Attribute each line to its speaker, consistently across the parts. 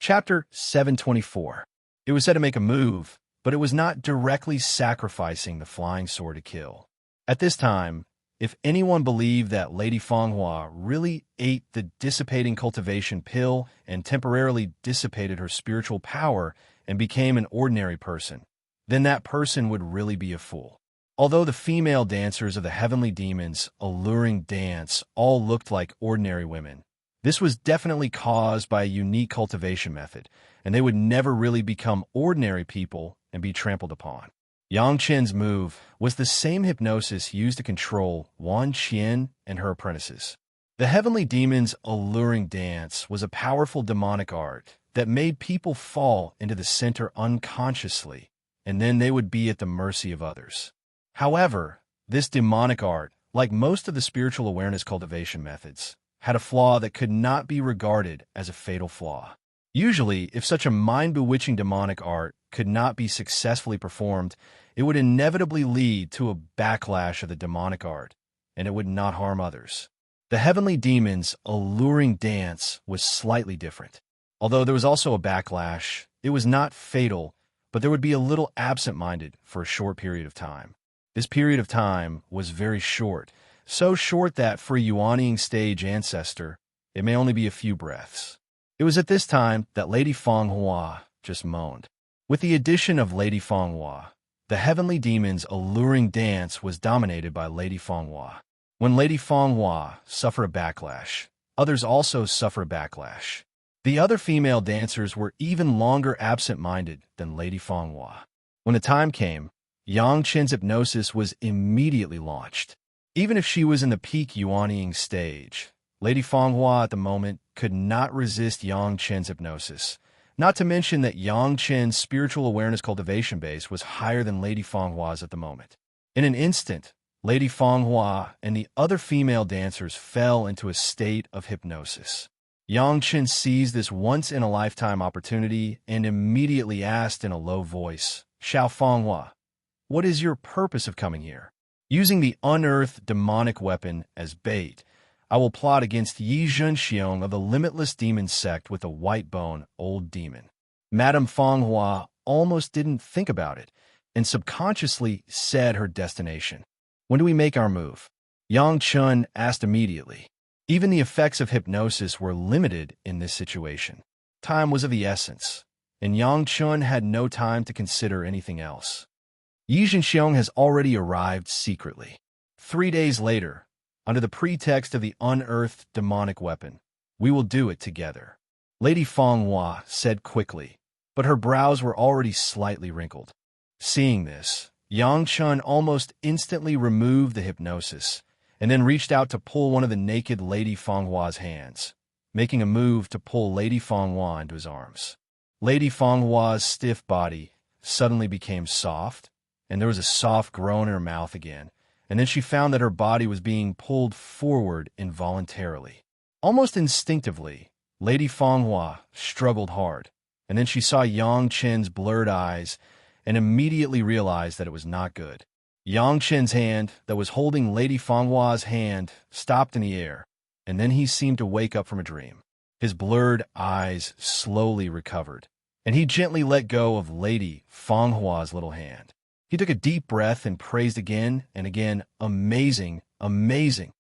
Speaker 1: Chapter 724. It was said to make a move, but it was not directly sacrificing the flying sword to kill. At this time, if anyone believed that Lady Fanghua really ate the dissipating cultivation pill and temporarily dissipated her spiritual power and became an ordinary person, then that person would really be a fool. Although the female dancers of the heavenly demons' alluring dance all looked like ordinary women, this was definitely caused by a unique cultivation method, and they would never really become ordinary people and be trampled upon. Yang Qin's move was the same hypnosis used to control Wan Qian and her apprentices. The heavenly demons' alluring dance was a powerful demonic art that made people fall into the center unconsciously, and then they would be at the mercy of others. However, this demonic art, like most of the spiritual awareness cultivation methods, had a flaw that could not be regarded as a fatal flaw. Usually, if such a mind-bewitching demonic art could not be successfully performed, it would inevitably lead to a backlash of the demonic art, and it would not harm others. The heavenly demons' alluring dance was slightly different. Although there was also a backlash, it was not fatal, but there would be a little absent-minded for a short period of time. This period of time was very short, so short that for a Yuanying stage ancestor, it may only be a few breaths. It was at this time that Lady Fanghua just moaned. With the addition of Lady Fanghua, the heavenly demons' alluring dance was dominated by Lady Fanghua. When Lady Fanghua suffered a backlash, others also suffered a backlash. The other female dancers were even longer absent-minded than Lady Fanghua. When the time came, Yang Qin's hypnosis was immediately launched. Even if she was in the peak Yuanying stage, Lady Fanghua at the moment could not resist Yang Qin's hypnosis. Not to mention that Yang Qin's spiritual awareness cultivation base was higher than Lady Fanghua's at the moment. In an instant, Lady Fanghua and the other female dancers fell into a state of hypnosis. Yang Qin seized this once-in-a-lifetime opportunity and immediately asked in a low voice, "Xiao Fanghua, what is your purpose of coming here?" Using the unearthed demonic weapon as bait, I will plot against Yi Zhenxiong of the Limitless Demon Sect with a white bone old demon. Madame Fanghua almost didn't think about it and subconsciously said her destination. "When do we make our move?" Yang Chun asked immediately. Even the effects of hypnosis were limited in this situation. Time was of the essence, and Yang Chun had no time to consider anything else. Yi Zhenxiong has already arrived secretly. 3 days later, under the pretext of the unearthed demonic weapon, we will do it together. Lady Fanghua said quickly, but her brows were already slightly wrinkled. Seeing this, Yang Chun almost instantly removed the hypnosis and then reached out to pull one of the naked Lady Fanghua's hands, making a move to pull Lady Fanghua into his arms. Lady Fanghua's stiff body suddenly became soft, and there was a soft groan in her mouth again, and then she found that her body was being pulled forward involuntarily. Almost instinctively, Lady Fanghua struggled hard, and then she saw Yang Qin's blurred eyes and immediately realized that it was not good. Yang Qin's hand that was holding Lady Fanghua's hand stopped in the air, and then he seemed to wake up from a dream. His blurred eyes slowly recovered, and he gently let go of Lady Fanghua's little hand. He took a deep breath and praised again and again, "Amazing, amazing."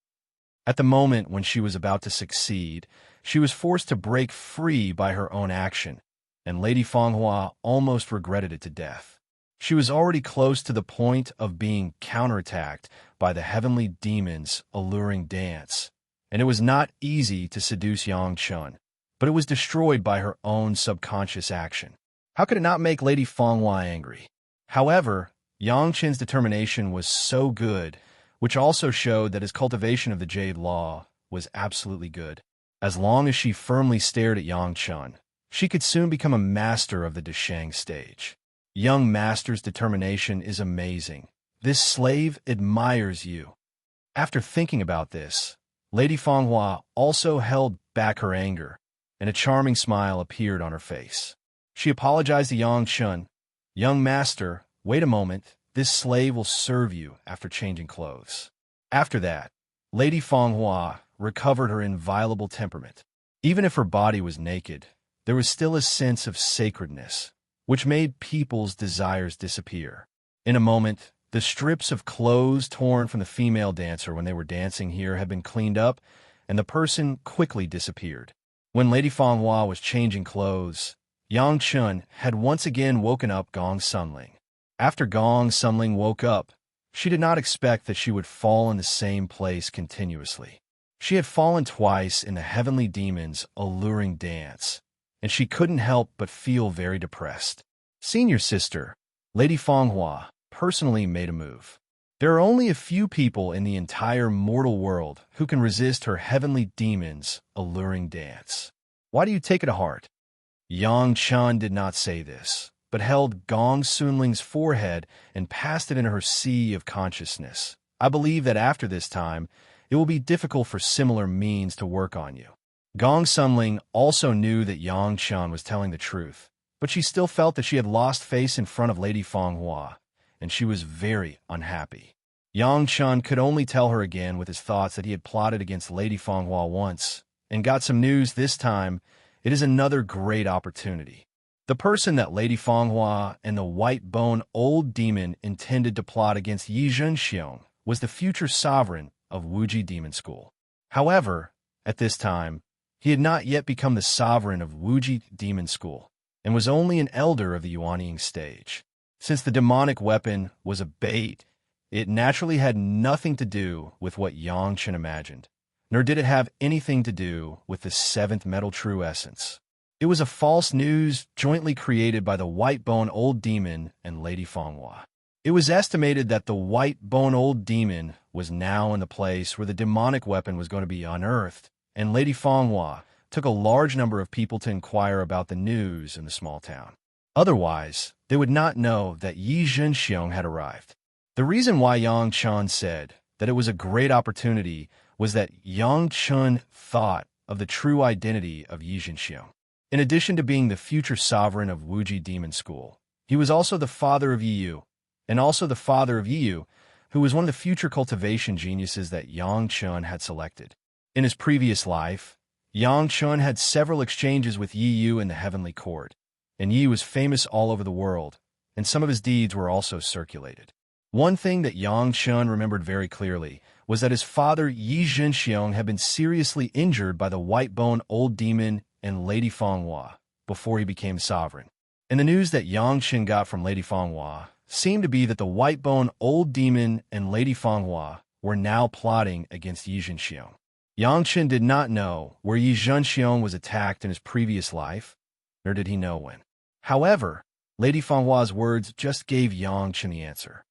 Speaker 1: At the moment when she was about to succeed, she was forced to break free by her own action, and Lady Fanghua almost regretted it to death. She was already close to the point of being counterattacked by the heavenly demons' alluring dance, and it was not easy to seduce Yang Chun, but it was destroyed by her own subconscious action. How could it not make Lady Fanghua angry? However, Yang Qin's determination was so good, which also showed that his cultivation of the Jade Law was absolutely good. As long as she firmly stared at Yang Chun, she could soon become a master of the Deshang stage. Young master's determination is amazing. This slave admires you. After thinking about this, Lady Fanghua also held back her anger, and a charming smile appeared on her face. She apologized to Yang Chun. "Young master, wait a moment, this slave will serve you after changing clothes." After that, Lady Fanghua recovered her inviolable temperament. Even if her body was naked, there was still a sense of sacredness, which made people's desires disappear. In a moment, the strips of clothes torn from the female dancer when they were dancing here had been cleaned up, and the person quickly disappeared. When Lady Fanghua was changing clothes, Yang Chun had once again woken up Gong Sunling. After Gong Sunling woke up, she did not expect that she would fall in the same place continuously. She had fallen twice in the heavenly demon's alluring dance, and she couldn't help but feel very depressed. Senior sister, Lady Fanghua, personally made a move. There are only a few people in the entire mortal world who can resist her heavenly demon's alluring dance. Why do you take it to heart? Yang Chun did not say this, but held Gong Sunling's forehead and passed it in her sea of consciousness. I believe that after this time, it will be difficult for similar means to work on you. Gong Sunling also knew that Yang Chun was telling the truth, but she still felt that she had lost face in front of Lady Fanghua, and she was very unhappy. Yang Chun could only tell her again with his thoughts that he had plotted against Lady Fanghua once, and got some news this time. It is another great opportunity. The person that Lady Fanghua and the white-bone old demon intended to plot against Yi Zhenxiong was the future sovereign of Wuji Demon School. However, at this time, he had not yet become the sovereign of Wuji Demon School, and was only an elder of the Yuanying stage. Since the demonic weapon was a bait, it naturally had nothing to do with what Yang Chen imagined, nor did it have anything to do with the seventh metal true essence. It was a false news jointly created by the white-bone old demon and Lady Fanghua. It was estimated that the white-bone old demon was now in the place where the demonic weapon was going to be unearthed, and Lady Fanghua took a large number of people to inquire about the news in the small town. Otherwise, they would not know that Yi Zhenxiong had arrived. The reason why Yang Chun said that it was a great opportunity was that Yang Chun thought of the true identity of Yi Zhenxiong. In addition to being the future sovereign of Wuji Demon School, he was also the father of Yiyu, and also the father of Yiyu, who was one of the future cultivation geniuses that Yang Chun had selected. In his previous life, Yang Chun had several exchanges with Yiyu in the heavenly court, and Yi was famous all over the world, and some of his deeds were also circulated. One thing that Yang Chun remembered very clearly was that his father Yi Zhenxiong had been seriously injured by the white-bone old demon and Lady Fanghua before he became sovereign. And the news that Yang Chen got from Lady Fanghua seemed to be that the white-bone old demon and Lady Fanghua were now plotting against Yi Zhenxiong. Yang Chen did not know where Yi Zhenxiong was attacked in his previous life, nor did he know when. However, Lady Fanghua's words just gave Yang Chen the answer.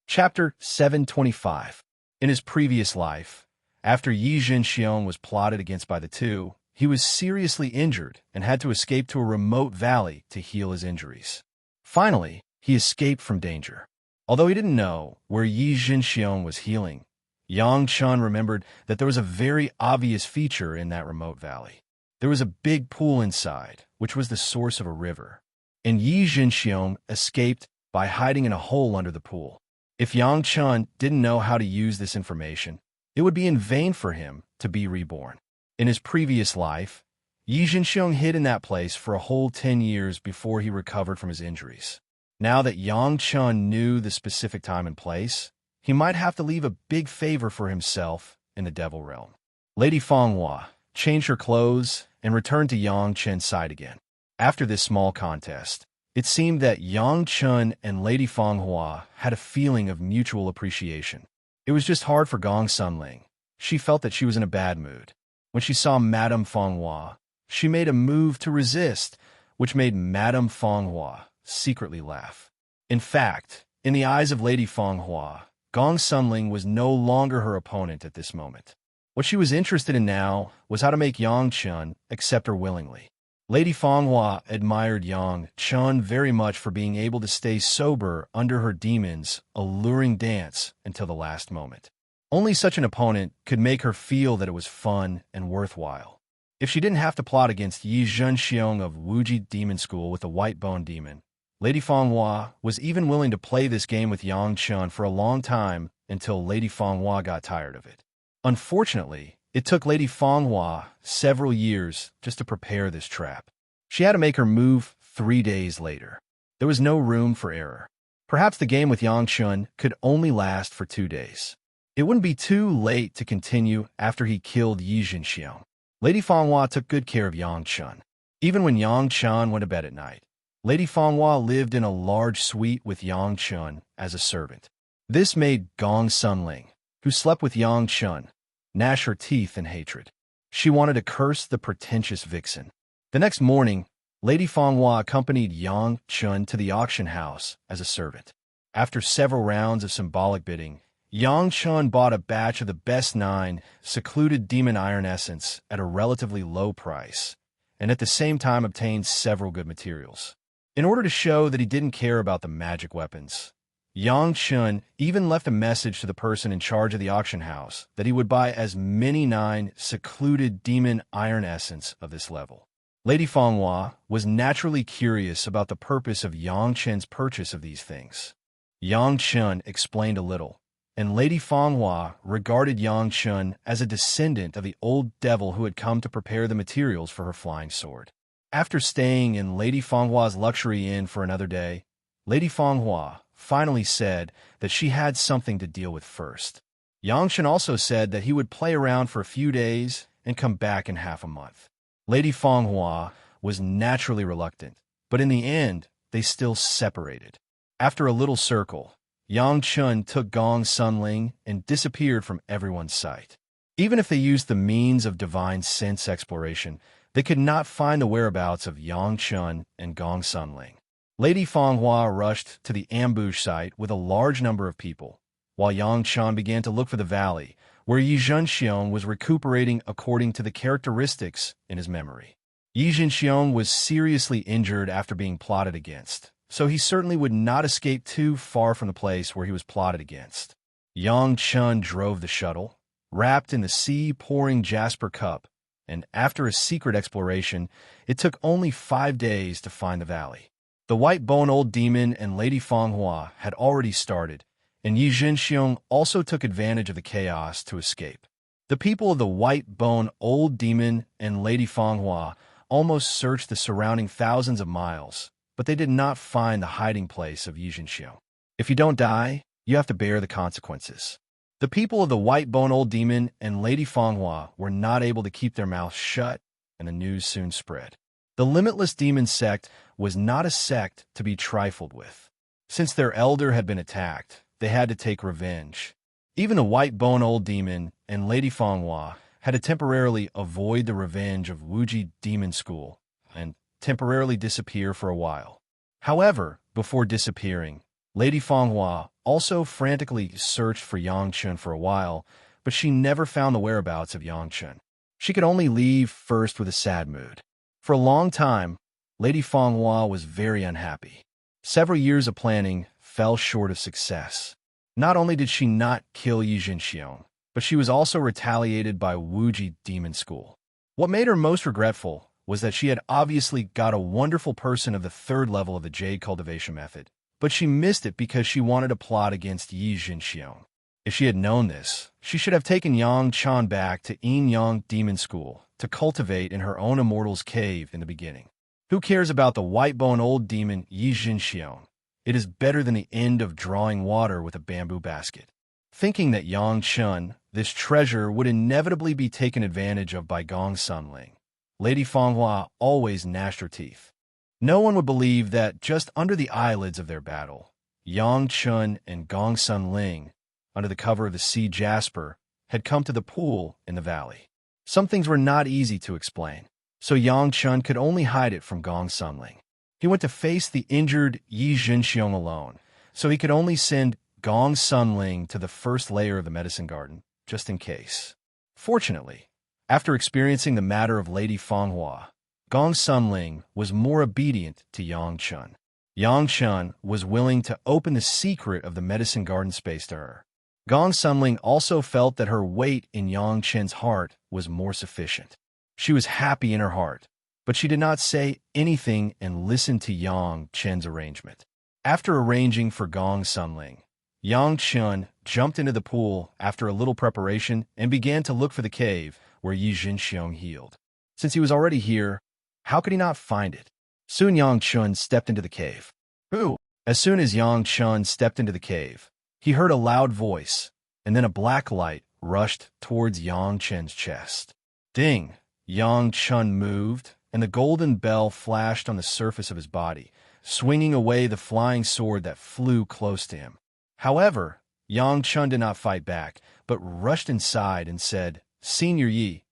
Speaker 1: Chapter 725. In his previous life, after Yi Zhenxiong was plotted against by the two, he was seriously injured and had to escape to a remote valley to heal his injuries. Finally, he escaped from danger. Although he didn't know where Yi Zhenxiong was healing, Yang Chun remembered that there was a very obvious feature in that remote valley. There was a big pool inside, which was the source of a river, and Yi Zhenxiong escaped by hiding in a hole under the pool. If Yang Chun didn't know how to use this information, it would be in vain for him to be reborn. In his previous life, Yi Zhenxiong hid in that place for a whole 10 years before he recovered from his injuries. Now that Yang Chun knew the specific time and place, he might have to leave a big favor for himself in the Devil Realm. Lady Fanghua changed her clothes and returned to Yang Chen's side again. After this small contest, it seemed that Yang Chun and Lady Fanghua had a feeling of mutual appreciation. It was just hard for Gong Sunling. She felt that she was in a bad mood. When she saw Madame Fanghua, she made a move to resist, which made Madame Fanghua secretly laugh. In fact, in the eyes of Lady Fanghua, Gong Sunling was no longer her opponent at this moment. What she was interested in now was how to make Yang Chun accept her willingly. Lady Fanghua admired Yang Chun very much for being able to stay sober under her demon's alluring dance until the last moment. Only such an opponent could make her feel that it was fun and worthwhile. If she didn't have to plot against Yi Zhenxiong of Wuji Demon School with the White Bone Demon, Lady Fanghua was even willing to play this game with Yang Chun for a long time until Lady Fanghua got tired of it. Unfortunately, it took Lady Fanghua several years just to prepare this trap. She had to make her move 3 days later. There was no room for error. Perhaps the game with Yang Chun could only last for 2 days. It wouldn't be too late to continue after he killed Yi Jinxiang. Lady Fanghua took good care of Yang Chun. Even when Yang Chun went to bed at night, Lady Fanghua lived in a large suite with Yang Chun as a servant. This made Gong Sunling, who slept with Yang Chun, gnash her teeth in hatred. She wanted to curse the pretentious vixen. The next morning, Lady Fanghua accompanied Yang Chun to the auction house as a servant. After several rounds of symbolic bidding, Yang Chun bought a batch of the best 9 secluded demon iron essence at a relatively low price, and at the same time obtained several good materials. In order to show that he didn't care about the magic weapons, Yang Chun even left a message to the person in charge of the auction house that he would buy as many 9 secluded demon iron essence of this level. Lady Fanghua was naturally curious about the purpose of Yang Chun's purchase of these things. Yang Chun explained a little, and Lady Fanghua regarded Yang Chun as a descendant of the old devil who had come to prepare the materials for her flying sword. After staying in Lady Fanghua's luxury inn for another day, Lady Fanghua finally said that she had something to deal with first. Yang Chun also said that he would play around for a few days and come back in half a month. Lady Fanghua was naturally reluctant, but in the end, they still separated. After a little circle, Yang Chun took Gong Sunling and disappeared from everyone's sight. Even if they used the means of divine sense exploration, they could not find the whereabouts of Yang Chun and Gong Sunling. Lady Fanghua rushed to the ambush site with a large number of people, while Yang Chun began to look for the valley, where Yi Jinxiang was recuperating according to the characteristics in his memory. Yi Jinxiang was seriously injured after being plotted against, so he certainly would not escape too far from the place where he was plotted against. Yang Chun drove the shuttle, wrapped in the sea-pouring jasper cup, and after a secret exploration, it took only 5 days to find the valley. The White Bone Old Demon and Lady Fanghua had already started, and Yi Jinxiang also took advantage of the chaos to escape. The people of the White Bone Old Demon and Lady Fanghua almost searched the surrounding thousands of miles, but they did not find the hiding place of Yi Jinxiang. If you don't die, you have to bear the consequences. The people of the White Bone Old Demon and Lady Fanghua were not able to keep their mouths shut, and the news soon spread. The Limitless Demon Sect was not a sect to be trifled with. Since their elder had been attacked, they had to take revenge. Even the White Bone Old Demon and Lady Fanghua had to temporarily avoid the revenge of Wuji Demon School and temporarily disappear for a while. However, before disappearing, Lady Fanghua also frantically searched for Yang Chun for a while, but she never found the whereabouts of Yang Chun. She could only leave first with a sad mood. For a long time, Lady Fanghua was very unhappy. Several years of planning fell short of success. Not only did she not kill Yi Jinxiang, but she was also retaliated by Wuji Demon School. What made her most regretful was that she had obviously got a wonderful person of the 3rd level of the Jade Cultivation Method, but she missed it because she wanted to plot against Yi Jinxiang. If she had known this, she should have taken Yang Chun back to Yin Yang Demon School to cultivate in her own Immortal's cave in the beginning. Who cares about the White Bone Old Demon Yi Jinxiang? It is better than the end of drawing water with a bamboo basket. Thinking that Yang Chun, this treasure, would inevitably be taken advantage of by Gong Sunling, Lady Fanghua always gnashed her teeth. No one would believe that just under the eyelids of their battle, Yang Chun and Gong Sunling, under the cover of the sea jasper, had come to the pool in the valley. Some things were not easy to explain, so Yang Chun could only hide it from Gong Sunling. He went to face the injured Yi Jinxiang alone, so he could only send Gong Sunling to the first layer of the medicine garden, just in case. Fortunately, after experiencing the matter of Lady Fanghua, Gong Sunling was more obedient to Yang Chun. Yang Chun was willing to open the secret of the medicine garden space to her. Gong Sunling also felt that her weight in Yang Chun's heart was more sufficient. She was happy in her heart, but she did not say anything and listened to Yang Chun's arrangement. After arranging for Gong Sunling, Yang Chun jumped into the pool after a little preparation and began to look for the cave where Yi Jinxiang healed. Since he was already here, How could he not find it? Soon Yang Chun stepped into the cave. Who? As soon as Yang Chun stepped into the cave, he heard a loud voice, and then a black light rushed towards Yang Chun's chest. Ding! Yang Chun moved, and the golden bell flashed on the surface of his body, swinging away the flying sword that flew close to him. However, Yang Chun did not fight back, but rushed inside and said, "Senior Yi,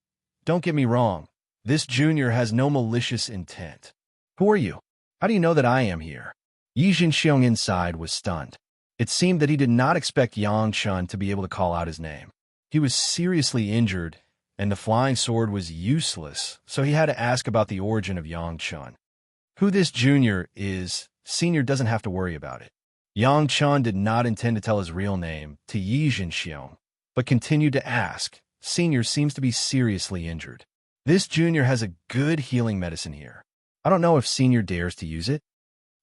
Speaker 1: don't get me wrong. This junior has no malicious intent. Who are you? How do you know that I am here?" Yi Jinxiong inside was stunned. It seemed that he did not expect Yang Chun to be able to call out his name. He was seriously injured, and the flying sword was useless, so he had to ask about the origin of Yang Chun. Who this junior is, Senior doesn't have to worry about it. Yang Chun did not intend to tell his real name to Yi Jinxiong, but continued to ask. Senior seems to be seriously injured. This junior has a good healing medicine here. I don't know if Senior dares to use it.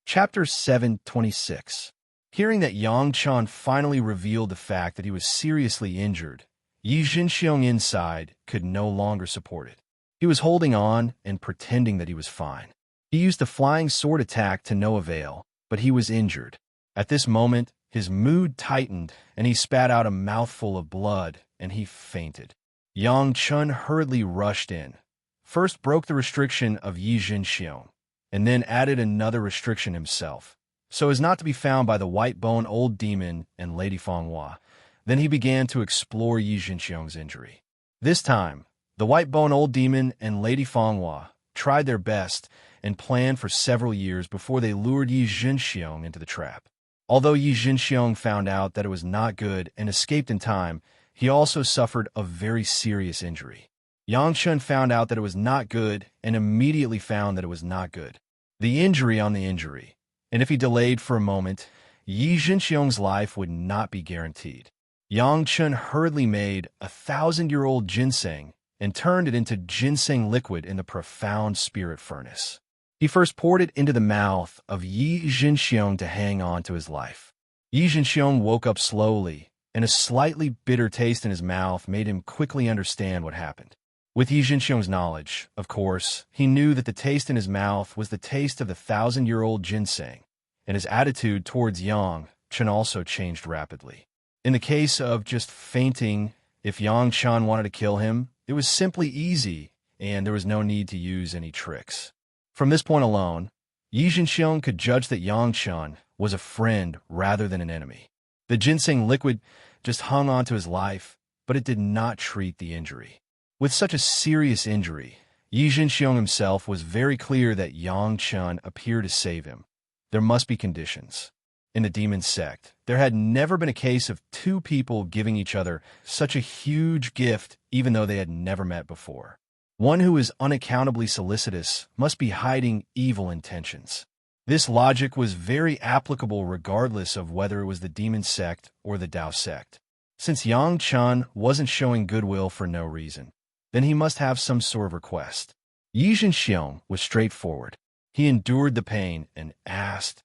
Speaker 1: Chapter 726. Hearing that Yang Chun finally revealed the fact that he was seriously injured, Yi Jinxiong inside could no longer support it. He was holding on and pretending that he was fine. He used the flying sword attack to no avail, but he was injured. At this moment, his mood tightened, and he spat out a mouthful of blood, and he fainted. Yang Chun hurriedly rushed in, first broke the restriction of Yi Jinxiong, and then added another restriction himself, so as not to be found by the white-bone old demon and Lady Fanghua. Then he began to explore Yi Jinxiong's injury. This time, the white-bone old demon and Lady Fanghua tried their best and planned for several years before they lured Yi Jinxiong into the trap. Although Yi Jinxiong found out that it was not good and escaped in time, he also suffered a very serious injury. Yang Chun found out that it was not good and immediately found that it was not good. The injury on the injury, and if he delayed for a moment, Yi Jinxiong's life would not be guaranteed. Yang Chun hurriedly made 1,000-year-old ginseng and turned it into ginseng liquid in the profound spirit furnace. He first poured it into the mouth of Yi Jinxiong to hang on to his life. Yi Jinxiong woke up slowly, and a slightly bitter taste in his mouth made him quickly understand what happened. With Yi Jinxiong's knowledge, of course, he knew that the taste in his mouth was the taste of the 1,000-year-old ginseng, and his attitude towards Yang Chun also changed rapidly. In the case of just fainting, if Yang Chun wanted to kill him, it was simply easy, and there was no need to use any tricks. From this point alone, Yi Jinxiong could judge that Yang Chun was a friend rather than an enemy. The ginseng liquid just hung on to his life, but it did not treat the injury. With such a serious injury, Yi Jinxiong himself was very clear that Yang Chun appeared to save him. There must be conditions. In the demon sect, there had never been a case of two people giving each other such a huge gift even though they had never met before. One who is unaccountably solicitous must be hiding evil intentions. This logic was very applicable regardless of whether it was the demon sect or the Dao sect. Since Yang Chun wasn't showing goodwill for no reason, then he must have some sort of request. Yi Jinxiong was straightforward. He endured the pain and asked,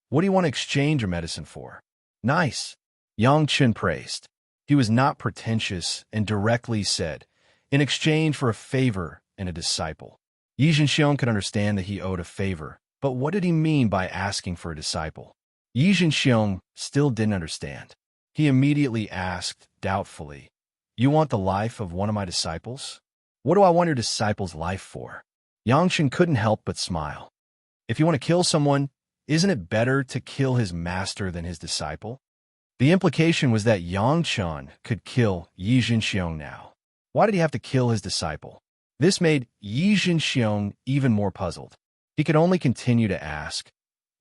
Speaker 1: "What do you want to exchange your medicine for?" "Nice," Yang Chun praised. He was not pretentious and directly said, "In exchange for a favor and a disciple." Yi Jinxiong could understand that he owed a favor, but what did he mean by asking for a disciple? Yi Jinxiong still didn't understand. He immediately asked, doubtfully, "You want the life of one of my disciples?" "What do I want your disciple's life for?" Yang Chun couldn't help but smile. "If you want to kill someone, isn't it better to kill his master than his disciple?" The implication was that Yang Chun could kill Yi Jinxiong now. Why did he have to kill his disciple? This made Yi Jinxiong even more puzzled. He could only continue to ask,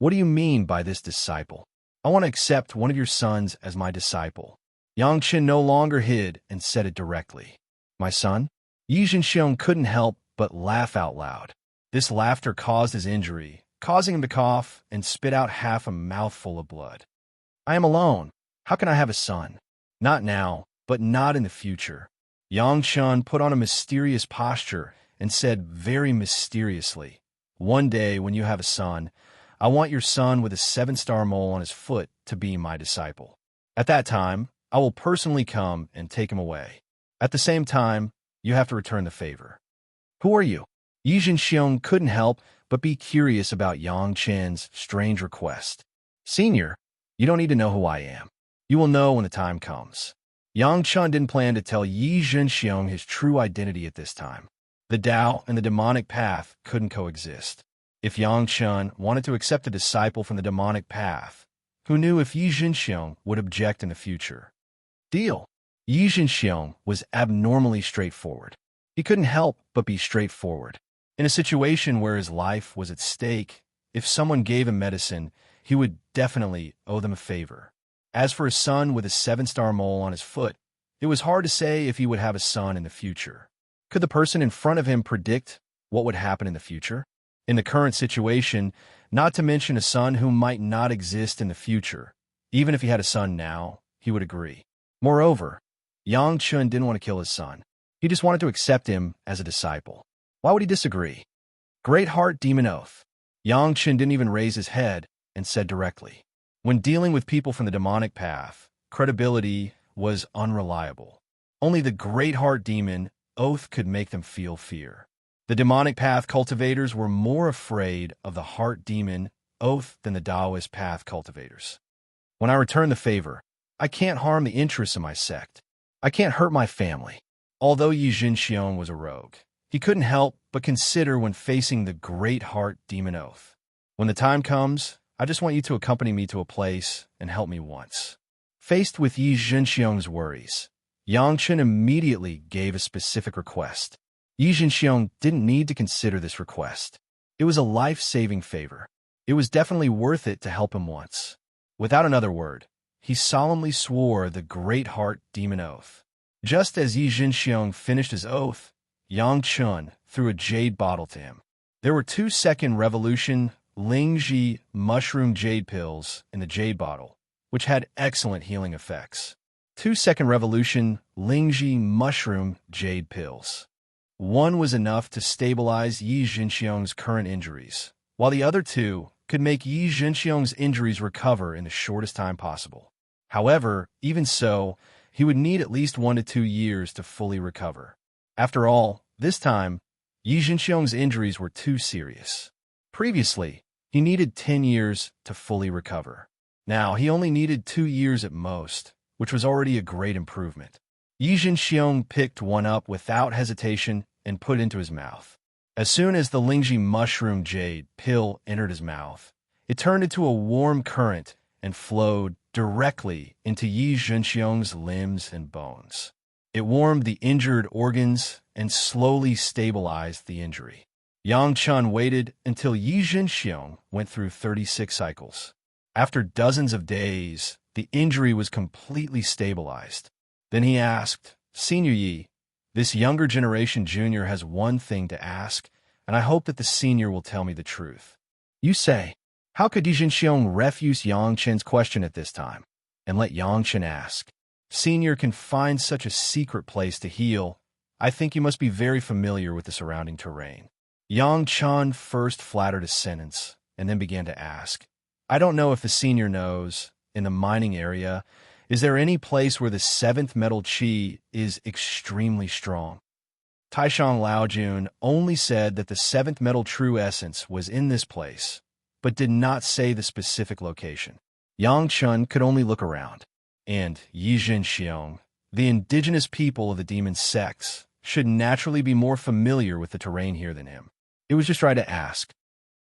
Speaker 1: "What do you mean by this disciple? I want to accept one of your sons as my disciple." Yang Chun no longer hid and said it directly. "My son?" Yi Jinxiong couldn't help but laugh out loud. This laughter caused his injury, causing him to cough and spit out half a mouthful of blood. "I am alone. How can I have a son? Not now, but not in the future." Yang Chun put on a mysterious posture and said very mysteriously, "One day when you have a son, I want your son with a 7-star mole on his foot to be my disciple. At that time, I will personally come and take him away. At the same time, you have to return the favor." "Who are you?" Yi Zhenxiong couldn't help but be curious about Yang Chen's strange request. Senior, you don't need to know who I am. You will know when the time comes. Yang Chen didn't plan to tell Yi Zhenxiong his true identity at this time. The Tao and the demonic path couldn't coexist. If Yang Chen wanted to accept a disciple from the demonic path, who knew if Yi Zhenxiong would object in the future? Deal. Yi Zhenxiong was abnormally straightforward. He couldn't help but be straightforward. In a situation where his life was at stake, if someone gave him medicine, he would definitely owe them a favor. As for his son with a 7-star mole on his foot, it was hard to say if he would have a son in the future. Could the person in front of him predict what would happen in the future? In the current situation, not to mention a son who might not exist in the future, even if he had a son now, he would agree. Moreover, Yang Chen didn't want to kill his son. He just wanted to accept him as a disciple. Why would he disagree? Great Heart Demon Oath. Yang Chen didn't even raise his head and said directly, when dealing with people from the demonic path, credibility was unreliable. Only the Great Heart Demon Oath could make them feel fear. The demonic path cultivators were more afraid of the Heart Demon Oath than the Taoist path cultivators. When I return the favor, I can't harm the interests of my sect. I can't hurt my family. Although Yi Zhenxiong was a rogue, he couldn't help but consider when facing the Great Heart Demon Oath. When the time comes, I just want you to accompany me to a place and help me once. Faced with Yi Zhenxiong's worries, Yang Chen immediately gave a specific request. Yi Zhenxiong didn't need to consider this request. It was a life-saving favor. It was definitely worth it to help him once. Without another word, he solemnly swore the Great Heart Demon Oath. Just as Yi Zhenxiong finished his oath, Yang Chen threw a jade bottle to him. There were 2-second revolution Lingji mushroom jade pills in the jade bottle, which had excellent healing effects. 2-second revolution Lingji mushroom jade pills. One was enough to stabilize Yi Zhenxiong's current injuries, while the other 2 could make Yi Zhenxiong's injuries recover in the shortest time possible. However, even so, he would need at least 1 to 2 years to fully recover. After all, this time, Yi Zhenxiong's injuries were too serious. Previously, he needed 10 years to fully recover. Now, he only needed 2 years at most, which was already a great improvement. Yi Zhenxiong picked one up without hesitation and put it into his mouth. As soon as the Lingji mushroom jade pill entered his mouth, it turned into a warm current and flowed directly into Yi Zhenxiong's limbs and bones. It warmed the injured organs and slowly stabilized the injury. Yang Chen waited until Yi Zhenxiong went through 36 cycles. After dozens of days, the injury was completely stabilized. Then he asked, Senior Yi, this younger generation junior has one thing to ask, and I hope that the senior will tell me the truth. You say, how could Yi Zhenxiong refuse Yang Chen's question at this time and let Yang Chen ask? Senior can find such a secret place to heal. I think you must be very familiar with the surrounding terrain. Yang Chen first flattered a sentence and then began to ask, I don't know if the senior knows, in the mining area, is there any place where the 7th metal qi is extremely strong? Taishang Laojun only said that the 7th metal true essence was in this place, but did not say the specific location. Yang Chen could only look around, and Yi Zhenxiong, the indigenous people of the demon sects, should naturally be more familiar with the terrain here than him. It was just right to ask,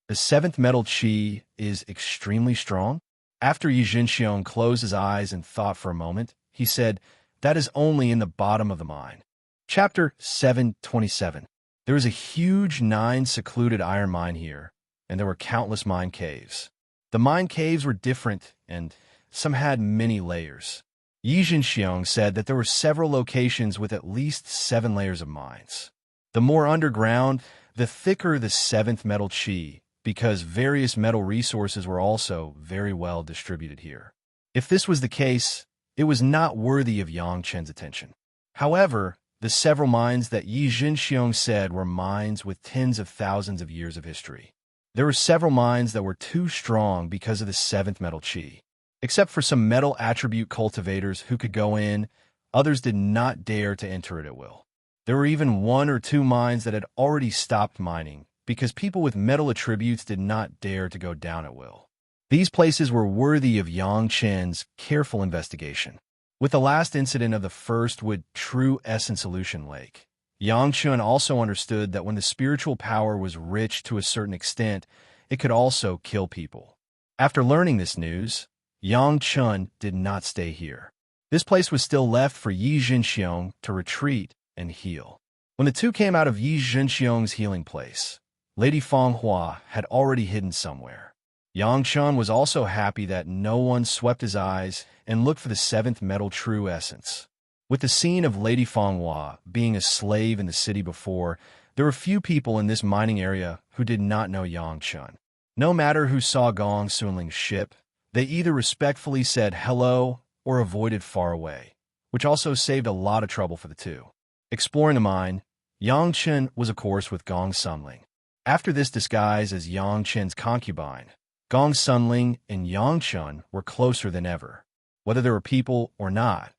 Speaker 1: the 7th metal qi is extremely strong? After Yi Zhenxiong closed his eyes and thought for a moment, he said, that is only in the bottom of the mine. Chapter 727. There is a huge 9 secluded iron mine here, and there were countless mine caves. The mine caves were different, and some had many layers. Yi Zhenxiong said that there were several locations with at least 7 layers of mines. The more underground, the thicker the 7th metal qi, because various metal resources were also very well distributed here. If this was the case, it was not worthy of Yang Chen's attention. However, the several mines that Yi Zhenxiong said were mines with tens of thousands of years of history. There were several mines that were too strong because of the 7th metal qi. Except for some metal attribute cultivators who could go in, others did not dare to enter it at will. There were even 1 or 2 mines that had already stopped mining because people with metal attributes did not dare to go down at will. These places were worthy of Yang Chen's careful investigation. With the last incident of the first wood true essence solution lake, Yang Chen also understood that when the spiritual power was rich to a certain extent, it could also kill people. After learning this news, Yang Chen did not stay here. This place was still left for Yi Jinxiong to retreat and heal. When the two came out of Yi Jinxiong's healing place, Lady Fanghua had already hidden somewhere. Yang Chen was also happy that no one swept his eyes and looked for the 7th metal true essence. With the scene of Lady Fanghua being a slave in the city before, there were few people in this mining area who did not know Yang Chen. No matter who saw Gong Sunling's ship, they either respectfully said hello or avoided far away, which also saved a lot of trouble for the two. Exploring the mine, Yang Chen was of course with Gong Sunling. After this disguise as Yang Chen's concubine, Gong Sunling and Yang Chen were closer than ever. Whether there were people or not,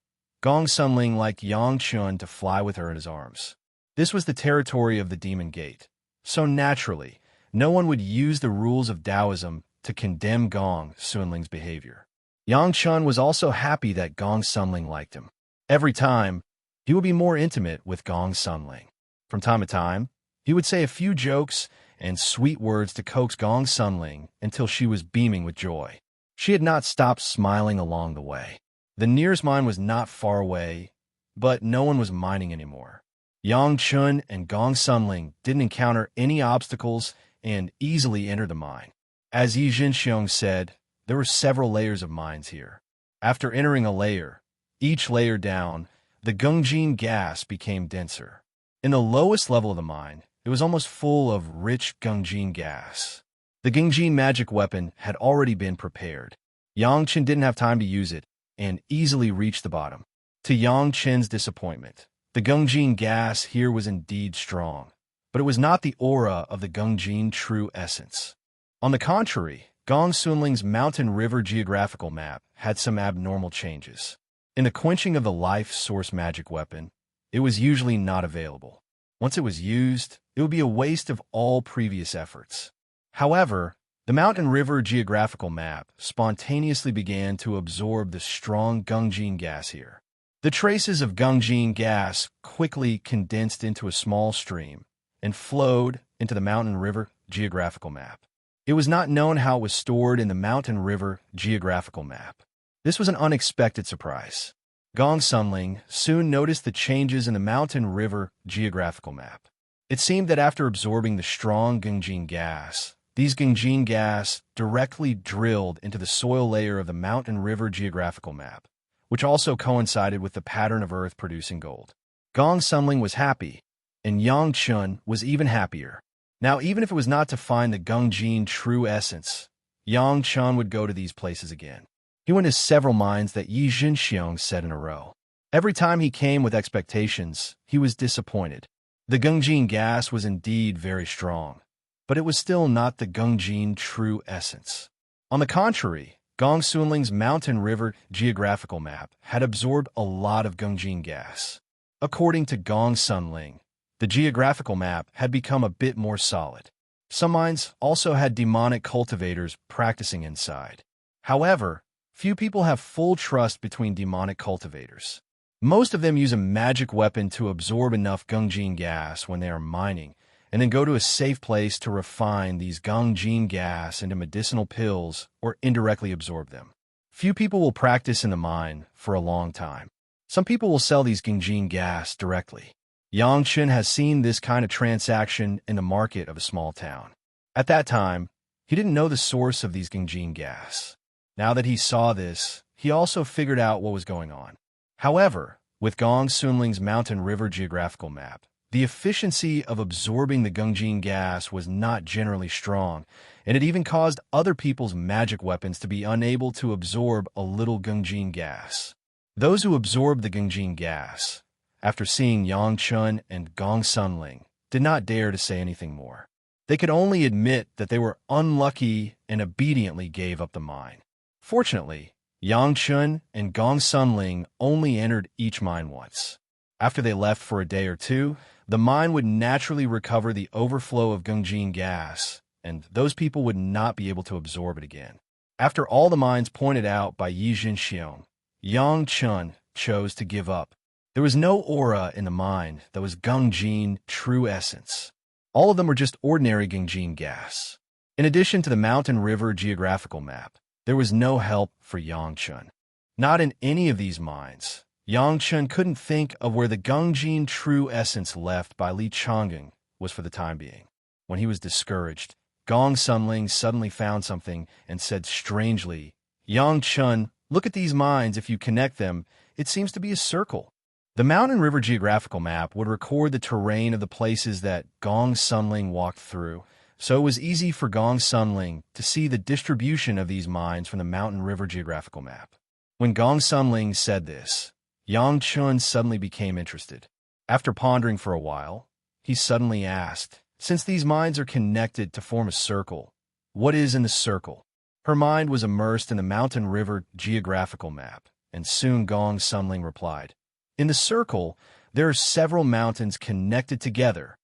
Speaker 1: Gong Sunling liked Yang Chen to fly with her in his arms. This was the territory of the Demon Gate, so naturally, no one would use the rules of Taoism to condemn Gong Sunling's behavior. Yang Chen was also happy that Gong Sunling liked him. Every time, he would be more intimate with Gong Sunling. From time to time, he would say a few jokes and sweet words to coax Gong Sunling until she was beaming with joy. She had not stopped smiling along the way. The nearest mine was not far away, but no one was mining anymore. Yang Chen and Gong Sunling didn't encounter any obstacles and easily entered the mine. As Yi Jinxiong said, there were several layers of mines here. After entering a layer, each layer down, the Gungjin gas became denser. In the lowest level of the mine, it was almost full of rich Gungjin gas. The Gungjin magic weapon had already been prepared. Yang Chen didn't have time to use it and easily reached the bottom. To Yang Chen's disappointment, the Gungjin gas here was indeed strong, but it was not the aura of the Gungjin true essence. On the contrary, Gong Sunling's Mountain River geographical map had some abnormal changes. In the quenching of the life source magic weapon, it was usually not available. Once it was used, it would be a waste of all previous efforts. However, the Mountain River geographical map spontaneously began to absorb the strong Gungjin gas here. The traces of Gungjin gas quickly condensed into a small stream and flowed into the Mountain River geographical map. It was not known how it was stored in the Mountain River geographical map. This was an unexpected surprise. Gong Sunling soon noticed the changes in the Mountain River geographical map. It seemed that after absorbing the strong Gungjin gas, these Gungjin gas directly drilled into the soil layer of the Mountain River geographical map, which also coincided with the pattern of Earth producing gold. Gong Sunling was happy, and Yang Chen was even happier. Now, even if it was not to find the Gungjin true essence, Yang Chen would go to these places again. He went to several mines that Yi Jinxiong set in a row. Every time he came with expectations, he was disappointed. The Gungjin gas was indeed very strong, but it was still not the Gungjin true essence. On the contrary, Gong Sunling's Mountain River geographical map had absorbed a lot of Gungjin gas. According to Gong Sunling, the geographical map had become a bit more solid. Some mines also had demonic cultivators practicing inside. However, few people have full trust between demonic cultivators. Most of them use a magic weapon to absorb enough Gungjin gas when they are mining, and then go to a safe place to refine these Gungjin gas into medicinal pills or indirectly absorb them. Few people will practice in the mine for a long time. Some people will sell these Gungjin gas directly. Yang Chen has seen this kind of transaction in the market of a small town. At that time, he didn't know the source of these Gungjin gas. Now that he saw this, he also figured out what was going on. However, with Gong Sunling's Mountain River geographical map, the efficiency of absorbing the Gungjin gas was not generally strong, and it even caused other people's magic weapons to be unable to absorb a little Gungjin gas. Those who absorbed the Gungjin gas, after seeing Yang Chen and Gong Sunling, did not dare to say anything more. They could only admit that they were unlucky and obediently gave up the mine. Fortunately, Yang Chen and Gong Sunling only entered each mine once. After they left for a day or two, the mine would naturally recover the overflow of Gungjin gas, and those people would not be able to absorb it again. After all the mines pointed out by Yi Jinxiong, Yang Chun chose to give up. There was no aura in the mine that was Gungjin true essence. All of them were just ordinary Gungjin gas. In addition to the mountain river geographical map, there was no help for Yang Chun. Not in any of these mines. Yang Chun couldn't think of where the Gungjin true essence left by Li Chang'an was for the time being. When he was discouraged, Gong Sunling suddenly found something and said strangely, "Yang Chun, look at these mines. If you connect them, it seems to be a circle." The mountain river geographical map would record the terrain of the places that Gong Sunling walked through, so it was easy for Gong Sunling to see the distribution of these mines from the mountain river geographical map. When Gong Sunling said this, Yang Chun suddenly became interested. After pondering for a while, he suddenly asked, "Since these mines are connected to form a circle, what is in the circle?" Her mind was immersed in the mountain river geographical map, and soon Gong Sunling replied, "In the circle, there are several mountains connected together."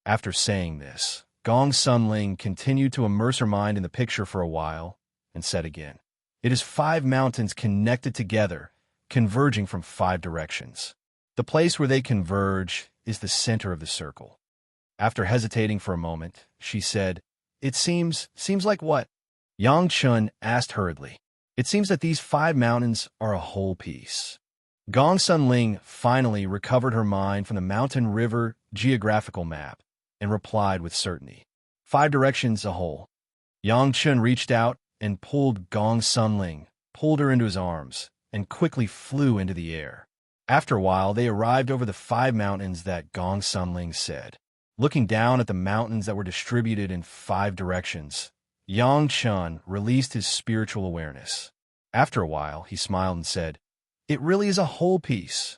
Speaker 1: After saying this, Gong Sunling continued to immerse her mind in the picture for a while, and said again, "It is 5 mountains connected together, converging from 5 directions. The place where they converge is the center of the circle." After hesitating for a moment, she said, "It seems like what?" Yang Chun asked hurriedly, "It seems that these 5 mountains are a whole piece." Gong Sunling finally recovered her mind from the mountain river geographical map and replied with certainty, "5 directions a whole." Yang Chun reached out and pulled Gong Sunling, pulled her into his arms, and quickly flew into the air. After a while, they arrived over the 5 mountains that Gong Sunling said. Looking down at the mountains that were distributed in 5 directions, Yang Chun released his spiritual awareness. After a while, he smiled and said, "It really is a whole piece."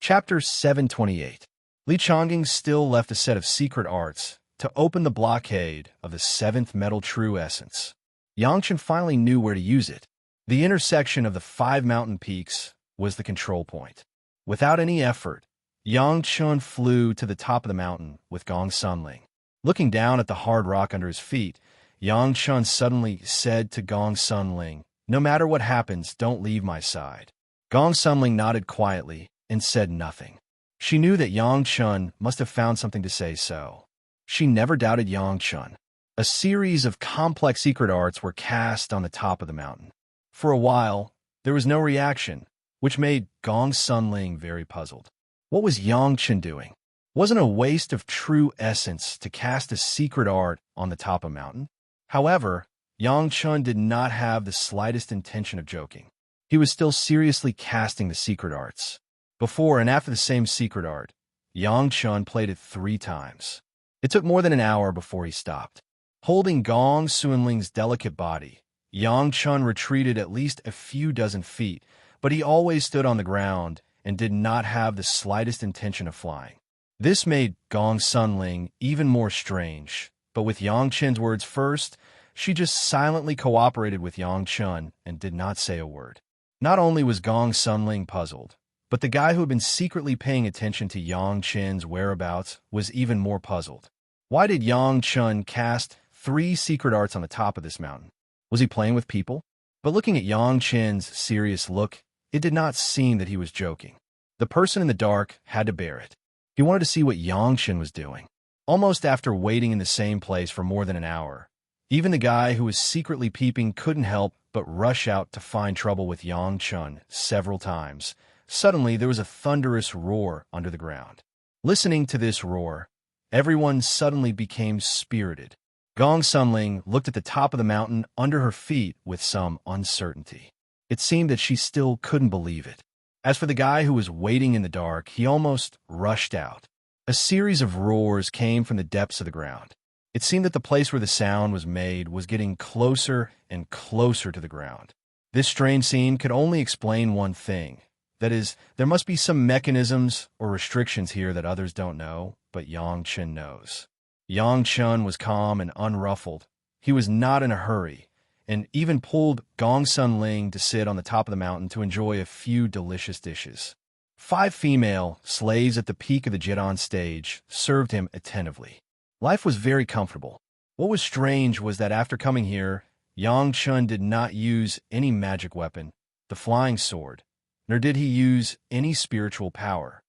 Speaker 1: Chapter 728. Li Chang'an still left a set of secret arts to open the blockade of the 7th metal true essence. Yang Chun finally knew where to use it. The intersection of the 5 mountain peaks was the control point. Without any effort, Yang Chun flew to the top of the mountain with Gong Sunling. Looking down at the hard rock under his feet, Yang Chun suddenly said to Gong Sunling, "No matter what happens, don't leave my side." Gong Sunling nodded quietly and said nothing. She knew that Yang Chun must have found something to say so. She never doubted Yang Chun. A series of complex secret arts were cast on the top of the mountain. For a while, there was no reaction, which made Gong Sunling very puzzled. What was Yang Chun doing? Wasn't a waste of true essence to cast a secret art on the top of a mountain? However, Yang Chun did not have the slightest intention of joking. He was still seriously casting the secret arts. Before and after the same secret art, Yang Chun played it 3 times. It took more than an hour before he stopped. Holding Gong Sunling's delicate body, Yang Chun retreated at least a few dozen feet, but he always stood on the ground and did not have the slightest intention of flying. This made Gong Sunling even more strange, but with Yang Chun's words first, she just silently cooperated with Yang Chun and did not say a word. Not only was Gong Sunling puzzled, but the guy who had been secretly paying attention to Yang Chun's whereabouts was even more puzzled. Why did Yang Chun cast 3 secret arts on the top of this mountain? Was he playing with people? But looking at Yang Chun's serious look, it did not seem that he was joking. The person in the dark had to bear it. He wanted to see what Yang Chun was doing. Almost after waiting in the same place for more than an hour, even the guy who was secretly peeping couldn't help but rush out to find trouble with Yang Chun several times. Suddenly, there was a thunderous roar under the ground. Listening to this roar, everyone suddenly became spirited. Gong Sunling looked at the top of the mountain under her feet with some uncertainty. It seemed that she still couldn't believe it. As for the guy who was waiting in the dark, he almost rushed out. A series of roars came from the depths of the ground. It seemed that the place where the sound was made was getting closer and closer to the ground. This strange scene could only explain one thing. That is, there must be some mechanisms or restrictions here that others don't know, but Yang Chun knows. Yang Chun was calm and unruffled. He was not in a hurry, and even pulled Gong Sunling to sit on the top of the mountain to enjoy a few delicious dishes. 5 female slaves at the peak of the Jidon stage served him attentively. Life was very comfortable. What was strange was that after coming here, Yang Chun did not use any magic weapon, the flying sword, nor did he use any spiritual power.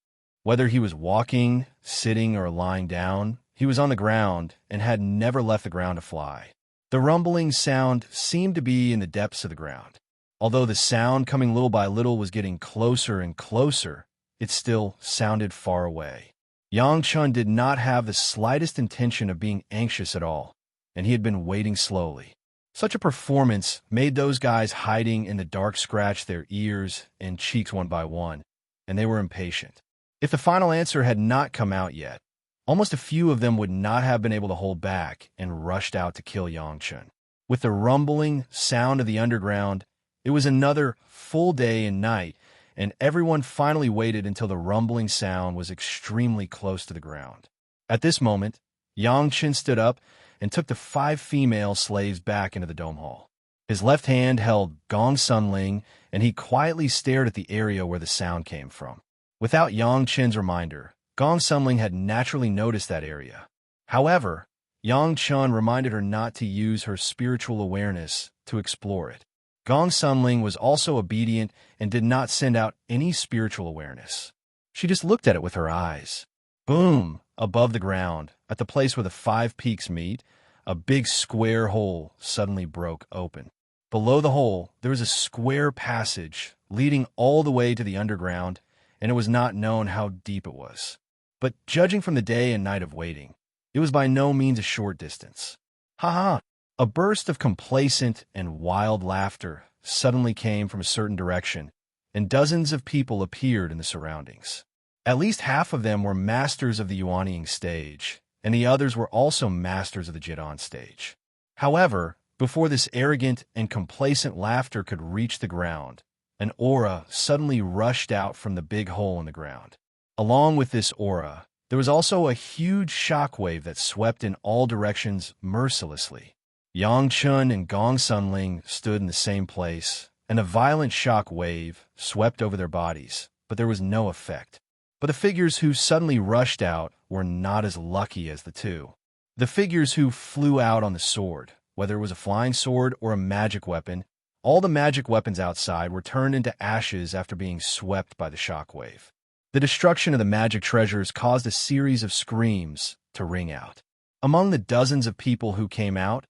Speaker 1: Whether he was walking, sitting, or lying down, he was on the ground and had never left the ground to fly. The rumbling sound seemed to be in the depths of the ground. Although the sound coming little by little was getting closer and closer, it still sounded far away. Yang Chun did not have the slightest intention of being anxious at all, and he had been waiting slowly. Such a performance made those guys hiding in the dark scratch their ears and cheeks one by one, and they were impatient. If the final answer had not come out yet, almost a few of them would not have been able to hold back and rushed out to kill Yang Chun. With the rumbling sound of the underground, it was another full day and night, and everyone finally waited until the rumbling sound was extremely close to the ground. At this moment, Yang Chun stood up and took the 5 female slaves back into the dome hall. His left hand held Gong Sunling, and he quietly stared at the area where the sound came from. Without Yang Chun's reminder, Gong Sunling had naturally noticed that area. However, Yang Chun reminded her not to use her spiritual awareness to explore it. Gong Sunling was also obedient and did not send out any spiritual awareness. She just looked at it with her eyes. Boom! Above the ground, at the place where the 5 peaks meet, a big square hole suddenly broke open. Below the hole, there was a square passage leading all the way to the underground, and it was not known how deep it was. But judging from the day and night of waiting, it was by no means a short distance. Ha ha! A burst of complacent and wild laughter suddenly came from a certain direction, and dozens of people appeared in the surroundings. At least half of them were masters of the Yuanying stage, and the others were also masters of the Jidon stage. However, before this arrogant and complacent laughter could reach the ground, an aura suddenly rushed out from the big hole in the ground. Along with this aura, there was also a huge shockwave that swept in all directions mercilessly. Yang Chun and Gong Sunling stood in the same place, and a violent shock wave swept over their bodies, but there was no effect. But the figures who suddenly rushed out were not as lucky as the two. The figures who flew out on the sword, whether it was a flying sword or a magic weapon, all the magic weapons outside were turned into ashes after being swept by the shockwave. The destruction of the magic treasures caused a series of screams to ring out. Among the dozens of people who came out,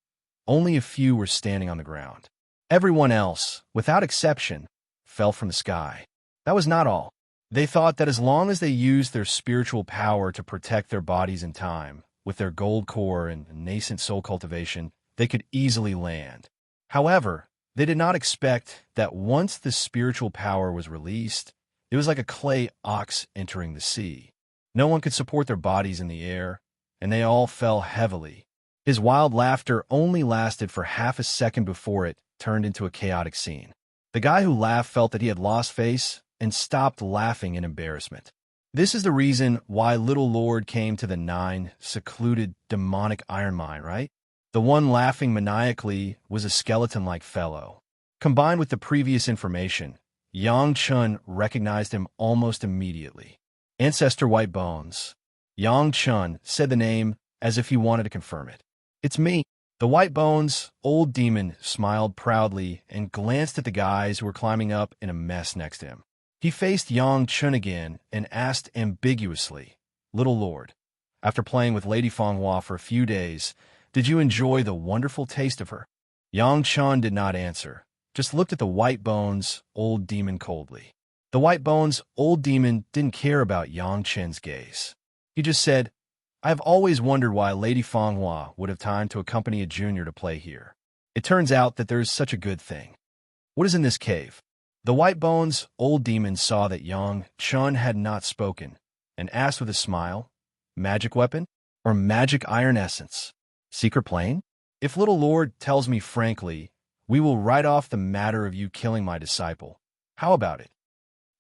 Speaker 1: only a few were standing on the ground. Everyone else, without exception, fell from the sky. That was not all. They thought that as long as they used their spiritual power to protect their bodies in time, with their gold core and nascent soul cultivation, they could easily land. However, they did not expect that once the spiritual power was released, it was like a clay ox entering the sea. No one could support their bodies in the air, and they all fell heavily. His wild laughter only lasted for half a second before it turned into a chaotic scene. The guy who laughed felt that he had lost face and stopped laughing in embarrassment. This is the reason why Little Lord came to the 9 secluded demonic iron mine, right? The one laughing maniacally was a skeleton-like fellow. Combined with the previous information, Yang Chun recognized him almost immediately. Ancestor White Bones. Yang Chun said the name as if he wanted to confirm it. It's me. The White Bones old demon smiled proudly and glanced at the guys who were climbing up in a mess next to him. He faced Yang Chun again and asked ambiguously, Little Lord, after playing with Lady Fanghua for a few days, did you enjoy the wonderful taste of her? Yang Chun did not answer, just looked at the White Bones old demon coldly. The White Bones old demon didn't care about Yang Chun's gaze. He just said, I've always wondered why Lady Fanghua would have time to accompany a junior to play here. It turns out that there's such a good thing. What is in this cave? The White Bones old demon saw that Yang Chun had not spoken, and asked with a smile, magic weapon or magic iron essence? Secret plane? If Little Lord tells me frankly, we will write off the matter of you killing my disciple. How about it?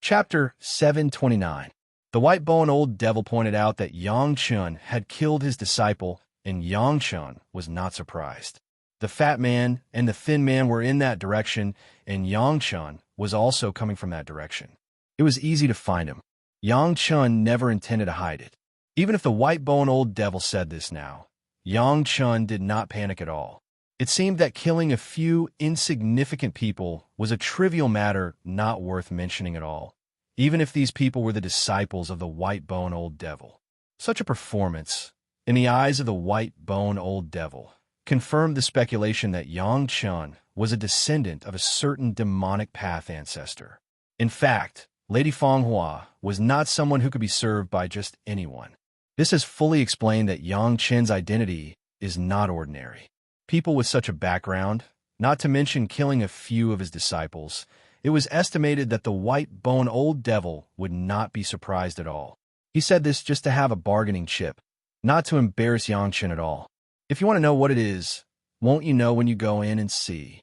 Speaker 1: Chapter 729. The White Bone Old Devil pointed out that Yang Chun had killed his disciple, and Yang Chun was not surprised. The fat man and the thin man were in that direction, and Yang Chun was also coming from that direction. It was easy to find him. Yang Chun never intended to hide it. Even if the white-bone old devil said this now, Yang Chun did not panic at all. It seemed that killing a few insignificant people was a trivial matter not worth mentioning at all, even if these people were the disciples of the white-bone old devil. Such a performance, in the eyes of the white-bone old devil, confirmed the speculation that Yang Chun was a descendant of a certain demonic path ancestor. In fact, Lady Fanghua was not someone who could be served by just anyone. This has fully explained that Yang Chen's identity is not ordinary. People with such a background, not to mention killing a few of his disciples, it was estimated that the white-bone old devil would not be surprised at all. He said this just to have a bargaining chip, not to embarrass Yang Chen at all. If you want to know what it is, won't you know when you go in and see?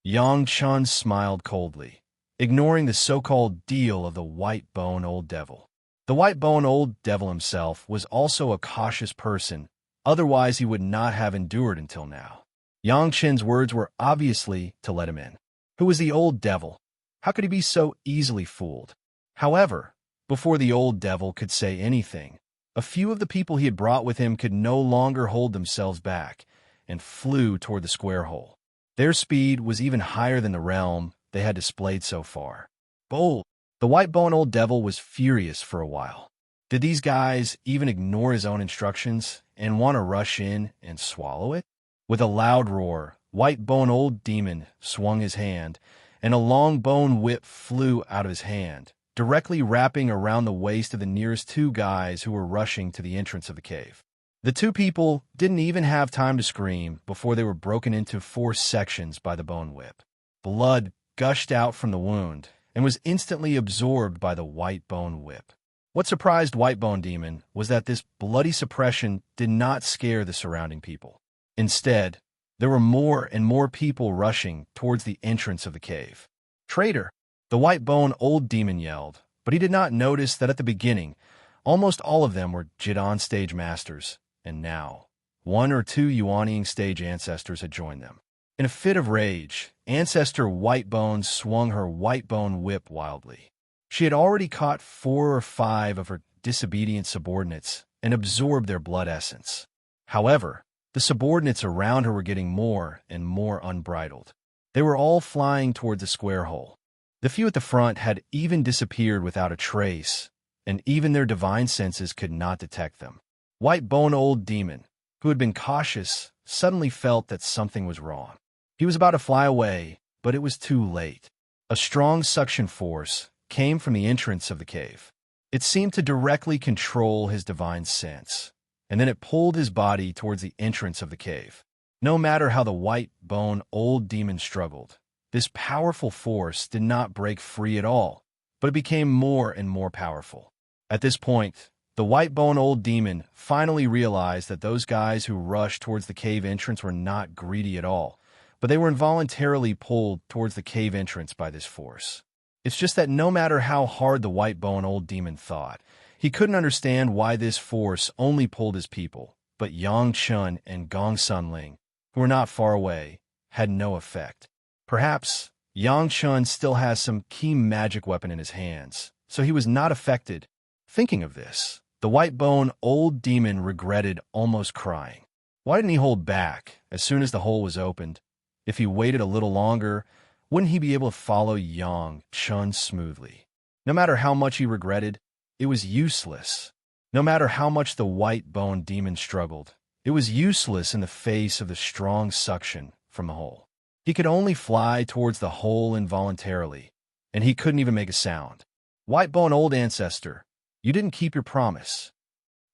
Speaker 1: Yang Chen smiled coldly, ignoring the so-called deal of the white-bone old devil. The white-bone old devil himself was also a cautious person, otherwise he would not have endured until now. Yang Chen's words were obviously to let him in. Who was the old devil? How could he be so easily fooled? However, before the old devil could say anything, a few of the people he had brought with him could no longer hold themselves back and flew toward the square hole. Their speed was even higher than the realm they had displayed so far. Bold! The white-bone old devil was furious for a while. Did these guys even ignore his own instructions and want to rush in and swallow it? With a loud roar, white-bone old demon swung his hand, and a long bone whip flew out of his hand, directly wrapping around the waist of the nearest two guys who were rushing to the entrance of the cave. The two people didn't even have time to scream before they were broken into 4 sections by the bone whip. Blood gushed out from the wound and was instantly absorbed by the white bone whip. What surprised White Bone Demon was that this bloody suppression did not scare the surrounding people. Instead, there were more and more people rushing towards the entrance of the cave. "Traitor!" the White Bone Old Demon yelled, but he did not notice that at the beginning, almost all of them were Jidan stage masters, and now, 1 or 2 Yuanying stage ancestors had joined them. In a fit of rage, Ancestor Whitebone swung her Whitebone whip wildly. She had already caught 4 or 5 of her disobedient subordinates and absorbed their blood essence. However, the subordinates around her were getting more and more unbridled. They were all flying towards the square hole. The few at the front had even disappeared without a trace, and even their divine senses could not detect them. Whitebone Old Demon, who had been cautious, suddenly felt that something was wrong. He was about to fly away, but it was too late. A strong suction force came from the entrance of the cave. It seemed to directly control his divine sense, and then it pulled his body towards the entrance of the cave. No matter how the Whitebone Old Demon struggled, this powerful force did not break free at all, but it became more and more powerful. At this point, the Whitebone Old Demon finally realized that those guys who rushed towards the cave entrance were not greedy at all, but they were involuntarily pulled towards the cave entrance by this force. It's just that no matter how hard the Whitebone Old Demon thought, he couldn't understand why this force only pulled his people, but Yang Chun and Gong Sunling, who were not far away, had no effect. Perhaps Yang Chun still has some key magic weapon in his hands, so he was not affected. Thinking of this, the Whitebone Old Demon regretted almost crying. Why didn't he hold back as soon as the hole was opened? If he waited a little longer, wouldn't he be able to follow Yang Chun smoothly? No matter how much he regretted, it was useless. No matter how much the Whitebone Demon struggled, it was useless in the face of the strong suction from the hole. He could only fly towards the hole involuntarily, and he couldn't even make a sound. Whitebone Old Ancestor, you didn't keep your promise.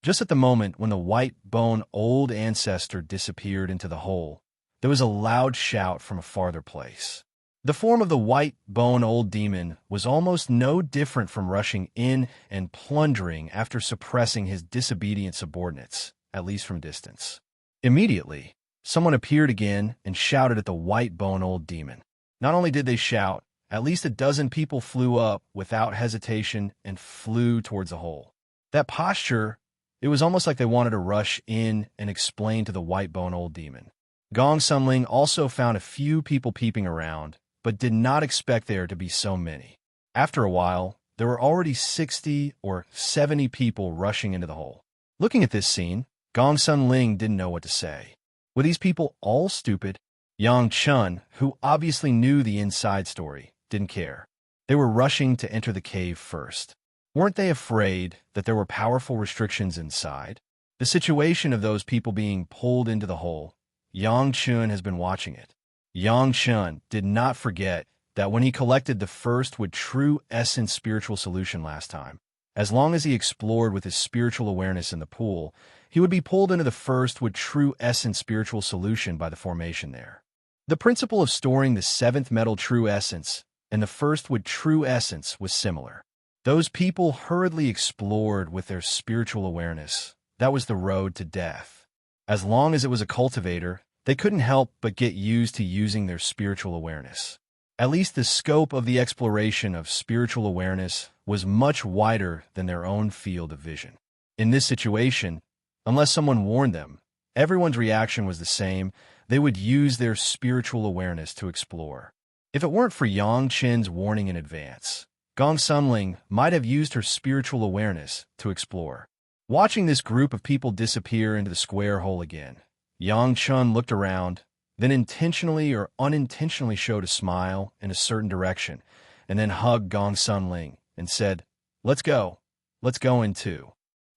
Speaker 1: Just at the moment when the Whitebone Old Ancestor disappeared into the hole, there was a loud shout from a farther place. The form of the Whitebone Old Demon was almost no different from rushing in and plundering after suppressing his disobedient subordinates, at least from distance. Immediately, someone appeared again and shouted at the Whitebone Old Demon. Not only did they shout, at least a dozen people flew up without hesitation and flew towards the hole. That posture, it was almost like they wanted to rush in and explain to the Whitebone Old Demon. Gong Sunling also found a few people peeping around, but did not expect there to be so many. After a while, there were already 60 or 70 people rushing into the hole. Looking at this scene, Gong Sun-ling didn't know what to say. Were these people all stupid? Yang Chun, who obviously knew the inside story, didn't care. They were rushing to enter the cave first. Weren't they afraid that there were powerful restrictions inside? The situation of those people being pulled into the hole, Yang Chun has been watching it. Yang Chun did not forget that when he collected the first with true essence spiritual solution last time, as long as he explored with his spiritual awareness in the pool, he would be pulled into the first with true essence spiritual solution by the formation there. The principle of storing the seventh metal true essence and the first with true essence was similar. Those people hurriedly explored with their spiritual awareness. That was the road to death. As long as it was a cultivator, they couldn't help but get used to using their spiritual awareness. At least the scope of the exploration of spiritual awareness was much wider than their own field of vision. In this situation, unless someone warned them, everyone's reaction was the same. They would use their spiritual awareness to explore. If it weren't for Yang Chen's warning in advance, Gong Sun-ling might have used her spiritual awareness to explore. Watching this group of people disappear into the square hole again, Yang Chun looked around, then intentionally or unintentionally showed a smile in a certain direction, and then hugged Gong Sun-ling and said, "Let's go. Let's go in too."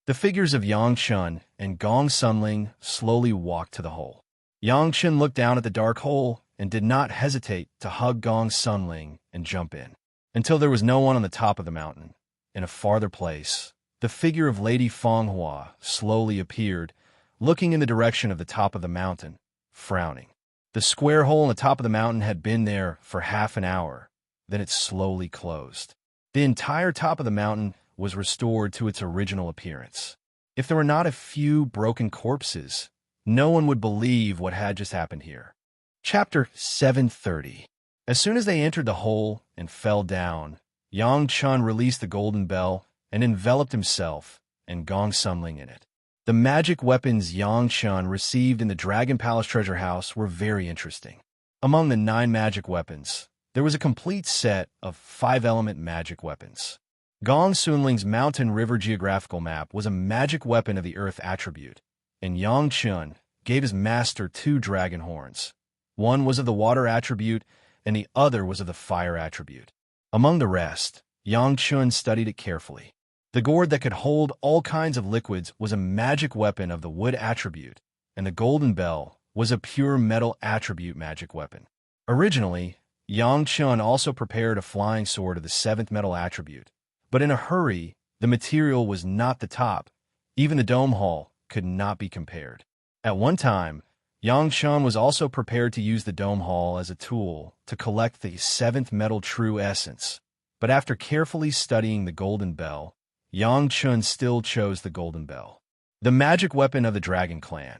Speaker 1: The figures of Yang Chun and Gong Sun-ling slowly walked to the hole. Yang Chun looked down at the dark hole and did not hesitate to hug Gong Sun-ling and jump in. Until there was no one on the top of the mountain. In a farther place, the figure of Lady Fanghua slowly appeared, looking in the direction of the top of the mountain, frowning. The square hole on the top of the mountain had been there for half an hour, then it slowly closed. The entire top of the mountain was restored to its original appearance. If there were not a few broken corpses, no one would believe what had just happened here. Chapter 730. As soon as they entered the hole and fell down, Yang Chun released the golden bell and enveloped himself and Gong Sun-ling in it. The magic weapons Yang Chun received in the Dragon Palace treasure house were very interesting. Among the 9 magic weapons, there was a complete set of 5-element magic weapons. Gong Sun-ling's Mountain River geographical map was a magic weapon of the earth attribute, and Yang Chun gave his master 2 dragon horns. One was of the water attribute, and the other was of the fire attribute. Among the rest, Yang Chun studied it carefully. The gourd that could hold all kinds of liquids was a magic weapon of the wood attribute, and the golden bell was a pure metal attribute magic weapon. Originally, Yang Chun also prepared a flying sword of the 7th metal attribute, but in a hurry, the material was not the top. Even the dome hall could not be compared. At one time, Yang Chun was also prepared to use the dome hall as a tool to collect the 7th metal true essence, but after carefully studying the golden bell, Yang Chun still chose the golden bell, the magic weapon of the dragon clan.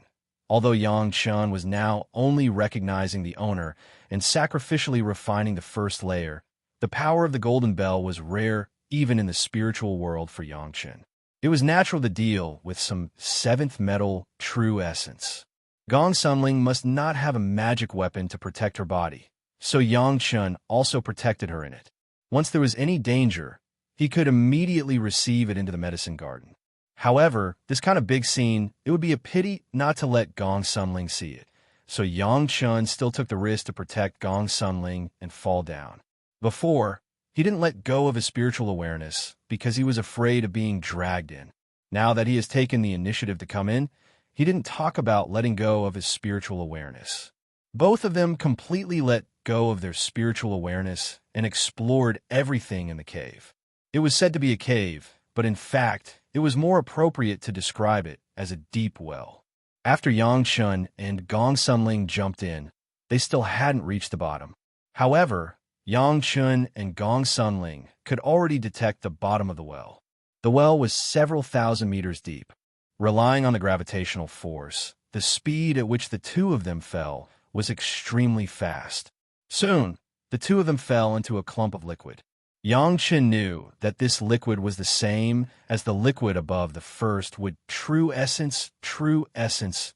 Speaker 1: Although Yang Chun was now only recognizing the owner and sacrificially refining the first layer, the power of the golden bell was rare even in the spiritual world for Yang Chun. It was natural to deal with some 7th metal true essence. Gong Sun-ling must not have a magic weapon to protect her body, so Yang Chun also protected her in it. Once there was any danger, he could immediately receive it into the medicine garden. However, this kind of big scene, it would be a pity not to let Gong Sun-ling see it, so Yang Chun still took the risk to protect Gong Sun-ling and fall down. Before, he didn't let go of his spiritual awareness because he was afraid of being dragged in. Now that he has taken the initiative to come in, he didn't talk about letting go of his spiritual awareness. Both of them completely let go of their spiritual awareness and explored everything in the cave. It was said to be a cave, but in fact, it was more appropriate to describe it as a deep well. After Yang Chun and Gong Sun-ling jumped in, they still hadn't reached the bottom. However, Yang Chun and Gong Sun-ling could already detect the bottom of the well. The well was several thousand meters deep. Relying on the gravitational force, the speed at which the two of them fell was extremely fast. Soon, the two of them fell into a clump of liquid. Yang Chun knew that this liquid was the same as the liquid above the first with true essence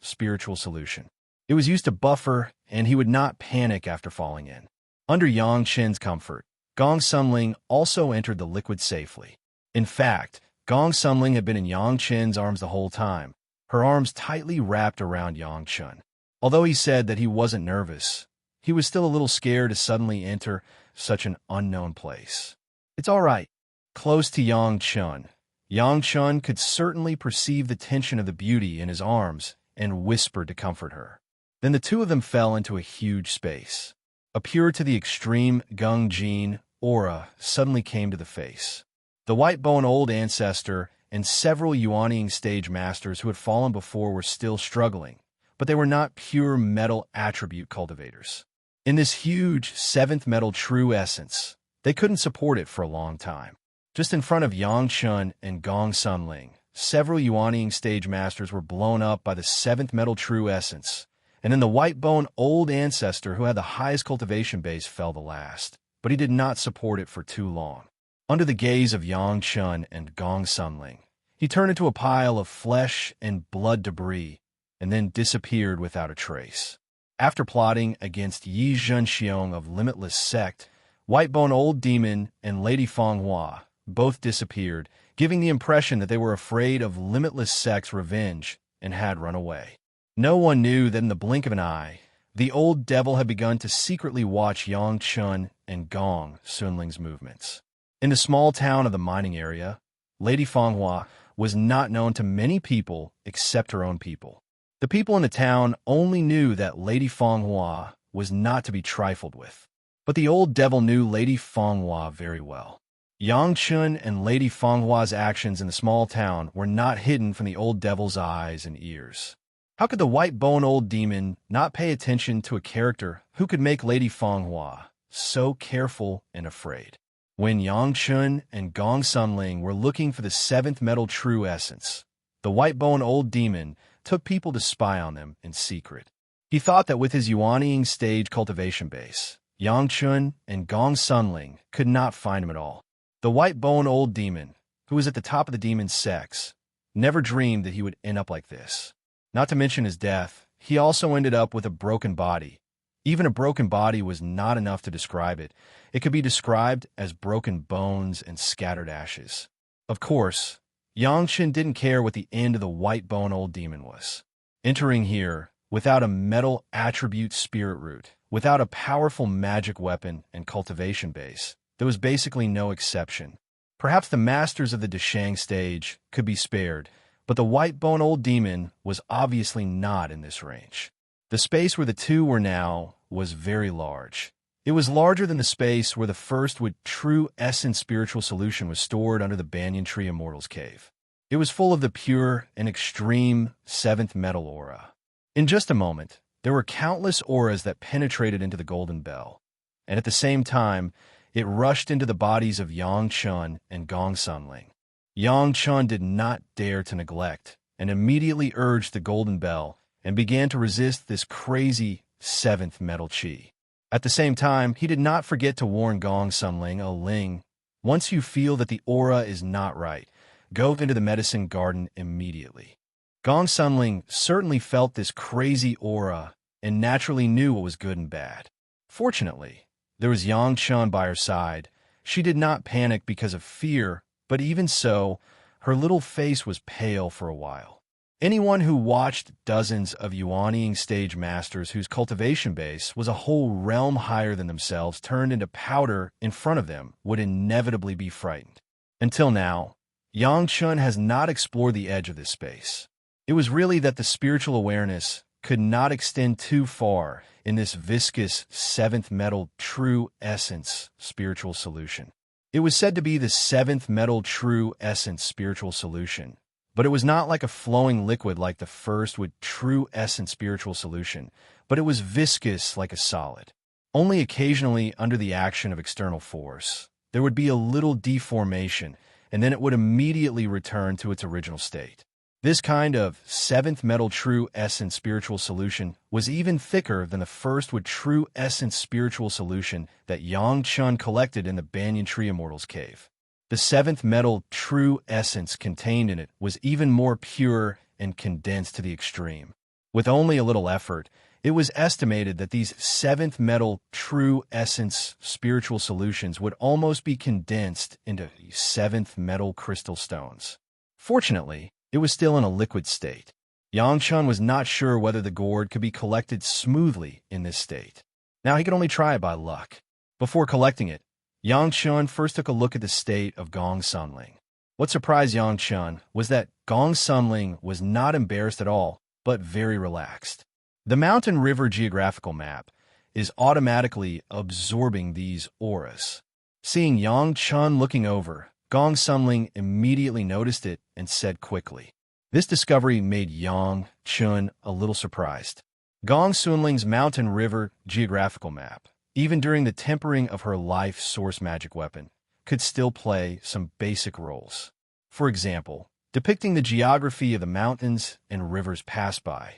Speaker 1: spiritual solution. It was used to buffer, and he would not panic after falling in. Under Yang Chun's comfort, Gong Sunling also entered the liquid safely. In fact, Gong Sunling had been in Yang Chen's arms the whole time, her arms tightly wrapped around Yang Chen. Although he said that he wasn't nervous, he was still a little scared to suddenly enter such an unknown place. It's all right. Close to Yang Chen could certainly perceive the tension of the beauty in his arms and whispered to comfort her. Then the two of them fell into a huge space. A pure to the extreme Gung Jin aura suddenly came to the face. The white-bone old ancestor and several Yuanying stage masters who had fallen before were still struggling, but they were not pure metal attribute cultivators. In this huge seventh metal true essence, they couldn't support it for a long time. Just in front of Yang Chen and Gong Sunling, several Yuanying stage masters were blown up by the seventh metal true essence, and then the white-bone old ancestor who had the highest cultivation base fell the last, but he did not support it for too long. Under the gaze of Yang Chen and Gong Sunling, he turned into a pile of flesh and blood debris, and then disappeared without a trace. After plotting against Yi Zhenxiong of Limitless Sect, Whitebone Old Demon and Lady Fanghua both disappeared, giving the impression that they were afraid of Limitless Sect's revenge and had run away. No one knew that in the blink of an eye, the old devil had begun to secretly watch Yang Chen and Gong Sunling's movements. In the small town of the mining area, Lady Fanghua was not known to many people except her own people. The people in the town only knew that Lady Fanghua was not to be trifled with. But the old devil knew Lady Fanghua very well. Yang Chen and Lady Fanghua's actions in the small town were not hidden from the old devil's eyes and ears. How could the white-bone old demon not pay attention to a character who could make Lady Fanghua so careful and afraid? When Yang Chen and Gong Sunling were looking for the seventh metal true essence, the white-bone old demon took people to spy on them in secret. He thought that with his Yuanying stage cultivation base, Yang Chen and Gong Sunling could not find him at all. The white-bone old demon, who was at the top of the demon's sex, never dreamed that he would end up like this. Not to mention his death, he also ended up with a broken body. Even a broken body was not enough to describe it. It could be described as broken bones and scattered ashes. Of course, Yang Chen didn't care what the end of the white-bone old demon was. Entering here, without a metal attribute spirit root, without a powerful magic weapon and cultivation base, there was basically no exception. Perhaps the masters of the Deshang stage could be spared, but the white-bone old demon was obviously not in this range. The space where the two were now was very large. It was larger than the space where the first with true essence spiritual solution was stored under the banyan tree Immortal's cave. It was full of the pure and extreme seventh metal aura. In just a moment, there were countless auras that penetrated into the golden bell, and at the same time, it rushed into the bodies of Yang Chen and Gong Sunling. Yang Chen did not dare to neglect, and immediately urged the golden bell and began to resist this crazy seventh metal chi. At the same time, he did not forget to warn Gong Sunling, Ling, once you feel that the aura is not right, go into the medicine garden immediately. Gong Sunling certainly felt this crazy aura and naturally knew what was good and bad. Fortunately, there was Yang Chen by her side. She did not panic because of fear, but even so, her little face was pale for a while. Anyone who watched dozens of Yuanying stage masters whose cultivation base was a whole realm higher than themselves turned into powder in front of them would inevitably be frightened. Until now, Yang Chen has not explored the edge of this space. It was really that the spiritual awareness could not extend too far in this viscous seventh metal true essence spiritual solution. It was said to be the seventh metal true essence spiritual solution, but it was not like a flowing liquid like the first with true essence spiritual solution, but it was viscous like a solid. Only occasionally under the action of external force, there would be a little deformation, and then it would immediately return to its original state. This kind of seventh metal true essence spiritual solution was even thicker than the first with true essence spiritual solution that Yang Chen collected in the banyan tree Immortal's cave. The seventh metal true essence contained in it was even more pure and condensed to the extreme. With only a little effort, It was estimated that these seventh metal true essence spiritual solutions would almost be condensed into seventh metal crystal stones. Fortunately, it was still in a liquid state. Yang Chun was not sure whether the gourd could be collected smoothly in this state. Now he could only try it by luck. Before collecting it, Yang Chun first took a look at the state of Gong Sunling. What surprised Yang Chun was that Gong Sunling was not embarrassed at all, but very relaxed. The mountain river geographical map is automatically absorbing these auras. Seeing Yang Chun looking over, Gong Sunling immediately noticed it and said quickly. This discovery made Yang Chun a little surprised. Gong Sunling's mountain river geographical map, even during the tempering of her life source magic weapon, could still play some basic roles. For example, depicting the geography of the mountains and rivers passed by.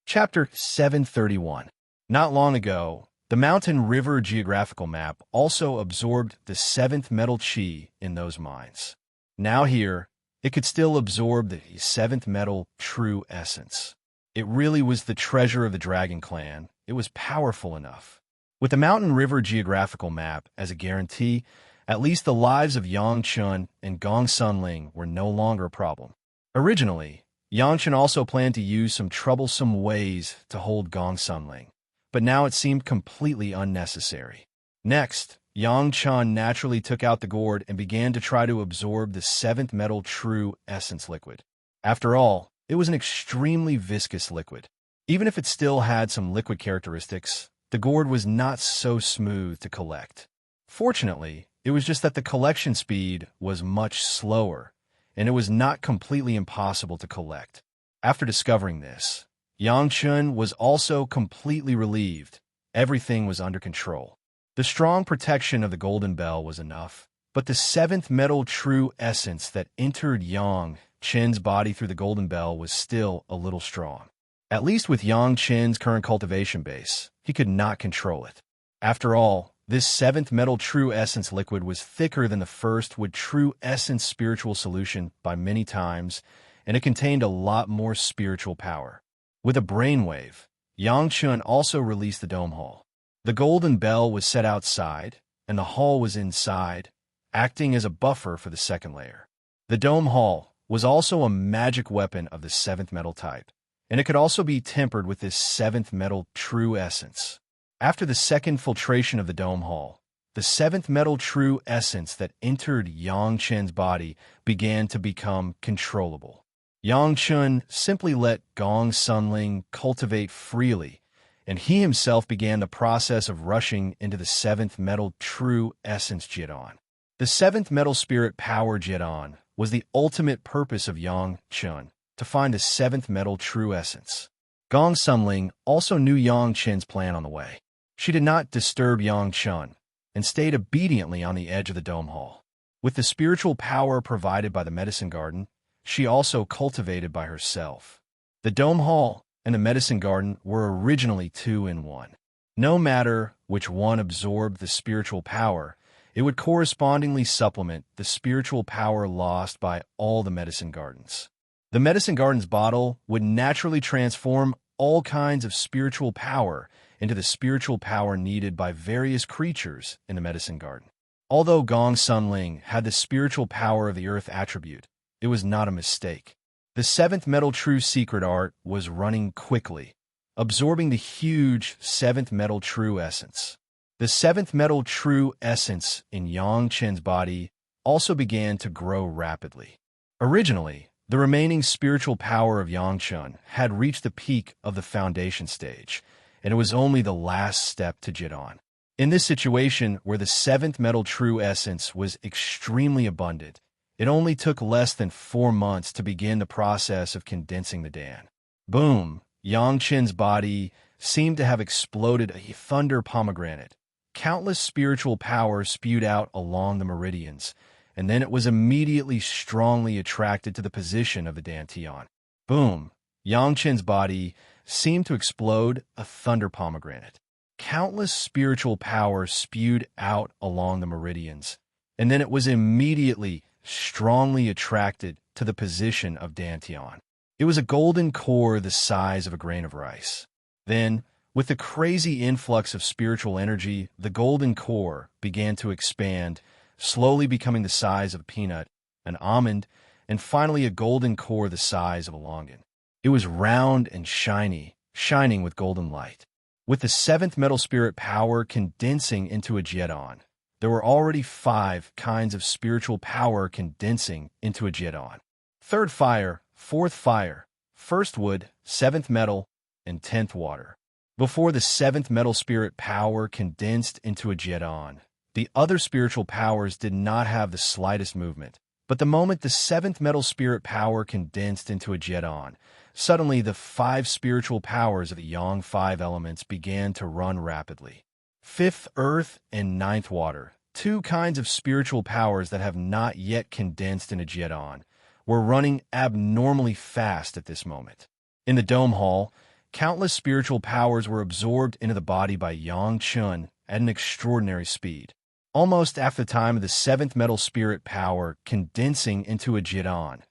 Speaker 1: Chapter 731. Not long ago, the mountain river geographical map also absorbed the seventh metal chi in those mines. Now here, it could still absorb the seventh metal true essence. It really was the treasure of the Dragon Clan. It was powerful enough. With the mountain river geographical map as a guarantee, at least the lives of Yang Chun and Gong Sunling were no longer a problem. Originally, Yang Chun also planned to use some troublesome ways to hold Gong Sunling, but now it seemed completely unnecessary. Next, Yang Chun naturally took out the gourd and began to try to absorb the seventh metal true essence liquid. After all, it was an extremely viscous liquid. Even if it still had some liquid characteristics, the gourd was not so smooth to collect. Fortunately, it was just that the collection speed was much slower, and it was not completely impossible to collect. After discovering this, Yang Chun was also completely relieved. Everything was under control. The strong protection of the golden bell was enough, but the seventh metal true essence that entered Yang Chen's body through the golden bell was still a little strong. At least with Yang Chen's current cultivation base, he could not control it. After all, this seventh metal true essence liquid was thicker than the first wood true essence spiritual solution by many times, and it contained a lot more spiritual power. With a brainwave, Yang Chun also released the dome hall. The golden bell was set outside, and the hall was inside, acting as a buffer for the second layer. The dome hall was also a magic weapon of the seventh metal type, and it could also be tempered with this seventh metal true essence. After the second filtration of the dome hall, the seventh metal true essence that entered Yang Chen's body began to become controllable. Yang Chun simply let Gong Sunling cultivate freely, and he himself began the process of rushing into the seventh metal true essence Jidan. The seventh metal spirit power Jidan was the ultimate purpose of Yang Chun, to find the seventh metal true essence. Gong Sunling also knew Yang Chen's plan on the way. She did not disturb Yang Chun and stayed obediently on the edge of the dome hall. With the spiritual power provided by the medicine garden, she also cultivated by herself. The dome hall and the medicine garden were originally two in one. No matter which one absorbed the spiritual power, it would correspondingly supplement the spiritual power lost by all the medicine gardens. The medicine garden's bottle would naturally transform all kinds of spiritual power into the spiritual power needed by various creatures in the medicine garden. Although Gong Sunling had the spiritual power of the earth attribute, it was not a mistake. The seventh metal true secret art was running quickly, absorbing the huge seventh metal true essence. The seventh metal true essence in Yang Chen's body also began to grow rapidly. Originally, the remaining spiritual power of Yang Chun had reached the peak of the foundation stage, and it was only the last step to Jidan. In this situation, where the seventh metal true essence was extremely abundant, it only took less than 4 months to begin the process of condensing the Dan. Boom! Yang Chen's body seemed to have exploded a thunder pomegranate. Countless spiritual power spewed out along the meridians, and then it was immediately strongly attracted to the position of the dantian. Boom! Yang Chen's body seemed to explode a thunder pomegranate. Countless spiritual power spewed out along the meridians, and then it was immediately strongly attracted to the position of dantian. It was a golden core the size of a grain of rice. Then, With the crazy influx of spiritual energy, the golden core began to expand, slowly becoming the size of a peanut, an almond, and finally a golden core the size of a longan. It was round and shiny, shining with golden light. With the seventh metal spirit power condensing into a jedon, there were already 5 kinds of spiritual power condensing into a jedon. Third fire, fourth fire, first wood, seventh metal, and 10th water. Before the seventh metal spirit power condensed into a jedon, the other spiritual powers did not have the slightest movement. But the moment the seventh metal spirit power condensed into a jedon, suddenly the 5 spiritual powers of the yang 5 elements began to run rapidly. 5th earth and 9th water, 2 kinds of spiritual powers that have not yet condensed in a jedon, were running abnormally fast at this moment. In the dome hall, countless spiritual powers were absorbed into the body by Yang Chun at an extraordinary speed. Almost after the time of the 7th metal spirit power condensing into a jedon,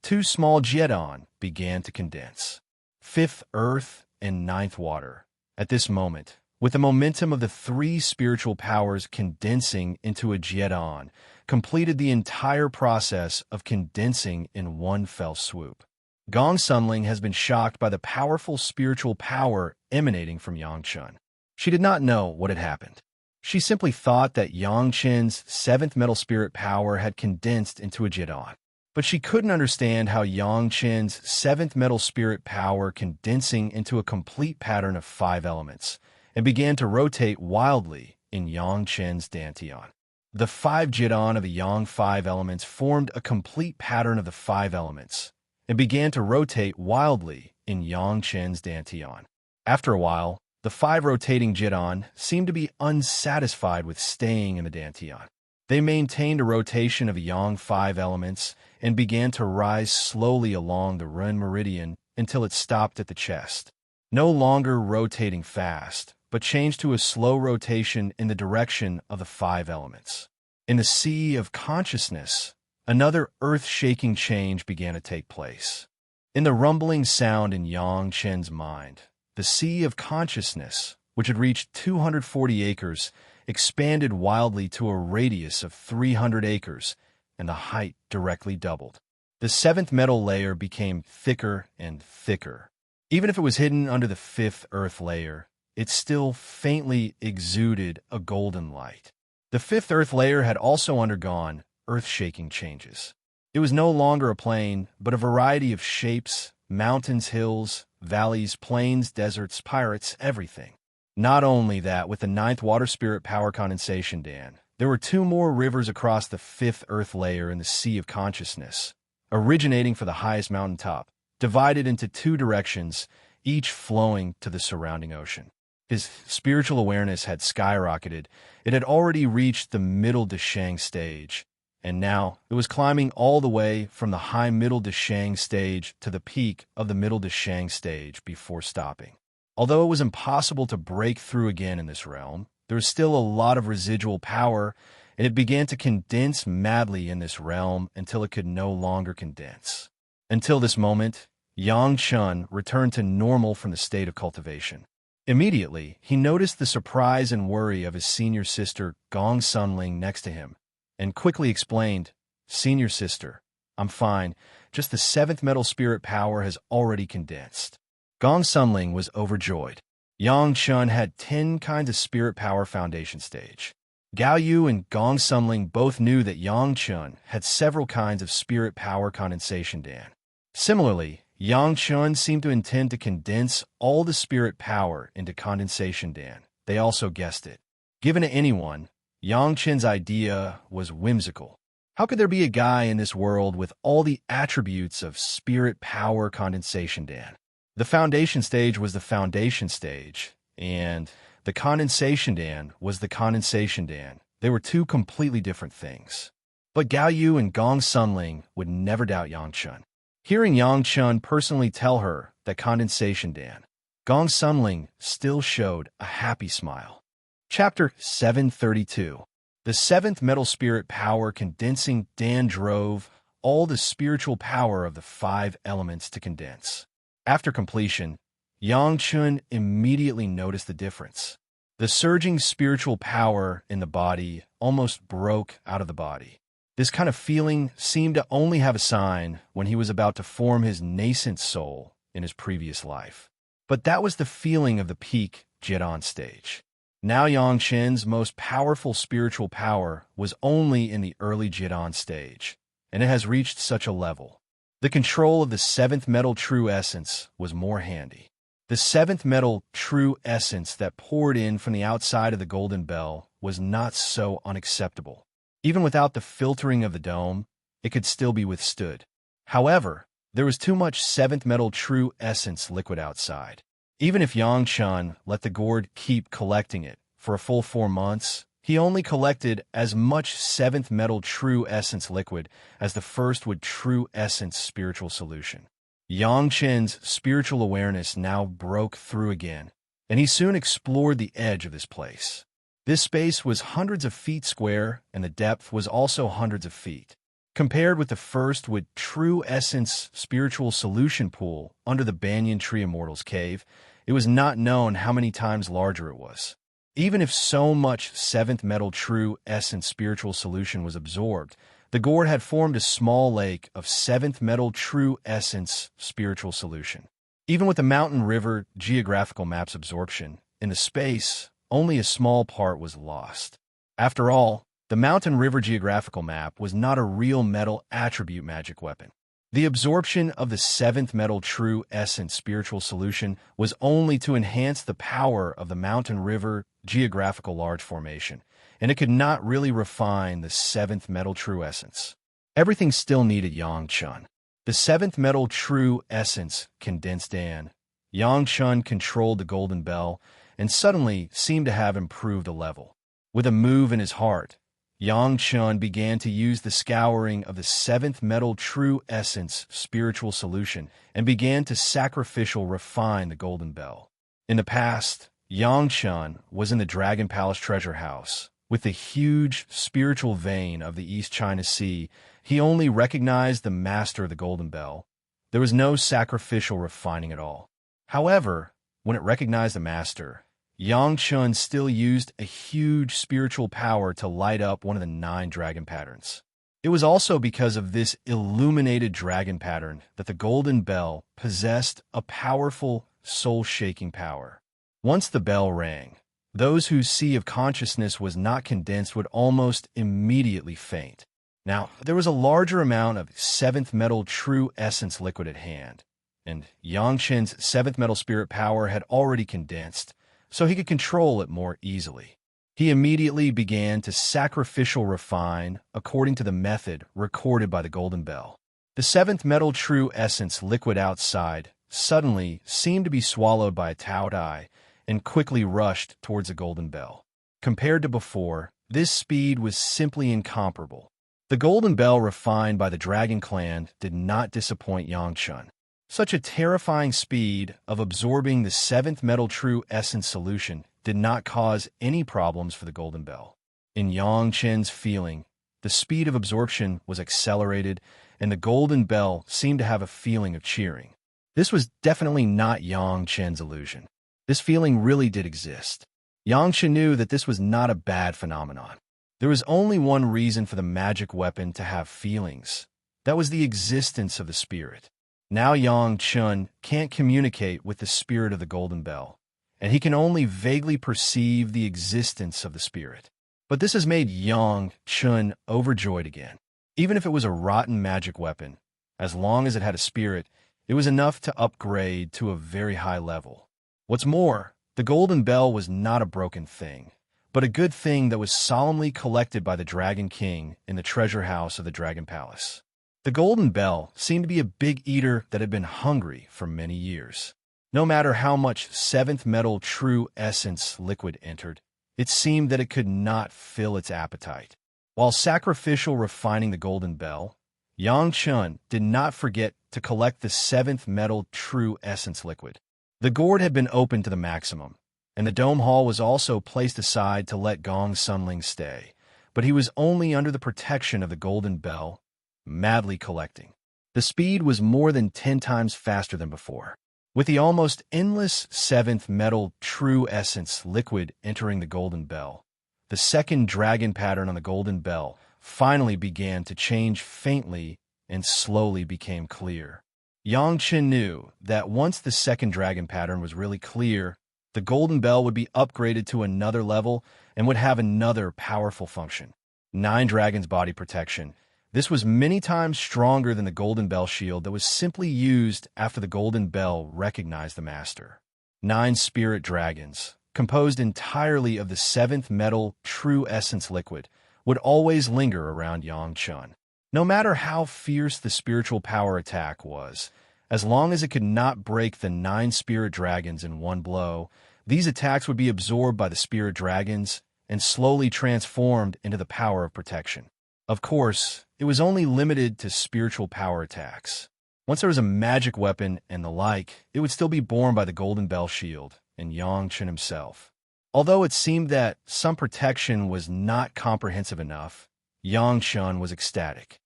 Speaker 1: 2 small jedon began to condense. 5th earth and 9th water. At this moment, with the momentum of the 3 spiritual powers condensing into a jedon, completed the entire process of condensing in one fell swoop. Gong Sunling has been shocked by the powerful spiritual power emanating from Yang Chun. She did not know what had happened. She simply thought that Yang Chen's 7th metal spirit power had condensed into a jedon. But she couldn't understand how Yang Chen's 7th metal spirit power condensing into a complete pattern of 5 elements and began to rotate wildly in Yang Chen's dantian. The 5 jedon of the Yang 5 elements formed a complete pattern of the 5 elements and began to rotate wildly in Yang Chen's dantian. After a while, the 5 rotating jedon seemed to be unsatisfied with staying in the dantian. They maintained a rotation of the Yang 5 elements and began to rise slowly along the Ren meridian until it stopped at the chest. No longer rotating fast, but changed to a slow rotation in the direction of the 5 elements. In the sea of consciousness, another earth-shaking change began to take place. In the rumbling sound in Yang Chen's mind, the sea of consciousness, which had reached 240 acres, expanded wildly to a radius of 300 acres, and the height directly doubled. The 7th metal layer became thicker and thicker. Even if it was hidden under the 5th earth layer, it still faintly exuded a golden light. The 5th earth layer had also undergone earth-shaking changes. It was no longer a plain, but a variety of shapes, mountains, hills, valleys, plains, deserts, pirates, everything. Not only that, with the 9th water spirit power condensation dam, there were 2 more rivers across the 5th earth layer in the sea of consciousness, originating for the highest mountaintop, divided into 2 directions, each flowing to the surrounding ocean. His spiritual awareness had skyrocketed. It had already reached the middle Deshang stage, and now it was climbing all the way from the high middle Deshang stage to the peak of the middle Deshang stage before stopping. Although it was impossible to break through again in this realm, there was still a lot of residual power, and it began to condense madly in this realm until it could no longer condense. Until this moment, Yang Chun returned to normal from the state of cultivation. Immediately, he noticed the surprise and worry of his senior sister, Gong Sunling, next to him, and quickly explained, "Senior sister, I'm fine, just the 7th metal spirit power has already condensed." Gong Sunling was overjoyed. Yang Chun had 10 kinds of spirit power foundation stage. Gao Yu and Gong Sunling both knew that Yang Chun had several kinds of spirit power condensation dam. Similarly, Yang Chun seemed to intend to condense all the spirit power into condensation dam. They also guessed it. Given to anyone, Yang Chun's idea was whimsical. How could there be a guy in this world with all the attributes of spirit power condensation dam? The foundation stage was the foundation stage, and the condensation dam was the condensation dam. They were 2 completely different things. But Gao Yu and Gong Sunling would never doubt Yang Chun. Hearing Yang Chun personally tell her that condensation dam, Gong Sunling still showed a happy smile. Chapter 732. The 7th metal spirit power condensing dam drove all the spiritual power of the 5 elements to condense. After completion, Yang Chun immediately noticed the difference. The surging spiritual power in the body almost broke out of the body. This kind of feeling seemed to only have a sign when he was about to form his nascent soul in his previous life. But that was the feeling of the peak Jidan stage. Now Yang Chen's most powerful spiritual power was only in the early Jidan stage, and it has reached such a level. The control of the seventh metal true essence was more handy. The seventh metal true essence that poured in from the outside of the golden bell was not so unacceptable. Even without the filtering of the dome, it could still be withstood. However, there was too much seventh metal true essence liquid outside. Even if Yang Chun let the gourd keep collecting it for a full 4 months, he only collected as much seventh metal true essence liquid as the first would true essence spiritual solution. Yang Chen's spiritual awareness now broke through again, and he soon explored the edge of this place. This space was hundreds of feet square, and the depth was also hundreds of feet. Compared with the first would true essence spiritual solution pool under the banyan tree Immortal's cave, it was not known how many times larger it was. Even if so much seventh metal true essence spiritual solution was absorbed, the gourd had formed a small lake of seventh metal true essence spiritual solution. Even with the mountain river geographical map's absorption, in the space, only a small part was lost. After all, the mountain river geographical map was not a real metal attribute magic weapon. The absorption of the seventh metal true essence spiritual solution was only to enhance the power of the mountain river geographical large formation, and it could not really refine the seventh metal true essence. Everything still needed Yang Chun. The seventh metal true essence condensed in. Yang Chun controlled the golden bell and suddenly seemed to have improved a level. With a move in his heart, Yang Chun began to use the scouring of the seventh metal true essence spiritual solution and began to sacrificial refine the golden bell. In the past, Yang Chun was in the Dragon Palace treasure house. With the huge spiritual vein of the East China Sea, he only recognized the master of the golden bell. There was no sacrificial refining at all. However, when it recognized the master, Yang Chun still used a huge spiritual power to light up one of the 9 dragon patterns. It was also because of this illuminated dragon pattern that the golden bell possessed a powerful, soul-shaking power. Once the bell rang, those whose sea of consciousness was not condensed would almost immediately faint. Now, there was a larger amount of seventh metal true essence liquid at hand, and Yang Chen's seventh metal spirit power had already condensed, so he could control it more easily. He immediately began to sacrificial refine according to the method recorded by the golden bell. The seventh metal true essence liquid outside suddenly seemed to be swallowed by a Tao Dai and quickly rushed towards the golden bell. Compared to before, this speed was simply incomparable. The golden bell refined by the dragon clan did not disappoint Yang Chun. Such a terrifying speed of absorbing the seventh metal true essence solution did not cause any problems for the golden bell. In Yang Chen's feeling, the speed of absorption was accelerated, and the golden bell seemed to have a feeling of cheering. This was definitely not Yang Chen's illusion. This feeling really did exist. Yang Chen knew that this was not a bad phenomenon. There was only one reason for the magic weapon to have feelings. That was the existence of the spirit. Now Yang Chun can't communicate with the spirit of the golden bell, and he can only vaguely perceive the existence of the spirit. But this has made Yang Chun overjoyed again. Even if it was a rotten magic weapon, as long as it had a spirit, it was enough to upgrade to a very high level. What's more, the golden bell was not a broken thing, but a good thing that was solemnly collected by the Dragon King in the treasure house of the Dragon Palace. The golden bell seemed to be a big eater that had been hungry for many years. No matter how much seventh metal true essence liquid entered, it seemed that it could not fill its appetite. While sacrificial refining the golden bell, Yang Chun did not forget to collect the seventh metal true essence liquid. The gourd had been opened to the maximum, and the dome hall was also placed aside to let Gong Sunling stay, but he was only under the protection of the golden bell, madly collecting. The speed was more than 10 times faster than before. With the almost endless seventh metal true essence liquid entering the golden bell, the second dragon pattern on the golden bell finally began to change faintly and slowly became clear. Yang Chen knew that once the second dragon pattern was really clear, the golden bell would be upgraded to another level and would have another powerful function. 9 Dragons Body Protection. This was many times stronger than the golden bell shield that was simply used after the golden bell recognized the master. 9 Spirit Dragons, composed entirely of the 7th metal true essence liquid, would always linger around Yang Chen. No matter how fierce the spiritual power attack was, as long as it could not break the 9 spirit dragons in one blow, these attacks would be absorbed by the spirit dragons and slowly transformed into the power of protection. Of course, it was only limited to spiritual power attacks. Once there was a magic weapon and the like, it would still be borne by the golden bell shield and Yang Chen himself. Although it seemed that some protection was not comprehensive enough, Yang Chen was ecstatic.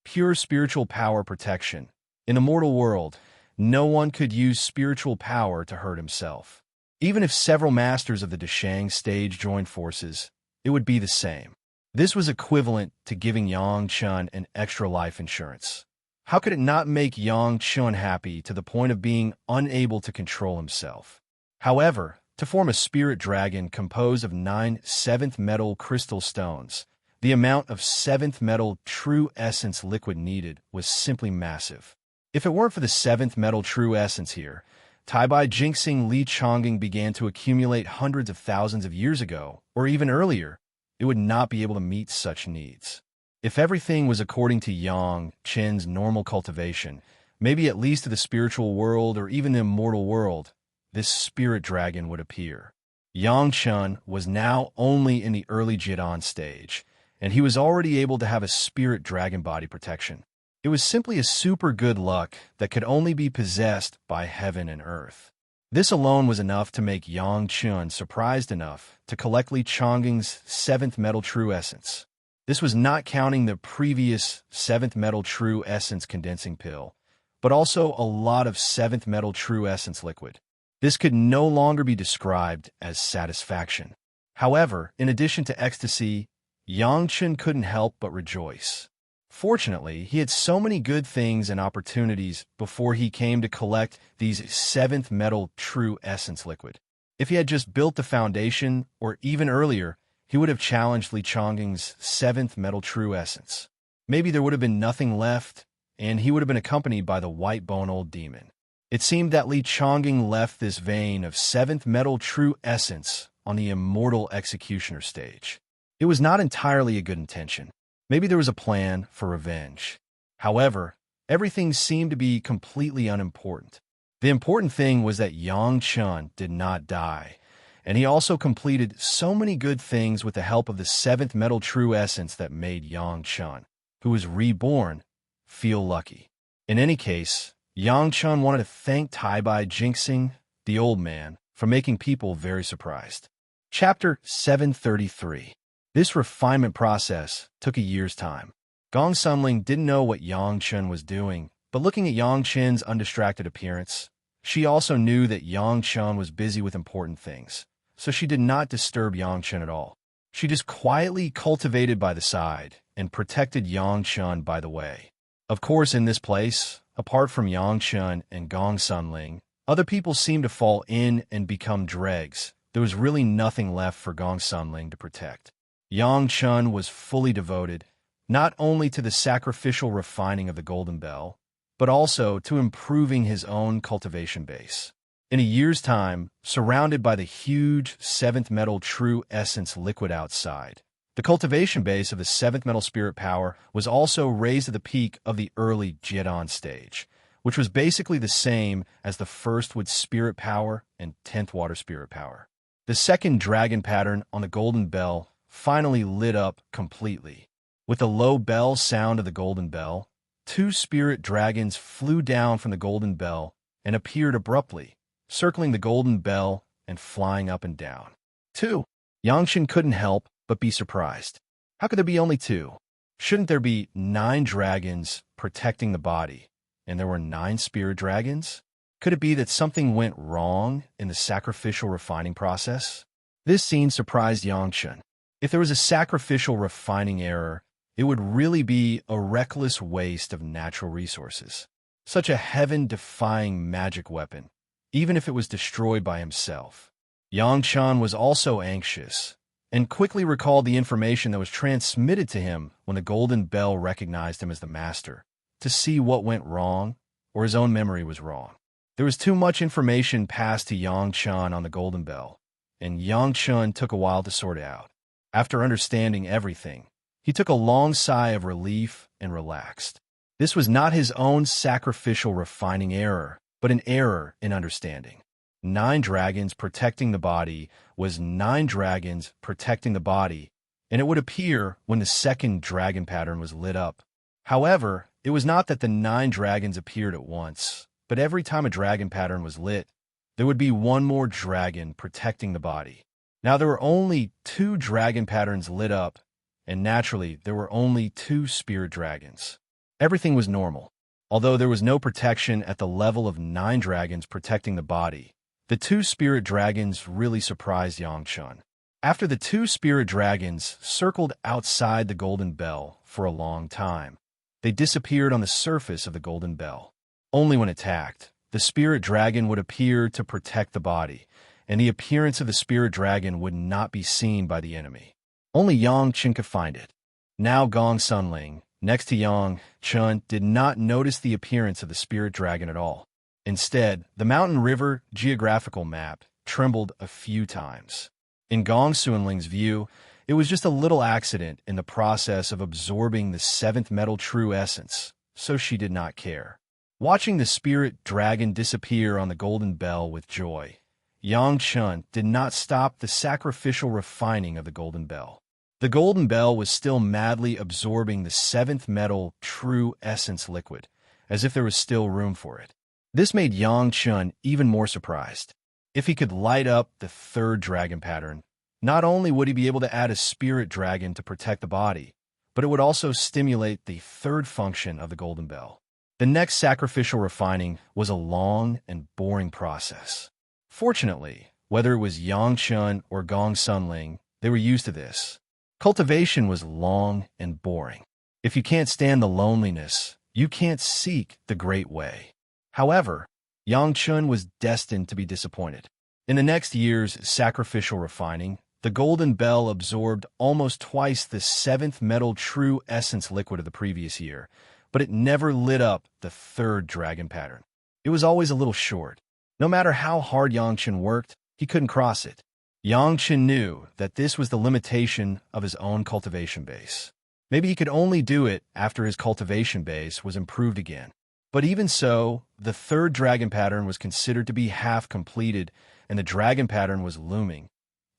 Speaker 1: Pure spiritual power protection. In the mortal world, no one could use spiritual power to hurt himself. Even if several masters of the Deshang stage joined forces, it would be the same. This was equivalent to giving Yang Chen an extra life insurance. How could it not make Yang Chen happy to the point of being unable to control himself? However, to form a spirit dragon composed of 9 7th metal crystal stones, the amount of 7th metal true essence liquid needed was simply massive. If it weren't for the 7th metal true essence here, Taibai Jinxing Li Chongging began to accumulate hundreds of thousands of years ago, or even earlier, it would not be able to meet such needs. If everything was according to Yang Chen's normal cultivation, maybe at least to the spiritual world or even the immortal world, this spirit dragon would appear. Yang Chen was now only in the early Jidan stage, and he was already able to have a spirit dragon body protection. It was simply a super good luck that could only be possessed by heaven and earth. This alone was enough to make Yang Chen surprised enough to collect Li Chongging's 7th metal true essence. This was not counting the previous 7th metal true essence condensing pill, but also a lot of 7th metal true essence liquid. This could no longer be described as satisfaction. However, in addition to ecstasy, Yang Chen couldn't help but rejoice. Fortunately, he had so many good things and opportunities before he came to collect these 7th metal true essence liquid. If he had just built the foundation, or even earlier, he would have challenged Li Chongging's 7th metal true essence. Maybe there would have been nothing left, and he would have been accompanied by the white bone old demon. It seemed that Li Chongging left this vein of 7th metal true essence on the Immortal Executioner stage. It was not entirely a good intention. Maybe there was a plan for revenge. However, everything seemed to be completely unimportant. The important thing was that Yang Chen did not die, and he also completed so many good things with the help of the 7th metal true essence that made Yang Chen, who was reborn, feel lucky. In any case, Yang Chen wanted to thank Taibai Jinxing, the old man, for making people very surprised. Chapter 733. This refinement process took a year's time. Gong Sunling didn't know what Yang Chen was doing, but looking at Yang Chen's undistracted appearance, she also knew that Yang Chen was busy with important things, so she did not disturb Yang Chen at all. She just quietly cultivated by the side and protected Yang Chen by the way. Of course, in this place, apart from Yang Chen and Gong Sunling, other people seemed to fall in and become dregs. There was really nothing left for Gong Sunling to protect. Yang Chen was fully devoted, not only to the sacrificial refining of the Golden Bell, but also to improving his own cultivation base. In a year's time, surrounded by the huge 7th metal true essence liquid outside, the cultivation base of the 7th metal spirit power was also raised to the peak of the early Jidan stage, which was basically the same as the 1st wood spirit power and 10th water spirit power. The second dragon pattern on the Golden Bell finally lit up completely. With the low bell sound of the Golden Bell, 2 spirit dragons flew down from the Golden Bell and appeared abruptly, circling the Golden Bell and flying up and down. 2. Yang Chen couldn't help but be surprised. How could there be only 2? Shouldn't there be 9 dragons protecting the body, and there were 9 spirit dragons? Could it be that something went wrong in the sacrificial refining process? This scene surprised Yangchun. If there was a sacrificial refining error, it would really be a reckless waste of natural resources. Such a heaven-defying magic weapon, even if it was destroyed by himself. Yangchun was also anxious, and quickly recalled the information that was transmitted to him when the Golden Bell recognized him as the master, to see what went wrong, or his own memory was wrong. There was too much information passed to Yangchun on the Golden Bell, and Yangchun took a while to sort it out. After understanding everything, he took a long sigh of relief and relaxed. This was not his own sacrificial refining error, but an error in understanding. 9 dragons protecting the body was 9 dragons protecting the body, and it would appear when the second dragon pattern was lit up. However, it was not that the 9 dragons appeared at once, but every time a dragon pattern was lit, there would be one more dragon protecting the body. Now there were only 2 dragon patterns lit up, and naturally there were only 2 spirit dragons. Everything was normal. Although there was no protection at the level of 9 dragons protecting the body, the 2 spirit dragons really surprised Yangchun. After the 2 spirit dragons circled outside the Golden Bell for a long time, they disappeared on the surface of the Golden Bell. Only when attacked, the spirit dragon would appear to protect the body, and the appearance of the spirit dragon would not be seen by the enemy. Only Yangchun could find it. Now Gong Sunling, next to Yangchun, did not notice the appearance of the spirit dragon at all. Instead, the mountain river geographical map trembled a few times. In Gong Sunling's view, it was just a little accident in the process of absorbing the 7th metal true essence, so she did not care. Watching the spirit dragon disappear on the Golden Bell with joy, Yangchun did not stop the sacrificial refining of the Golden Bell. The Golden Bell was still madly absorbing the 7th metal true essence liquid, as if there was still room for it. This made Yangchun even more surprised. If he could light up the 3rd dragon pattern, not only would he be able to add a spirit dragon to protect the body, but it would also stimulate the 3rd function of the Golden Bell. The next sacrificial refining was a long and boring process. Fortunately, whether it was Yangchun or Gong Sunling, they were used to this. Cultivation was long and boring. If you can't stand the loneliness, you can't seek the great way. However, Yangchun was destined to be disappointed. In the next year's sacrificial refining, the Golden Bell absorbed almost twice the 7th metal true essence liquid of the previous year, but it never lit up the 3rd dragon pattern. It was always a little short. No matter how hard Yangchun worked, he couldn't cross it. Yangchun knew that this was the limitation of his own cultivation base. Maybe he could only do it after his cultivation base was improved again. But even so, the 3rd dragon pattern was considered to be half completed, and the dragon pattern was looming,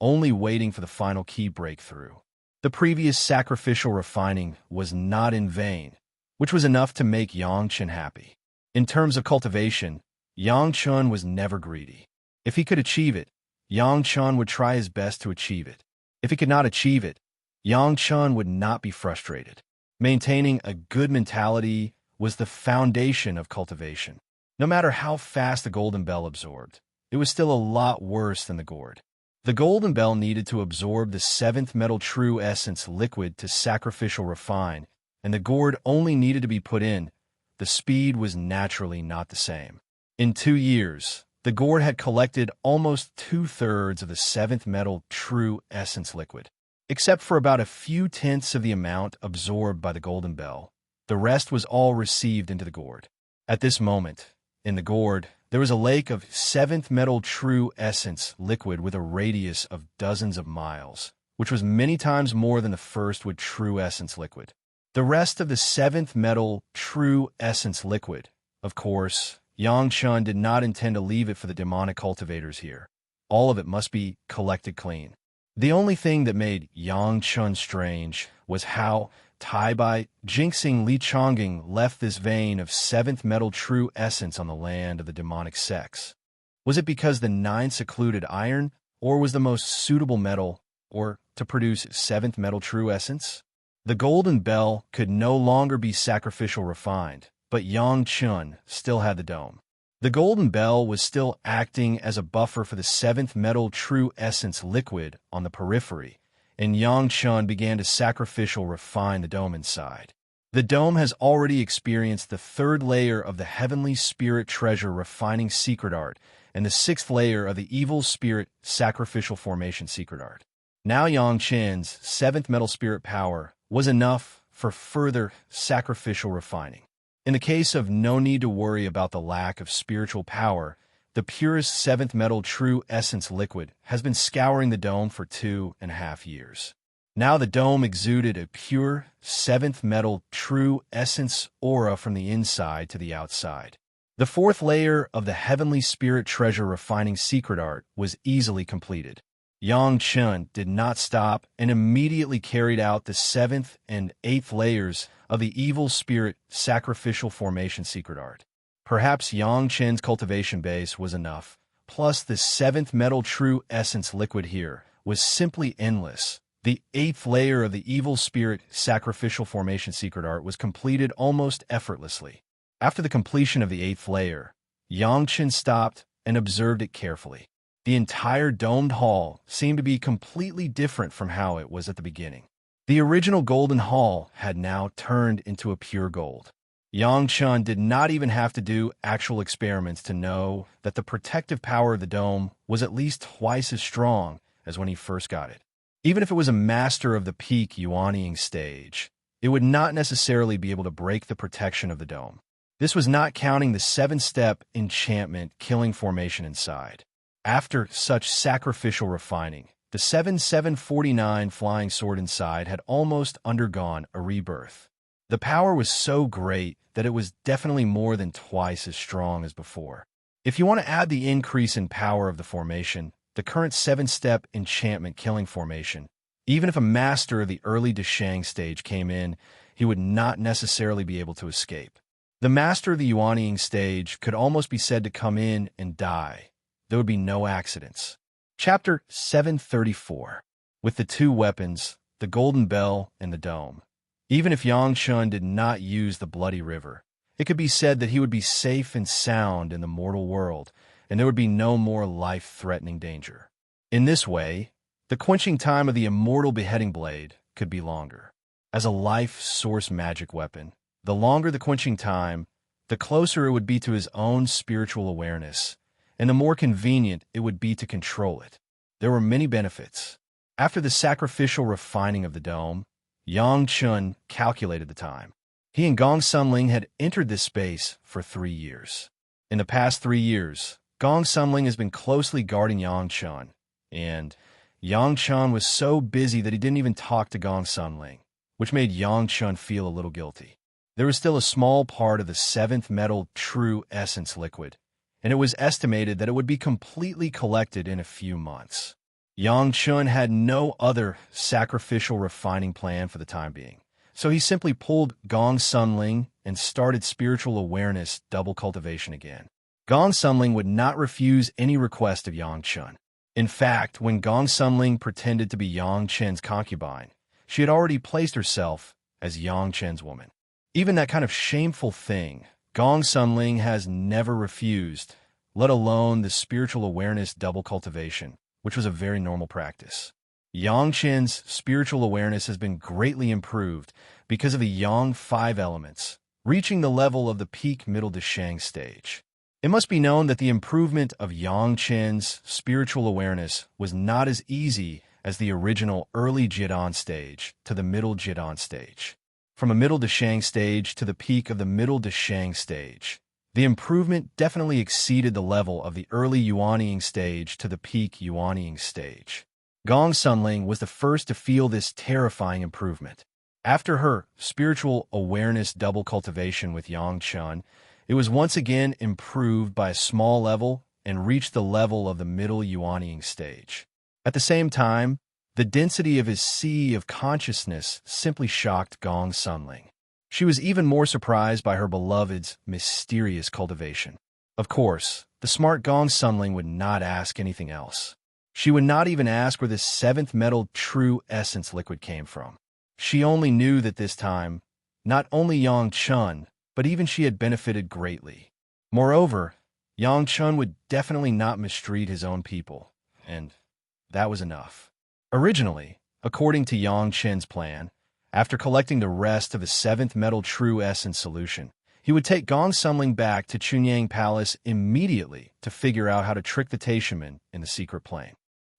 Speaker 1: only waiting for the final key breakthrough. The previous sacrificial refining was not in vain, which was enough to make Yangchun happy. In terms of cultivation, Yangchun was never greedy. If he could achieve it, Yangchun would try his best to achieve it. If he could not achieve it, Yangchun would not be frustrated. Maintaining a good mentality was the foundation of cultivation. No matter how fast the Golden Bell absorbed, it was still a lot worse than the gourd. The Golden Bell needed to absorb the 7th metal true essence liquid to sacrificial refine, and the gourd only needed to be put in. The speed was naturally not the same. In 2 years, the gourd had collected almost 2/3 of the 7th metal true essence liquid. Except for about a few tenths of the amount absorbed by the Golden Bell, the rest was all received into the gourd. At this moment, in the gourd, there was a lake of 7th metal true essence liquid with a radius of dozens of miles, which was many times more than the first with true essence liquid. The rest of the 7th metal true essence liquid, of course, Yangchun did not intend to leave it for the demonic cultivators here. All of it must be collected clean. The only thing that made Yangchun strange was how Tai Bai Jinxing Li Chongqing left this vein of 7th metal true essence on the land of the demonic sects. Was it because the 9 secluded iron, or was the most suitable metal, or to produce 7th metal true essence? The Golden Bell could no longer be sacrificial refined, but Yangchun still had the dome. The golden bell was still acting as a buffer for the seventh metal true essence liquid on the periphery, and Yang Chun began to sacrificial refine the dome inside. The dome has already experienced the third layer of the heavenly spirit treasure refining secret art and the sixth layer of the evil spirit sacrificial formation secret art. Now Yang Chen's seventh metal spirit power was enough for further sacrificial refining. In the case of no need to worry about the lack of spiritual power, the purest seventh metal true essence liquid has been scouring the dome for 2.5 years. Now the dome exuded a pure seventh metal true essence aura from the inside to the outside. The fourth layer of the heavenly spirit treasure refining secret art was easily completed. Yang Chun did not stop and immediately carried out the seventh and eighth layers of the evil spirit sacrificial formation secret art. Perhaps Yang Chen's cultivation base was enough, plus the seventh metal true essence liquid here was simply endless. The eighth layer of the evil spirit sacrificial formation secret art was completed almost effortlessly. After the completion of the eighth layer, Yang Chen stopped and observed it carefully. The entire domed hall seemed to be completely different from how it was at the beginning. The original golden hall had now turned into a pure gold. Yang Chun did not even have to do actual experiments to know that the protective power of the dome was at least twice as strong as when he first got it. Even if it was a master of the peak Yuanying stage, it would not necessarily be able to break the protection of the dome. This was not counting the 7-step enchantment killing formation inside. After such sacrificial refining, the 7749 flying sword inside had almost undergone a rebirth. The power was so great that it was definitely more than twice as strong as before. If you want to add the increase in power of the formation, the current 7-step enchantment killing formation, even if a master of the early Deshang stage came in, he would not necessarily be able to escape. The master of the Yuanying stage could almost be said to come in and die. There would be no accidents. Chapter 734. With the two weapons, the golden bell and the dome. Even if Yang Chun did not use the bloody river, it could be said that he would be safe and sound in the mortal world, and there would be no more life-threatening danger. In this way, the quenching time of the immortal beheading blade could be longer. As a life-source magic weapon, the longer the quenching time, the closer it would be to his own spiritual awareness, and the more convenient it would be to control it. There were many benefits. After the sacrificial refining of the dome, Yang Chun calculated the time. He and Gong Sunling had entered this space for 3 years. In the past 3 years, Gong Sunling has been closely guarding Yang Chun, and Yang Chun was so busy that he didn't even talk to Gong Sunling, which made Yang Chun feel a little guilty. There was still a small part of the 7th metal true essence liquid, and it was estimated that it would be completely collected in a few months. Yang Chun had no other sacrificial refining plan for the time being, so he simply pulled Gong Sunling and started spiritual awareness double cultivation again. Gong Sunling would not refuse any request of Yang Chun. In fact, when Gong Sunling pretended to be Yang Chen's concubine, she had already placed herself as Yang Chen's woman. Even that kind of shameful thing, Gong Sunling has never refused, let alone the spiritual awareness double cultivation, which was a very normal practice. Yang Chen's spiritual awareness has been greatly improved because of the Yang 5 elements, reaching the level of the peak middle Deshang stage. It must be known that the improvement of Yang Chen's spiritual awareness was not as easy as the original early Jidan stage to the middle Jidan stage. From a middle Deshang stage to the peak of the middle Deshang stage, the improvement definitely exceeded the level of the early Yuanying stage to the peak Yuanying stage. Gong Sunling was the first to feel this terrifying improvement. After her spiritual awareness double cultivation with Yang Chun, it was once again improved by a small level and reached the level of the middle Yuanying stage. At the same time, the density of his sea of consciousness simply shocked Gong Sunling. She was even more surprised by her beloved's mysterious cultivation. Of course, the smart Gong Sunling would not ask anything else. She would not even ask where the 7th metal true essence liquid came from. She only knew that this time, not only Yang Chun, but even she had benefited greatly. Moreover, Yang Chun would definitely not mistreat his own people, and that was enough. Originally, according to Yang Chen's plan, after collecting the rest of the seventh metal true essence solution, he would take Gong Sunling back to Chunyang Palace immediately to figure out how to trick the Taishaman in the secret plane.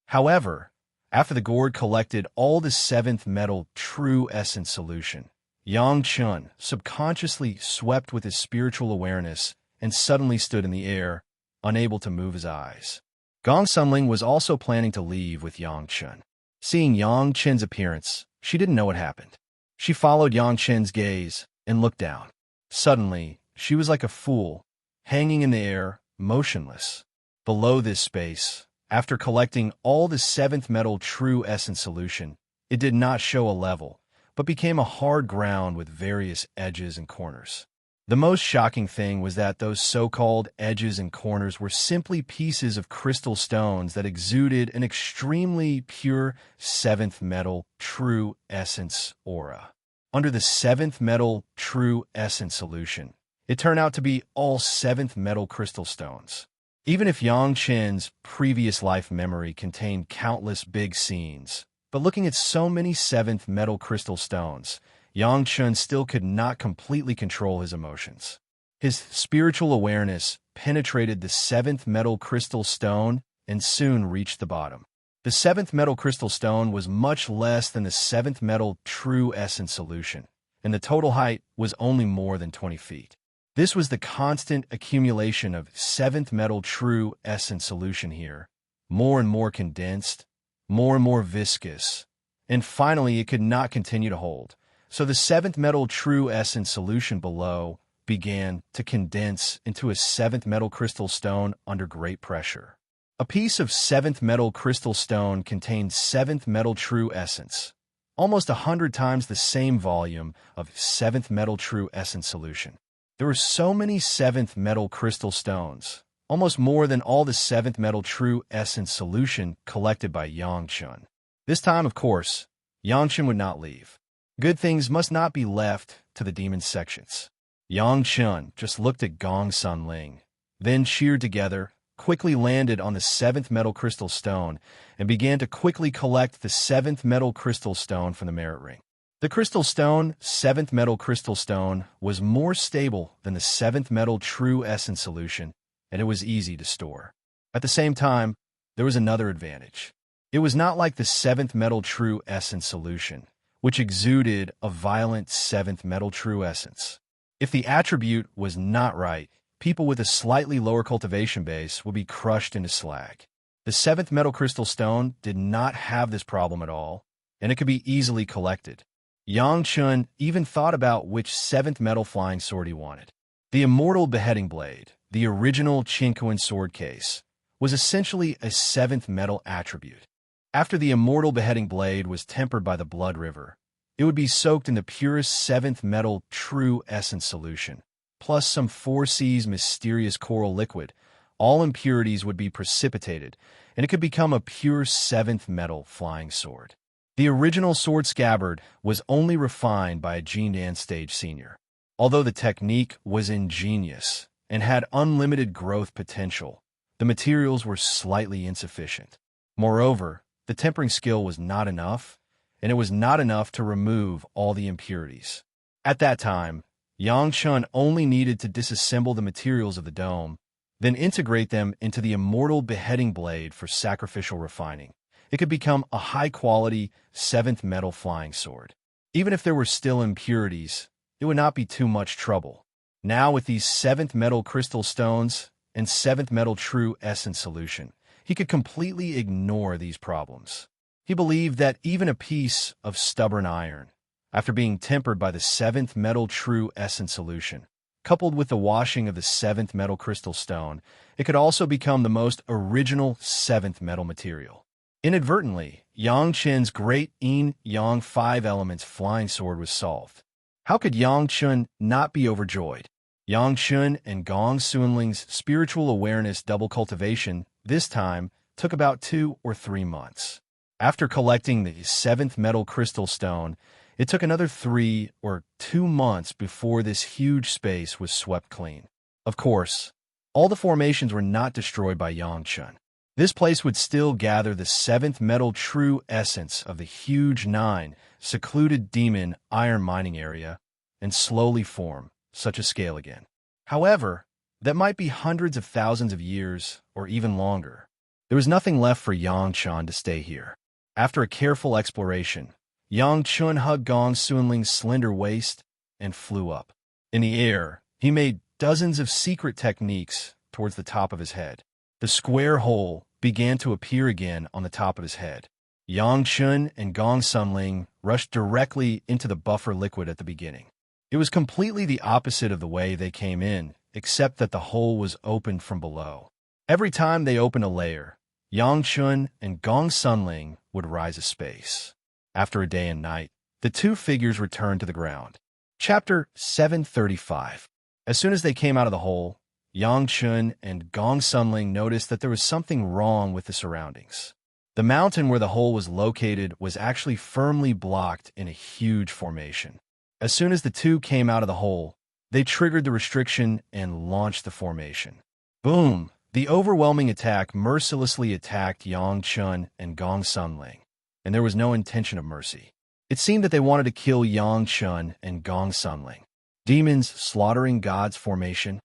Speaker 1: However, after the gourd collected all the seventh metal true essence solution, Yang Chun subconsciously swept with his spiritual awareness and suddenly stood in the air, unable to move his eyes. Gong Sunling was also planning to leave with Yang Chun. Seeing Yang Chen's appearance, she didn't know what happened. She followed Yang Chen's gaze and looked down. Suddenly, she was like a fool, hanging in the air, motionless. Below this space, after collecting all the seventh metal true essence solution, it did not show a level, but became a hard ground with various edges and corners. The most shocking thing was that those so-called edges and corners were simply pieces of crystal stones that exuded an extremely pure seventh metal true essence aura. Under the seventh metal true essence solution, it turned out to be all seventh metal crystal stones. Even if Yang Chen's previous life memory contained countless big scenes, but looking at so many seventh metal crystal stones, Yang Chun still could not completely control his emotions. His spiritual awareness penetrated the seventh metal crystal stone and soon reached the bottom. The seventh metal crystal stone was much less than the seventh metal true essence solution, and the total height was only more than 20 feet. This was the constant accumulation of seventh metal true essence solution here, more and more condensed, more and more viscous, and finally it could not continue to hold. So the seventh metal true essence solution below began to condense into a seventh metal crystal stone under great pressure. A piece of seventh metal crystal stone contained seventh metal true essence, almost 100 times the same volume of seventh metal true essence solution. There were so many seventh metal crystal stones, almost more than all the seventh metal true essence solution collected by Yang Chun. This time, of course, Yang Chun would not leave. Good things must not be left to the demon sections. Yang Chun just looked at Gong Sunling, then cheered together, quickly landed on the seventh metal crystal stone, and began to quickly collect the seventh metal crystal stone from the merit ring. The crystal stone, seventh metal crystal stone, was more stable than the seventh metal true essence solution, and it was easy to store. At the same time, there was another advantage. It was not like the seventh metal true essence solution, which exuded a violent seventh metal true essence. If the attribute was not right, people with a slightly lower cultivation base would be crushed into slag. The seventh metal crystal stone did not have this problem at all, and it could be easily collected. Yang Chun even thought about which seventh metal flying sword he wanted. The Immortal beheading blade, the original Chinquan sword case, was essentially a seventh metal attribute. After the Immortal beheading blade was tempered by the blood river, it would be soaked in the purest seventh metal true essence solution, plus some 4C's mysterious coral liquid. All impurities would be precipitated, and it could become a pure seventh metal flying sword. The original sword scabbard was only refined by a Jindan stage senior. Although the technique was ingenious and had unlimited growth potential, the materials were slightly insufficient. Moreover, the tempering skill was not enough, and it was not enough to remove all the impurities. At that time, Yang Chun only needed to disassemble the materials of the dome, then integrate them into the Immortal beheading blade for sacrificial refining. It could become a high-quality seventh metal flying sword. Even if there were still impurities, it would not be too much trouble. Now with these seventh metal crystal stones and seventh metal true essence solution, he could completely ignore these problems. He believed that even a piece of stubborn iron, after being tempered by the seventh metal true essence solution, coupled with the washing of the seventh metal crystal stone, it could also become the most original seventh metal material. Inadvertently, Yang Chen's great yin-yang 5 elements flying sword was solved. How could Yang Chun not be overjoyed? Yang Chun and Gong Sunling's spiritual awareness double cultivation, this time, took about 2 or 3 months. After collecting the seventh metal crystal stone, it took another 3 or 2 months before this huge space was swept clean. Of course, All the formations were not destroyed by Yangchun. This place would still gather the seventh metal true essence of the huge nine, secluded demon iron mining area, and slowly form such a scale again. However, that might be hundreds of thousands of years or even longer. There was nothing left for Yangchun to stay here. After a careful exploration, Yangchun hugged Gong Sunling's slender waist and flew up. In the air, he made dozens of secret techniques towards the top of his head. The square hole began to appear again on the top of his head. Yangchun and Gong Sunling rushed directly into the buffer liquid at the beginning. It was completely the opposite of the way they came in, except that the hole was opened from below. Every time they opened a layer, Yangchun and Gong Sunling would rise a space. After a day and night, the two figures returned to the ground. Chapter 735. As soon as they came out of the hole, Yangchun and Gong Sunling noticed that there was something wrong with the surroundings. The mountain where the hole was located was actually firmly blocked in a huge formation. As soon as the two came out of the hole, they triggered the restriction and launched the formation. Boom! The overwhelming attack mercilessly attacked Yangchun and Gong Sunling, and there was no intention of mercy. It seemed that they wanted to kill Yangchun and Gong Sunling. Demons slaughtering gods formation.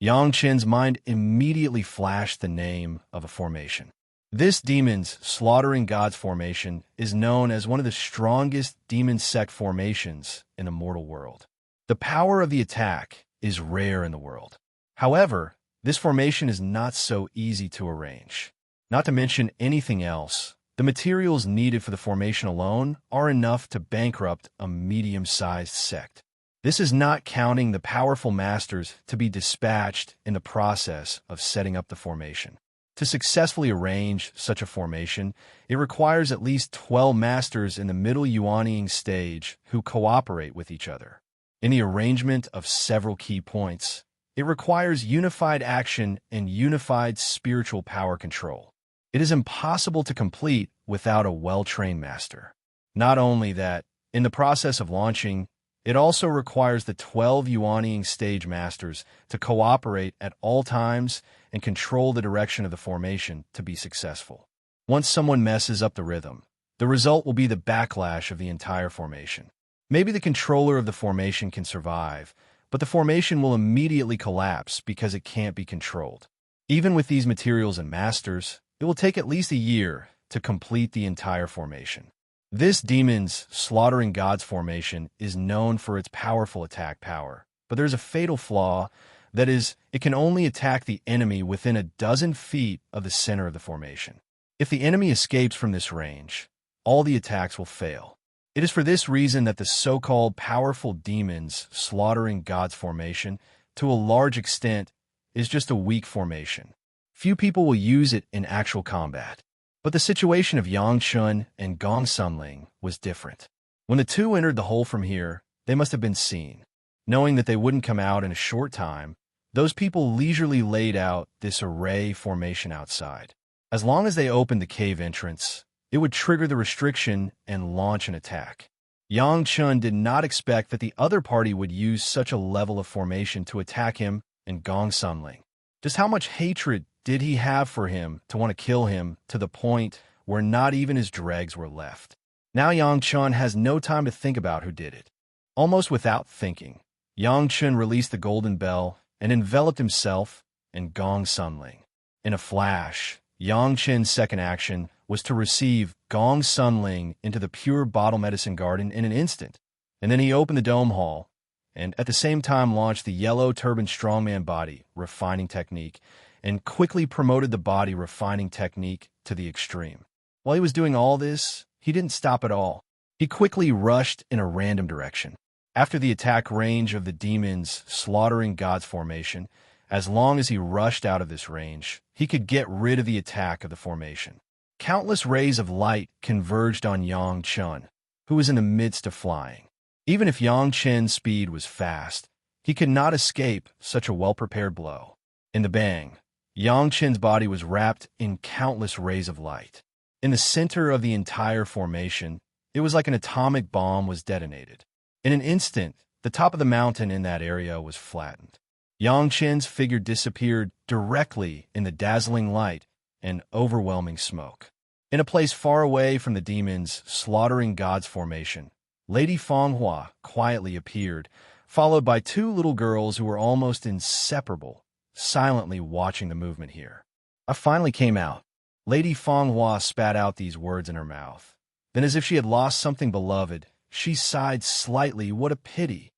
Speaker 1: Yangchun's mind immediately flashed the name of a formation. This demons slaughtering gods formation is known as one of the strongest demon sect formations in the mortal world. The power of the attack is rare in the world. However, this formation is not so easy to arrange. Not to mention anything else, the materials needed for the formation alone are enough to bankrupt a medium-sized sect. This is not counting the powerful masters to be dispatched in the process of setting up the formation. To successfully arrange such a formation, it requires at least 12 masters in the middle Yuanying stage who cooperate with each other. In the arrangement of several key points, it requires unified action and unified spiritual power control. It is impossible to complete without a well-trained master. Not only that, in the process of launching, it also requires the 12 Yuanying stage masters to cooperate at all times and control the direction of the formation to be successful. Once someone messes up the rhythm, the result will be the backlash of the entire formation. Maybe the controller of the formation can survive, but the formation will immediately collapse because it can't be controlled. Even with these materials and masters, it will take at least a year to complete the entire formation. This demon's slaughtering gods formation is known for its powerful attack power, but there's a fatal flaw. That is, it can only attack the enemy within a dozen feet of the center of the formation. If the enemy escapes from this range, all the attacks will fail. It is for this reason that the so-called powerful demons slaughtering gods formation, to a large extent, is just a weak formation. Few people will use it in actual combat. But the situation of Yangchun and Gong Sunling was different. When the two entered the hole from here, they must have been seen. Knowing that they wouldn't come out in a short time, those people leisurely laid out this array formation outside. As long as they opened the cave entrance, it would trigger the restriction and launch an attack. Yangchun did not expect that the other party would use such a level of formation to attack him and Gong Sunling. Just how much hatred did he have for him to want to kill him to the point where not even his dregs were left? Now Yangchun has no time to think about who did it. Almost without thinking, Yangchun released the golden bell and enveloped himself and Gong Sunling. In a flash, Yangchun's second action was to receive Gong Sunling into the pure bottle medicine garden in an instant, and then he opened the dome hall and at the same time launched the yellow turban strongman body refining technique and quickly promoted the body refining technique to the extreme. While he was doing all this, he didn't stop at all. He quickly rushed in a random direction. After the attack range of the demon's slaughtering gods formation, as long as he rushed out of this range, he could get rid of the attack of the formation. Countless rays of light converged on Yangchun, who was in the midst of flying. Even if Yangchun's speed was fast, he could not escape such a well-prepared blow. In the bang, Yangchun's body was wrapped in countless rays of light. In the center of the entire formation, it was like an atomic bomb was detonated. In an instant, the top of the mountain in that area was flattened. Yang Chen's figure disappeared directly in the dazzling light and overwhelming smoke. In a place far away from the demons slaughtering gods formation, Lady Fanghua quietly appeared, followed by two little girls who were almost inseparable, silently watching the movement here. I finally came out. Lady Fanghua spat out these words in her mouth. Then, as if she had lost something beloved, she sighed slightly. What a pity.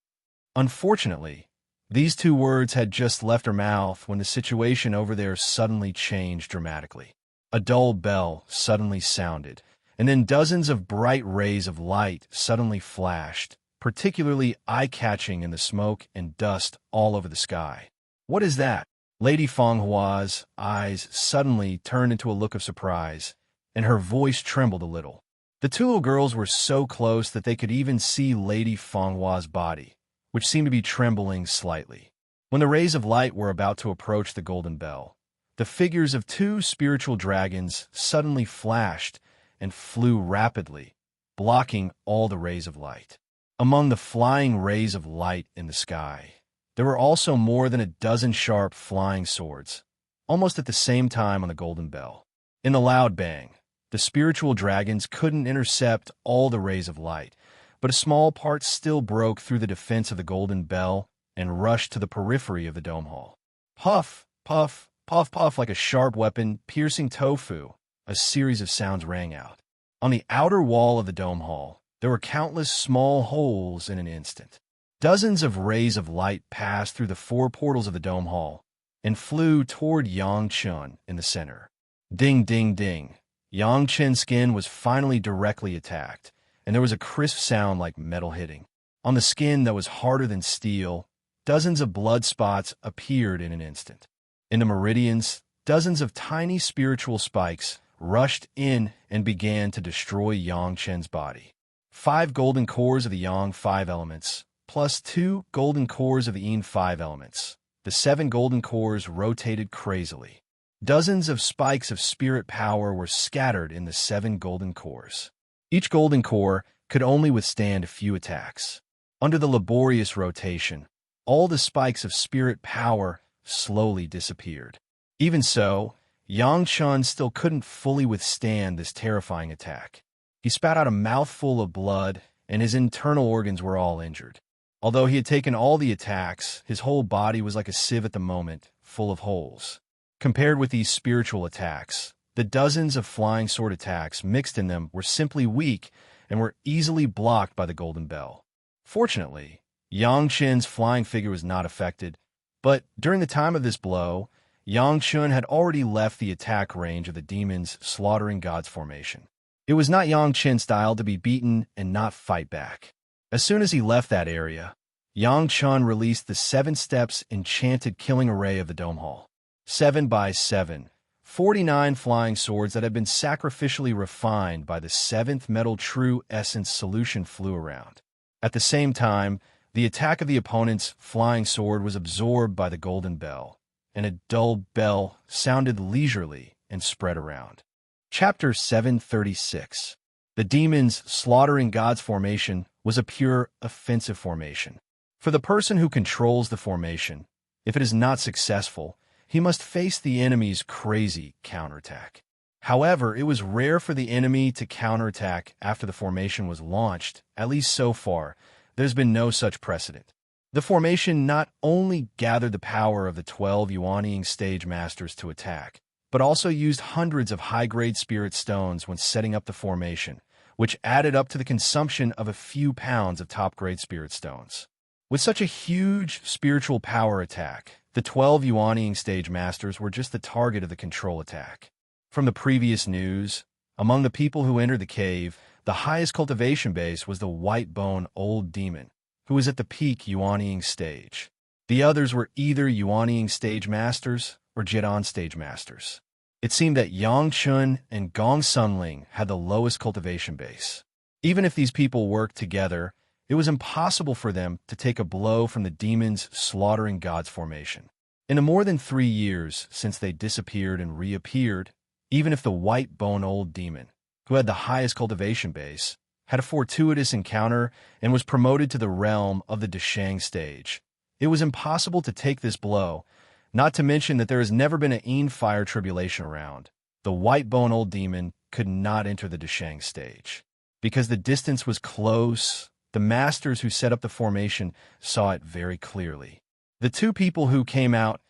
Speaker 1: Unfortunately, these two words had just left her mouth when the situation over there suddenly changed dramatically. A dull bell suddenly sounded, and then dozens of bright rays of light suddenly flashed, particularly eye-catching in the smoke and dust all over the sky. What is that? Lady Fenghua's eyes suddenly turned into a look of surprise, and her voice trembled a little. The two little girls were so close that they could even see Lady Fenghua's body, which seemed to be trembling slightly. When the rays of light were about to approach the golden bell, the figures of two spiritual dragons suddenly flashed and flew rapidly, blocking all the rays of light. Among the flying rays of light in the sky, there were also more than a dozen sharp flying swords, almost at the same time on the golden bell. In the loud bang, the spiritual dragons couldn't intercept all the rays of light, but a small part still broke through the defense of the golden bell and rushed to the periphery of the dome hall. Puff, puff, puff, puff, like a sharp weapon piercing tofu, a series of sounds rang out. On the outer wall of the dome hall, there were countless small holes in an instant. Dozens of rays of light passed through the four portals of the dome hall and flew toward Yang Chen in the center. Ding, ding, ding. Yang Chen's skin was finally directly attacked, and there was a crisp sound like metal hitting. On the skin that was harder than steel, dozens of blood spots appeared in an instant. In the meridians, dozens of tiny spiritual spikes rushed in and began to destroy Yang Chen's body. 5 golden cores of the Yang 5 elements, plus 2 golden cores of the Yin 5 elements. The 7 golden cores rotated crazily. Dozens of spikes of spirit power were scattered in the 7 golden cores. Each golden core could only withstand a few attacks. Under the laborious rotation, all the spikes of spirit power slowly disappeared. Even so, Yang Chen still couldn't fully withstand this terrifying attack. He spat out a mouthful of blood, and his internal organs were all injured. Although he had taken all the attacks, his whole body was like a sieve at the moment, full of holes. Compared with these spiritual attacks, the dozens of flying sword attacks mixed in them were simply weak and were easily blocked by the golden bell. Fortunately, Yang Chen's flying figure was not affected, but during the time of this blow, Yang Chen had already left the attack range of the demons slaughtering gods formation. It was not Yang Chen's style to be beaten and not fight back. As soon as he left that area, Yang Chen released the 7 steps enchanted killing array of the dome hall. 7 by 7, 49 flying swords that had been sacrificially refined by the 7th metal true essence solution flew around. At the same time, the attack of the opponent's flying sword was absorbed by the golden bell, and a dull bell sounded leisurely and spread around. Chapter 736. The demons slaughtering gods formation was a pure offensive formation. For the person who controls the formation, if it is not successful, he must face the enemy's crazy counterattack. However, it was rare for the enemy to counterattack after the formation was launched. At least so far, there's been no such precedent. The formation not only gathered the power of the 12 Yuanying stage masters to attack, but also used hundreds of high-grade spirit stones when setting up the formation, which added up to the consumption of a few pounds of top-grade spirit stones. With such a huge spiritual power attack, the 12 Yuanying stage masters were just the target of the control attack. From the previous news, among the people who entered the cave, the highest cultivation base was the white-bone old demon, who was at the peak Yuanying stage. The others were either Yuanying stage masters or Jidan stage masters. It seemed that Yang Chun and Gong Sunling had the lowest cultivation base. Even if these people worked together, it was impossible for them to take a blow from the demons slaughtering gods formation. In the more than 3 years since they disappeared and reappeared, even if the white-bone old demon, who had the highest cultivation base, had a fortuitous encounter and was promoted to the realm of the Deshang stage, It was impossible to take this blow, not to mention that there has never been an fire tribulation around. The white bone old demon could not enter the Deshang stage. Because the distance was close, the masters who set up the formation saw it very clearly. The two people who came out,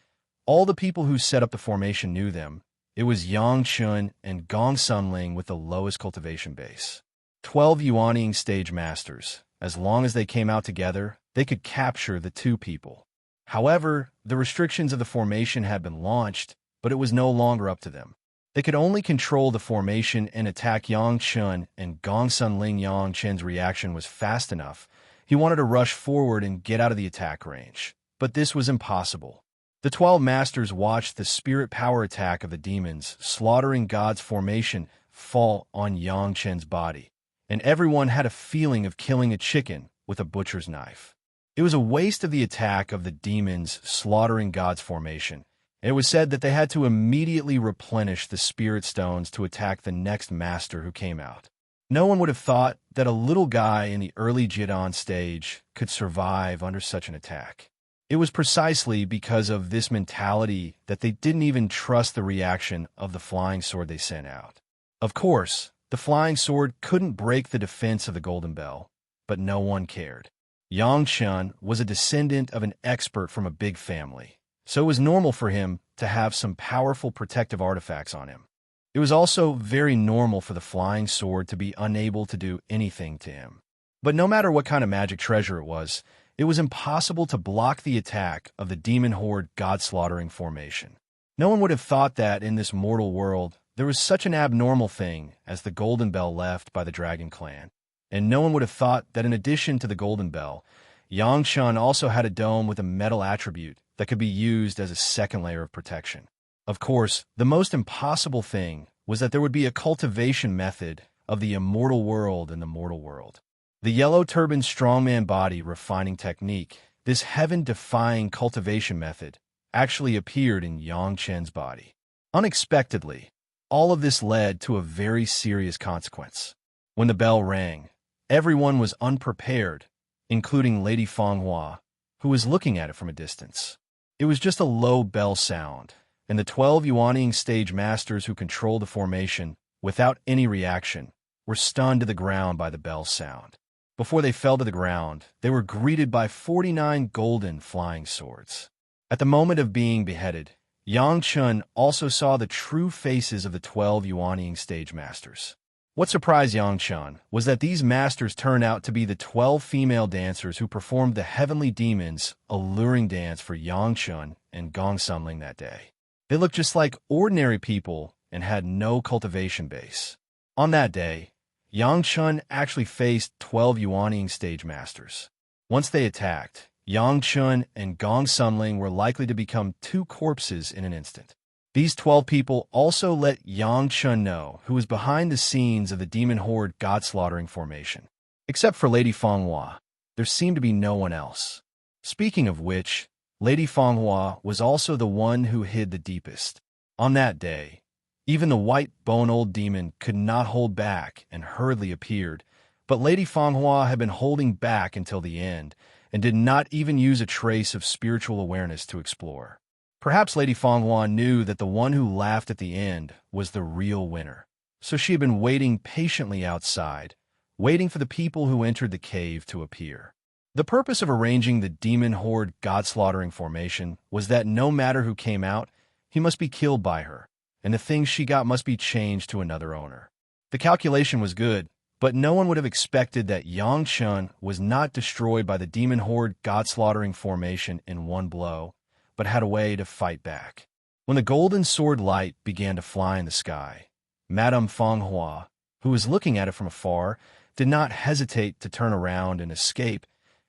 Speaker 1: all the people who set up the formation knew them. It was Yang Chun and Gong Sunling with the lowest cultivation base. 12 Yuanying stage masters. As long as they came out together, they could capture the two people. However, the restrictions of the formation had been launched, but it was no longer up to them. They could only control the formation and attack Yang Chun, and Gong Sunling. Yang Chun's reaction was fast enough. He wanted to rush forward and get out of the attack range. But this was impossible. The 12 masters watched the spirit power attack of the demons, slaughtering God's formation, fall on Yang Chun's body. And everyone had a feeling of killing a chicken with a butcher's knife. It was a waste of the attack of the demons slaughtering God's formation. It was said that they had to immediately replenish the spirit stones to attack the next master who came out. No one would have thought that a little guy in the early Jidan stage could survive under such an attack. It was precisely because of this mentality that they didn't even trust the reaction of the flying sword they sent out. Of course, the flying sword couldn't break the defense of the Golden Bell, but no one cared. Yang Chun was a descendant of an expert from a big family, so it was normal for him to have some powerful protective artifacts on him. It was also very normal for the flying sword to be unable to do anything to him. But no matter what kind of magic treasure it was impossible to block the attack of the demon horde god-slaughtering formation. No one would have thought that in this mortal world there was such an abnormal thing as the Golden Bell left by the Dragon Clan. And no one would have thought that in addition to the Golden Bell, Yang Chun also had a dome with a metal attribute that could be used as a second layer of protection. Of course, the most impossible thing was that there would be a cultivation method of the immortal world in the mortal world. The yellow turban strongman body refining technique, this heaven-defying cultivation method, actually appeared in Yang Chun's body. Unexpectedly, all of this led to a very serious consequence. When the bell rang, everyone was unprepared, including Lady Fanghua, who was looking at it from a distance. It was just a low bell sound, and the 12 Yuanying stage masters who controlled the formation, without any reaction, were stunned to the ground by the bell sound. Before they fell to the ground, they were greeted by 49 golden flying swords. At the moment of being beheaded, Yang Chun also saw the true faces of the 12 Yuanying stage masters. What surprised Yang Chun was that these masters turned out to be the 12 female dancers who performed the Heavenly Demons' alluring dance for Yang Chun and Gong Sunling that day. They looked just like ordinary people and had no cultivation base. On that day, Yang Chun actually faced 12 Yuanying stage masters. Once they attacked, Yang Chun and Gong Sunling were likely to become two corpses in an instant. These 12 people also let Yang Chun know who was behind the scenes of the demon horde god-slaughtering formation. Except for Lady Fanghua, there seemed to be no one else. Speaking of which, Lady Fanghua was also the one who hid the deepest. On that day, even the white bone old demon could not hold back and hurriedly appeared, but Lady Fanghua had been holding back until the end and did not even use a trace of spiritual awareness to explore. Perhaps Lady Fanghua knew that the one who laughed at the end was the real winner, so she had been waiting patiently outside, waiting for the people who entered the cave to appear. The purpose of arranging the demon horde god-slaughtering formation was that no matter who came out, he must be killed by her, and the things she got must be changed to another owner. The calculation was good, but no one would have expected that Yang Chun was not destroyed by the demon horde god-slaughtering formation in one blow, but had a way to fight back. When the golden sword light began to fly in the sky, Madame Fanghua, who was looking at it from afar, did not hesitate to turn around and escape.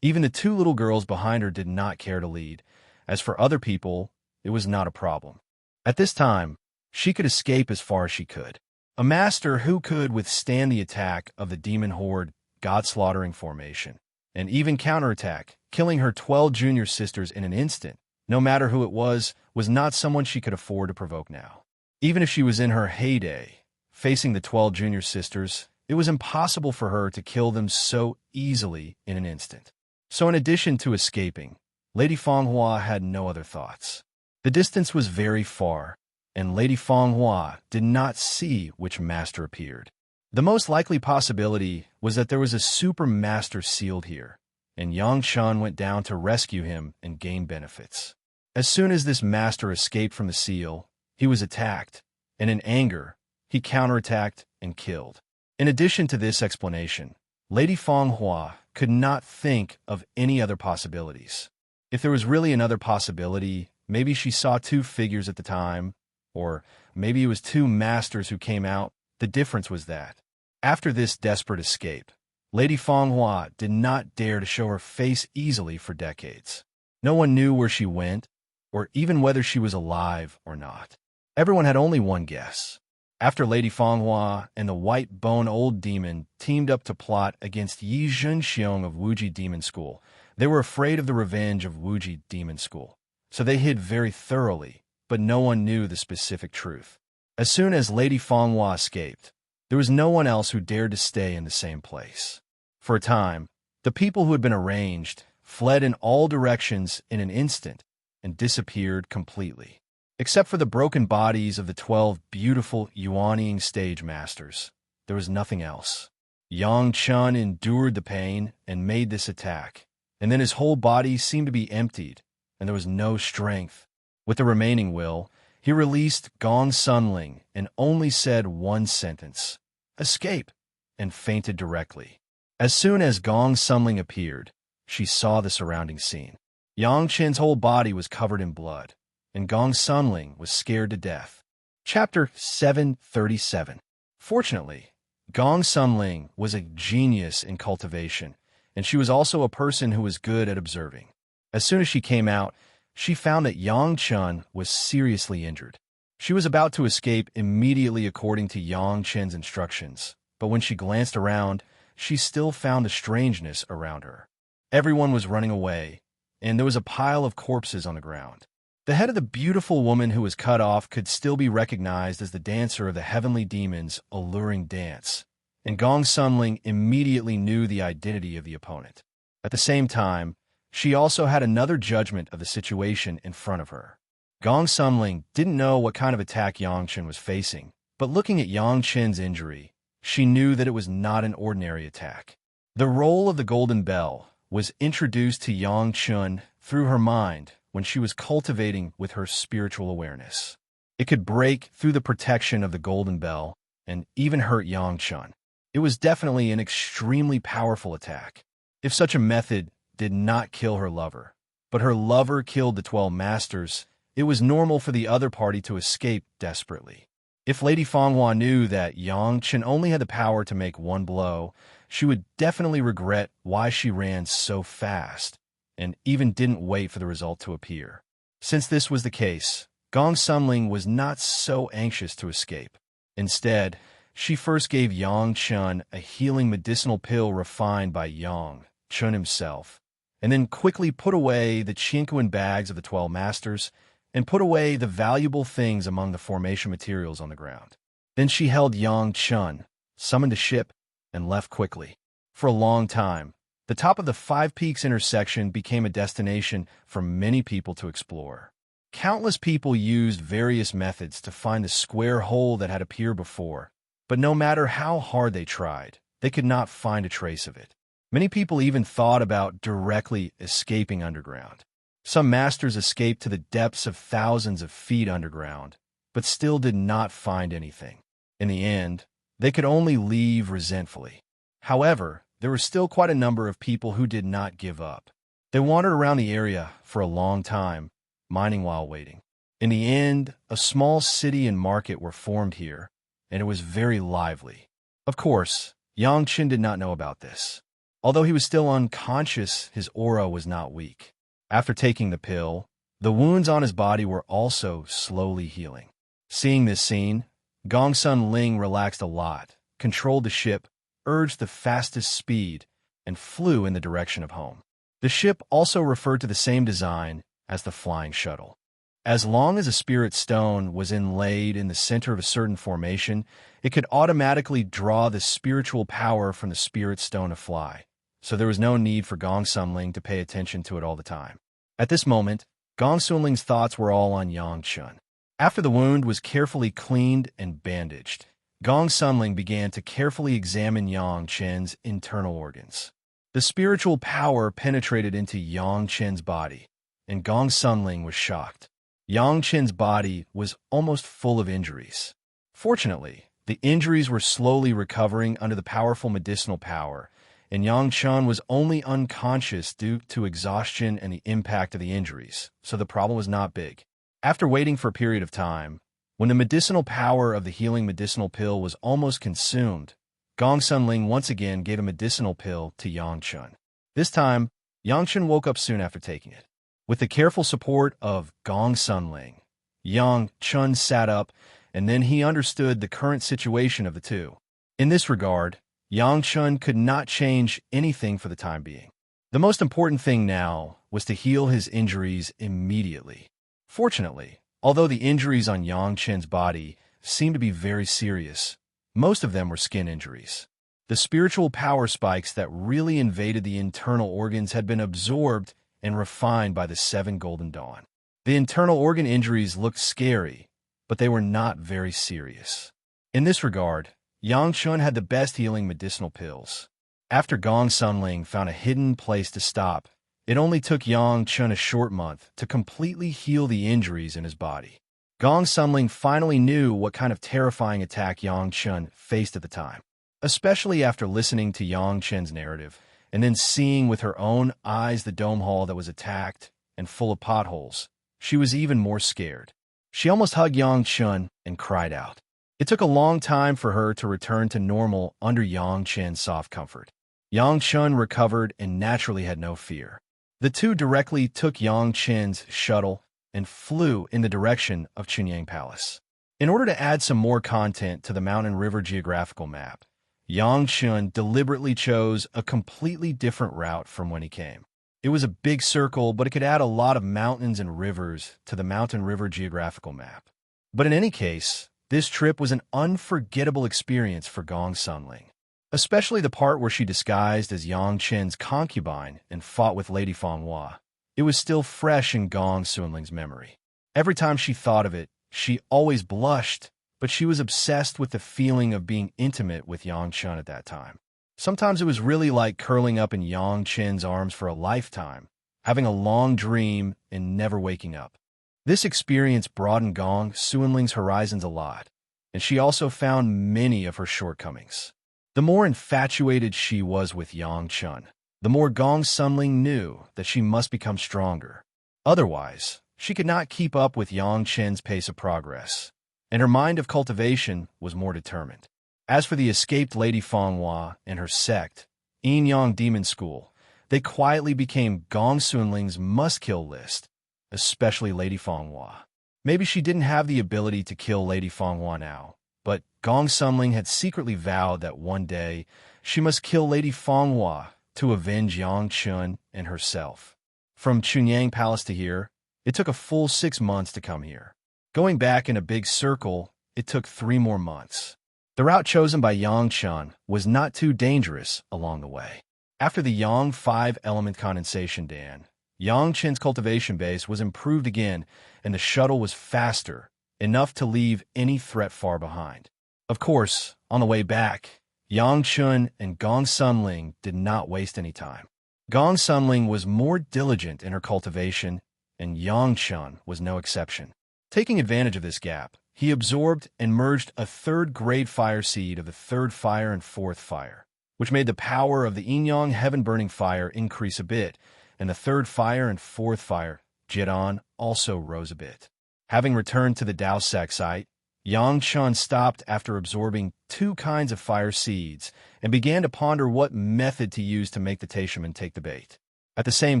Speaker 1: Even the two little girls behind her did not care to lead. As for other people, it was not a problem. At this time, she could escape as far as she could. A master who could withstand the attack of the demon horde god-slaughtering formation, and even counterattack, killing her 12 junior sisters in an instant, no matter who it was not someone she could afford to provoke now. Even if she was in her heyday, facing the 12 junior sisters, it was impossible for her to kill them so easily in an instant. So in addition to escaping, Lady Fanghua had no other thoughts. The distance was very far, and Lady Fanghua did not see which master appeared. The most likely possibility was that there was a super master sealed here, and Yang Chun went down to rescue him and gain benefits. As soon as this master escaped from the seal, he was attacked, and in anger, he counterattacked and killed. In addition to this explanation, Lady Fanghua could not think of any other possibilities. If there was really another possibility, maybe she saw two figures at the time, or maybe it was two masters who came out. The difference was that, after this desperate escape, Lady Fanghua did not dare to show her face easily for decades. No one knew where she went, or even whether she was alive or not. Everyone had only one guess. After Lady Fanghua and the White Bone Old Demon teamed up to plot against Yi Zhenxiong of Wuji Demon School, they were afraid of the revenge of Wuji Demon School, so they hid very thoroughly, but no one knew the specific truth. As soon as Lady Fanghua escaped, there was no one else who dared to stay in the same place. For a time, the people who had been arranged fled in all directions in an instant and disappeared completely. Except for the broken bodies of the 12 beautiful Yuanying stage masters, there was nothing else. Yang Chun endured the pain and made this attack, and then his whole body seemed to be emptied, and there was no strength. With the remaining will, he released Gong Sunling and only said one sentence, "Escape," and fainted directly. As soon as Gong Sunling appeared, she saw the surrounding scene. Yang Chen's whole body was covered in blood, and Gong Sunling was scared to death. Chapter 737. Fortunately, Gong Sunling was a genius in cultivation, and she was also a person who was good at observing. As soon as she came out, she found that Yang Chun was seriously injured. She was about to escape immediately according to Yang Chen's instructions, but when she glanced around, she still found the strangeness around her. Everyone was running away, and there was a pile of corpses on the ground. The head of the beautiful woman who was cut off could still be recognized as the dancer of the heavenly demon's alluring dance, and Gong Sunling immediately knew the identity of the opponent. At the same time, she also had another judgment of the situation in front of her. Gong Sunling didn't know what kind of attack Yang Chen was facing, but looking at Yang Chen's injury, she knew that it was not an ordinary attack. The role of the Golden Bell was introduced to Yang Chen through her mind when she was cultivating with her spiritual awareness. It could break through the protection of the Golden Bell and even hurt Yang Chen. It was definitely an extremely powerful attack. If such a method did not kill her lover, but her lover killed the 12 masters, it was normal for the other party to escape desperately. If Lady Fanghua knew that Yang Chen only had the power to make one blow, she would definitely regret why she ran so fast, and even didn't wait for the result to appear. Since this was the case, Gong Sunling was not so anxious to escape. Instead, she first gave Yang Chun a healing medicinal pill refined by Yang Chun himself, and then quickly put away the Chinquan bags of the 12 masters and put away the valuable things among the formation materials on the ground. Then she held Yang Chun, summoned a ship, and left quickly. For a long time, the top of the Five Peaks intersection became a destination for many people to explore. Countless people used various methods to find the square hole that had appeared before, but no matter how hard they tried, they could not find a trace of it. Many people even thought about directly escaping underground. Some masters escaped to the depths of thousands of feet underground, but still did not find anything. In the end, they could only leave resentfully. However, there were still quite a number of people who did not give up. They wandered around the area for a long time, mining while waiting. In the end, a small city and market were formed here, and it was very lively. Of course, Yang Chen did not know about this. Although he was still unconscious, his aura was not weak. After taking the pill, the wounds on his body were also slowly healing. Seeing this scene, Gong Sunling relaxed a lot, controlled the ship, urged the fastest speed, and flew in the direction of home. The ship also referred to the same design as the flying shuttle. As long as a spirit stone was inlaid in the center of a certain formation, it could automatically draw the spiritual power from the spirit stone to fly, so there was no need for Gong Sunling to pay attention to it all the time. At this moment, Gong Sunling's thoughts were all on Yang Chun. After the wound was carefully cleaned and bandaged, Gong Sunling began to carefully examine Yang Chen's internal organs. The spiritual power penetrated into Yang Chen's body, and Gong Sunling was shocked. Yang Chen's body was almost full of injuries. Fortunately, the injuries were slowly recovering under the powerful medicinal power, and Yang Chen was only unconscious due to exhaustion and the impact of the injuries, so the problem was not big. After waiting for a period of time, when the medicinal power of the healing medicinal pill was almost consumed, Gong Sunling once again gave a medicinal pill to Yang Chen. This time, Yang Chen woke up soon after taking it. With the careful support of Gong Sunling, Yang Chen sat up, and then he understood the current situation of the two. In this regard, Yang Chen could not change anything for the time being. The most important thing now was to heal his injuries immediately. Fortunately, although the injuries on Yang Chen's body seemed to be very serious, most of them were skin injuries. The spiritual power spikes that really invaded the internal organs had been absorbed and refined by the 7 Golden Dawn. The internal organ injuries looked scary, but they were not very serious. In this regard, Yang Chen had the best healing medicinal pills. After Gong Sunling found a hidden place to stop, it only took Yang Chen a short month to completely heal the injuries in his body. Gong Sunling finally knew what kind of terrifying attack Yang Chen faced at the time. Especially after listening to Yang Chen's narrative, and then seeing with her own eyes the dome hall that was attacked and full of potholes, she was even more scared. She almost hugged Yang Chen and cried out. It took a long time for her to return to normal under Yang Chen's soft comfort. Yang Chen recovered and naturally had no fear. The two directly took Yang Chen's shuttle and flew in the direction of Chunyang Palace. In order to add some more content to the Mountain River geographical map, Yang Chen deliberately chose a completely different route from when he came. It was a big circle, but it could add a lot of mountains and rivers to the Mountain River geographical map. But in any case, this trip was an unforgettable experience for Gong Sunling, especially the part where she disguised as Yang Chen's concubine and fought with Lady Fanghua. It was still fresh in Gong Sunling's memory. Every time she thought of it, she always blushed, but she was obsessed with the feeling of being intimate with Yang Chen at that time. Sometimes it was really like curling up in Yang Chen's arms for a lifetime, having a long dream and never waking up. This experience broadened Gong Sunling's horizons a lot, and she also found many of her shortcomings. The more infatuated she was with Yang Chen, the more Gong Sunling knew that she must become stronger. Otherwise, she could not keep up with Yang Chen's pace of progress, and her mind of cultivation was more determined. As for the escaped Lady Fanghua and her sect, Yin Yang Demon School, they quietly became Gong Sunling's must-kill list, especially Lady Fanghua. Maybe she didn't have the ability to kill Lady Fanghua now, but Gong Sunling had secretly vowed that one day she must kill Lady Fanghua to avenge Yang Chen and herself. From Chunyang Palace to here, it took a full 6 months to come here. Going back in a big circle, it took 3 more months. The route chosen by Yang Chen was not too dangerous along the way. After the Yang 5-element condensation dam, Yang Chen's cultivation base was improved again, and the shuttle was faster, enough to leave any threat far behind. Of course, on the way back, Yang Chen and Gong Sunling did not waste any time. Gong Sunling was more diligent in her cultivation, and Yang Chen was no exception. Taking advantage of this gap, he absorbed and merged a 3rd-grade fire seed of the 3rd fire and 4th fire, which made the power of the Yin-Yang heaven-burning fire increase a bit, and the 3rd fire and 4th fire, Jidan, also rose a bit. Having returned to the Dao Sec site, Yang Chen stopped after absorbing 2 kinds of fire seeds and began to ponder what method to use to make the Taishaman take the bait. At the same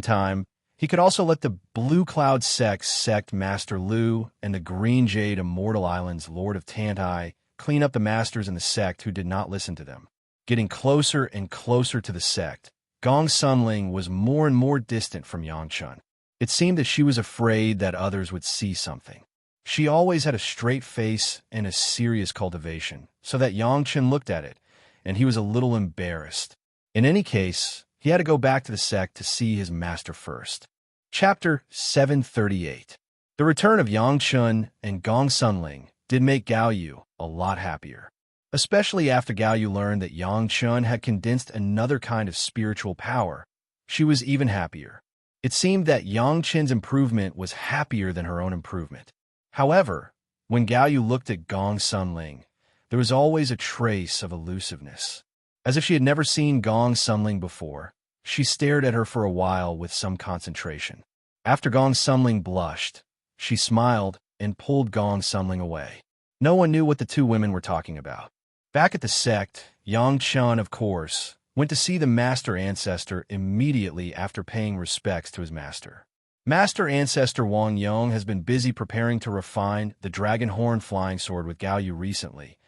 Speaker 1: time, he could also let the Blue Cloud sect Master Lu and the Green Jade Immortal Island's Lord of Tantai clean up the masters in the sect who did not listen to them. Getting closer and closer to the sect, Gong Sunling was more and more distant from Yang Chen. It seemed that she was afraid that others would see something. She always had a straight face and a serious cultivation, so that Yang Chen looked at it, and he was a little embarrassed. In any case, he had to go back to the sect to see his master first. Chapter 738. The return of Yang Chun and Gong Sunling did make Gao Yu a lot happier, especially after Gao Yu learned that Yang Chun had condensed another kind of spiritual power. She was even happier. It seemed that Yang Chen's improvement was happier than her own improvement. However, when Gao Yu looked at Gong Sunling, there was always a trace of elusiveness. As if she had never seen Gong Sunling before, she stared at her for a while with some concentration. After Gong Sunling blushed, she smiled and pulled Gong Sunling away. No one knew what the two women were talking about. Back at the sect, Yang Chun, of course, went to see the Master Ancestor immediately after paying respects to his master. Master Ancestor Wang Yong has been busy preparing to refine the Dragon Horn flying sword with Gao Yu recently,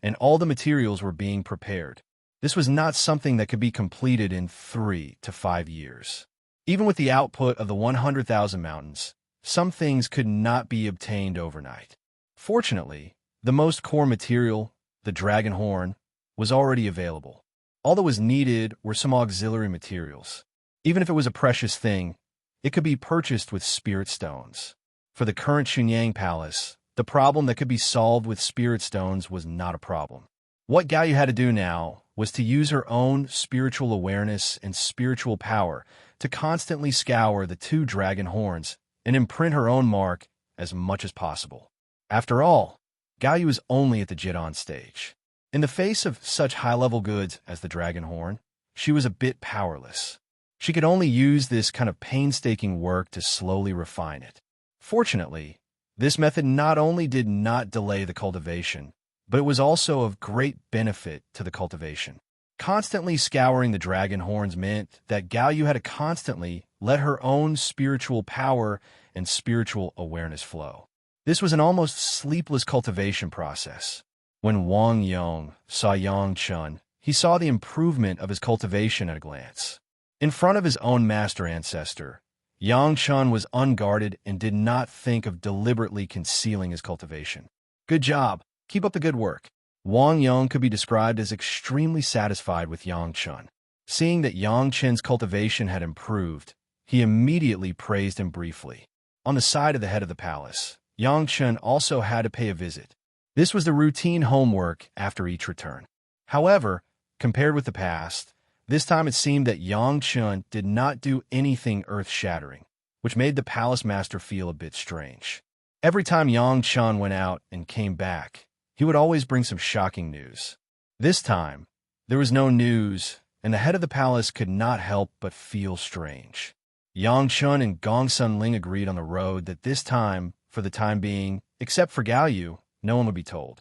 Speaker 1: and all the materials were being prepared. This was not something that could be completed in 3 to 5 years. Even with the output of the 100,000 mountains, some things could not be obtained overnight. Fortunately, the most core material, the dragon horn, was already available. All that was needed were some auxiliary materials. Even if it was a precious thing, it could be purchased with spirit stones. For the current Xunyang Palace, the problem that could be solved with spirit stones was not a problem. What Gao Yu had to do now was to use her own spiritual awareness and spiritual power to constantly scour the 2 dragon horns and imprint her own mark as much as possible. After all, Gao Yu is only at the Jidan stage. In the face of such high-level goods as the dragon horn, she was a bit powerless. She could only use this kind of painstaking work to slowly refine it. Fortunately, this method not only did not delay the cultivation, but it was also of great benefit to the cultivation. Constantly scouring the dragon horns meant that Gao Yu had to constantly let her own spiritual power and spiritual awareness flow. This was an almost sleepless cultivation process. When Wang Yong saw Yang Chun, he saw the improvement of his cultivation at a glance. In front of his own master ancestor, Yang Chun was unguarded and did not think of deliberately concealing his cultivation. Good job. Keep up the good work. Wang Yong could be described as extremely satisfied with Yang Chun. Seeing that Yang Chen's cultivation had improved, he immediately praised him briefly. On the side of the head of the palace, Yang Chun also had to pay a visit. This was the routine homework after each return. However, compared with the past, this time it seemed that Yang Chun did not do anything earth-shattering, which made the palace master feel a bit strange. Every time Yang Chun went out and came back, he would always bring some shocking news. This time, there was no news, and the head of the palace could not help but feel strange. Yang Chun and Gong Sunling agreed on the road that this time, for the time being, except for Gao Yu, no one would be told.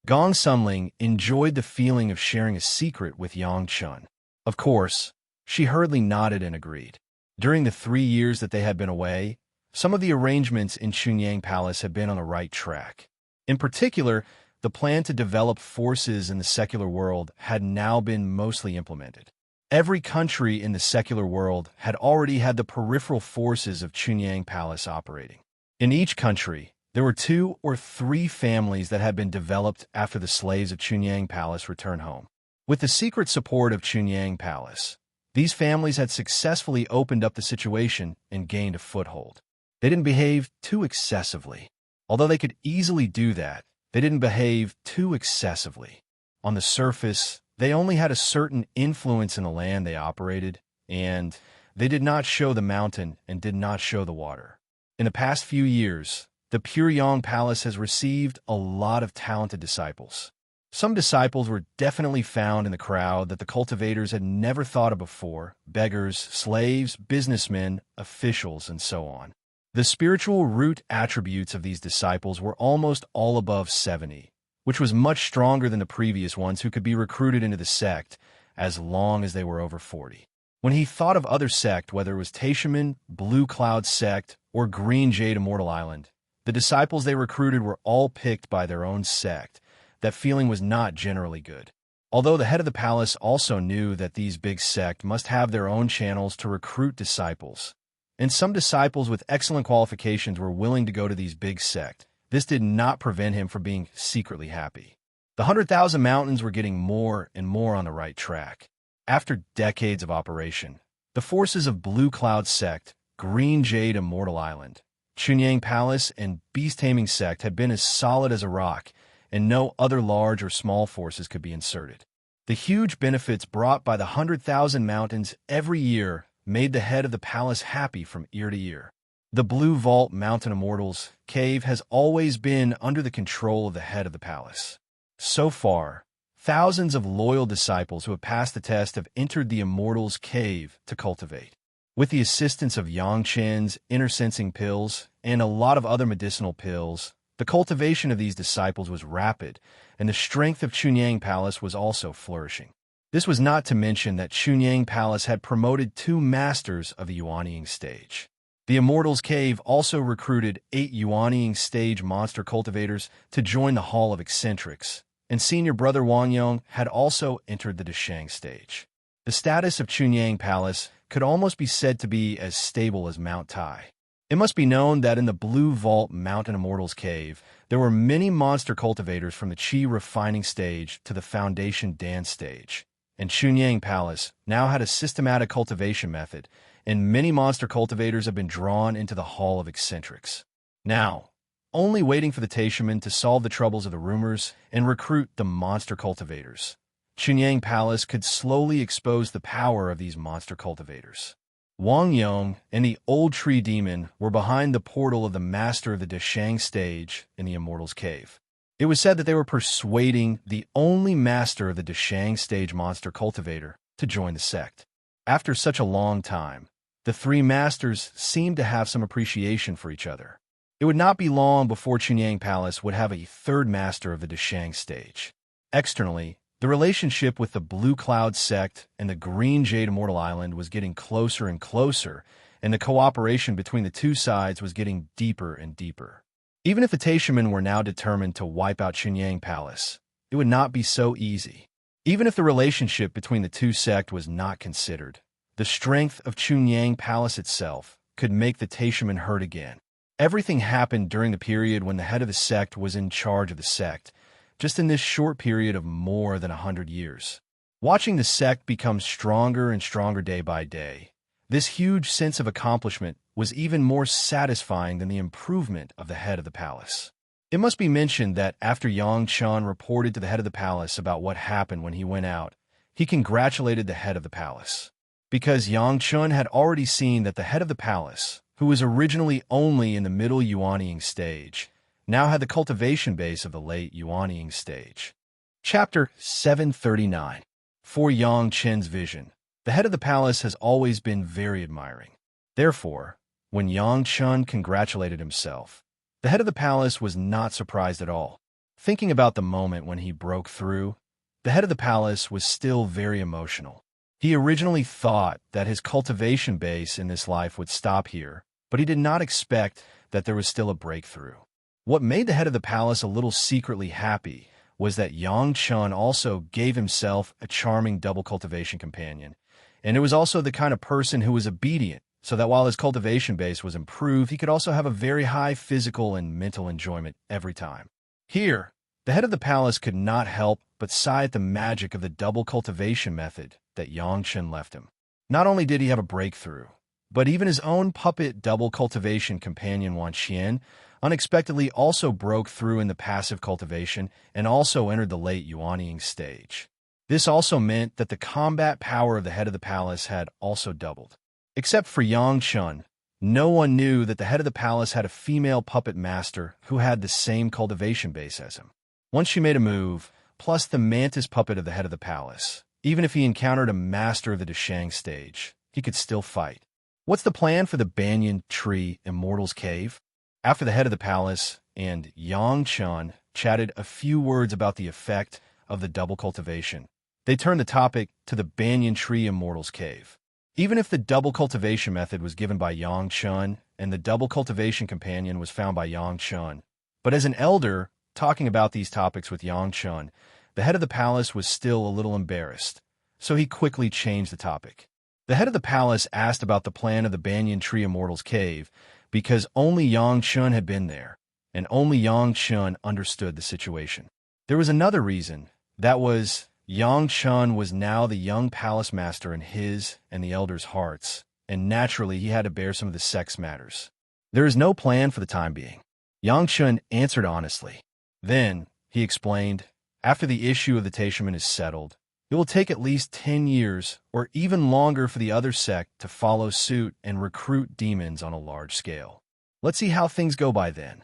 Speaker 1: Gong Sunling enjoyed the feeling of sharing a secret with Yang Chun. Of course, she hurriedly nodded and agreed. During the 3 years that they had been away, some of the arrangements in Xunyang Palace had been on the right track. In particular, the plan to develop forces in the secular world had now been mostly implemented. Every country in the secular world had already had the peripheral forces of Xunyang Palace operating. In each country, there were 2 or 3 families that had been developed after the slaves of Xunyang Palace returned home. With the secret support of Xunyang Palace, these families had successfully opened up the situation and gained a foothold. They didn't behave too excessively. Although they could easily do that, they didn't behave too excessively. On the surface, they only had a certain influence in the land they operated, and they did not show the mountain and did not show the water. In the past few years, the Puryong Palace has received a lot of talented disciples. Some disciples were definitely found in the crowd that the cultivators had never thought of before: beggars, slaves, businessmen, officials, and so on. The spiritual root attributes of these disciples were almost all above 70, which was much stronger than the previous ones who could be recruited into the sect as long as they were over 40. When he thought of other sect, whether it was Taishaman, Blue Cloud Sect, or Green Jade Immortal Island, the disciples they recruited were all picked by their own sect. That feeling was not generally good. Although the head of the palace also knew that these big sect must have their own channels to recruit disciples, and some disciples with excellent qualifications were willing to go to these big sect, this did not prevent him from being secretly happy. The 100,000 mountains were getting more and more on the right track. After decades of operation, the forces of Blue Cloud Sect green jade Immortal Island, Chunyang Palace, and beast-taming sect had been as solid as a rock, and no other large or small forces could be inserted. The huge benefits brought by the 100,000 mountains every year made the head of the palace happy from ear to ear. The Blue Vault Mountain Immortals Cave has always been under the control of the head of the palace. So far, thousands of loyal disciples who have passed the test have entered the Immortals Cave to cultivate. With the assistance of Yangchen's inner-sensing pills and a lot of other medicinal pills, the cultivation of these disciples was rapid, and the strength of Chunyang Palace was also flourishing. This was not to mention that Chunyang Palace had promoted 2 masters of the Yuanying stage. The Immortals Cave also recruited 8 Yuanying stage monster cultivators to join the Hall of Eccentrics, and senior brother Wang Yong had also entered the Deshang stage. The status of Chunyang Palace could almost be said to be as stable as Mount Tai. It must be known that in the Blue Vault Mountain Immortals Cave, there were many monster cultivators from the Qi refining stage to the Foundation Dance stage, and Chunyang Palace now had a systematic cultivation method, and many monster cultivators have been drawn into the Hall of Eccentrics. Now, only waiting for the Taishaman to solve the troubles of the rumors and recruit the monster cultivators. Chunyang Palace could slowly expose the power of these monster cultivators. Wang Yong and the Old Tree Demon were behind the portal of the master of the Deshang stage in the Immortals Cave. It was said that they were persuading the only master of the Deshang stage monster cultivator to join the sect. After such a long time, the 3 masters seemed to have some appreciation for each other. It would not be long before Chunyang Palace would have a 3rd master of the Deshang stage. Externally, the relationship with the Blue Cloud sect and the Green Jade Immortal Island was getting closer and closer, and the cooperation between the 2 sides was getting deeper and deeper. Even if the Taishaman were now determined to wipe out Chunyang Palace, it would not be so easy. Even if the relationship between the 2 sects was not considered, the strength of Chunyang Palace itself could make the Taishaman hurt again. Everything happened during the period when the head of the sect was in charge of the sect, just in this short period of more than 100 years. Watching the sect become stronger and stronger day by day, this huge sense of accomplishment was even more satisfying than the improvement of the head of the palace. It must be mentioned that after Yang Chun reported to the head of the palace about what happened when he went out, he congratulated the head of the palace. Because Yang Chun had already seen that the head of the palace, who was originally only in the middle Yuanying stage, now had the cultivation base of the late Yuanying stage. Chapter 739. For Yang Chen's vision, the head of the palace has always been very admiring. Therefore, when Yang Chun congratulated himself, the head of the palace was not surprised at all. Thinking about the moment when he broke through, the head of the palace was still very emotional. He originally thought that his cultivation base in this life would stop here, but he did not expect that there was still a breakthrough. What made the head of the palace a little secretly happy was that Yang Chun also gave himself a charming double cultivation companion, and it was also the kind of person who was obedient, so that while his cultivation base was improved, he could also have a very high physical and mental enjoyment every time. Here, the head of the palace could not help but sigh at the magic of the double cultivation method that Yang Chen left him. Not only did he have a breakthrough, but even his own puppet double cultivation companion Wan Qian unexpectedly also broke through in the passive cultivation and also entered the late Yuanying stage. This also meant that the combat power of the head of the palace had also doubled. Except for Yang Chun, no one knew that the head of the palace had a female puppet master who had the same cultivation base as him. Once she made a move, plus the mantis puppet of the head of the palace, even if he encountered a master of the Deshang stage, he could still fight. What's the plan for the Banyan Tree Immortals Cave? After the head of the palace and Yang Chun chatted a few words about the effect of the double cultivation, they turned the topic to the Banyan Tree Immortals Cave. Even if the double cultivation method was given by Yang Chun and the double cultivation companion was found by Yang Chun, but as an elder talking about these topics with Yang Chun, the head of the palace was still a little embarrassed, so he quickly changed the topic. The head of the palace asked about the plan of the Banyan Tree Immortals Cave because only Yang Chun had been there, and only Yang Chun understood the situation. There was another reason. That was, Yang Chun was now the young palace master in his and the elders' hearts, and naturally he had to bear some of the sex matters. There is no plan for the time being. Yang Chun answered honestly. Then, he explained, after the issue of the Taishaman is settled, it will take at least 10 years or even longer for the other sect to follow suit and recruit demons on a large scale. Let's see how things go by then.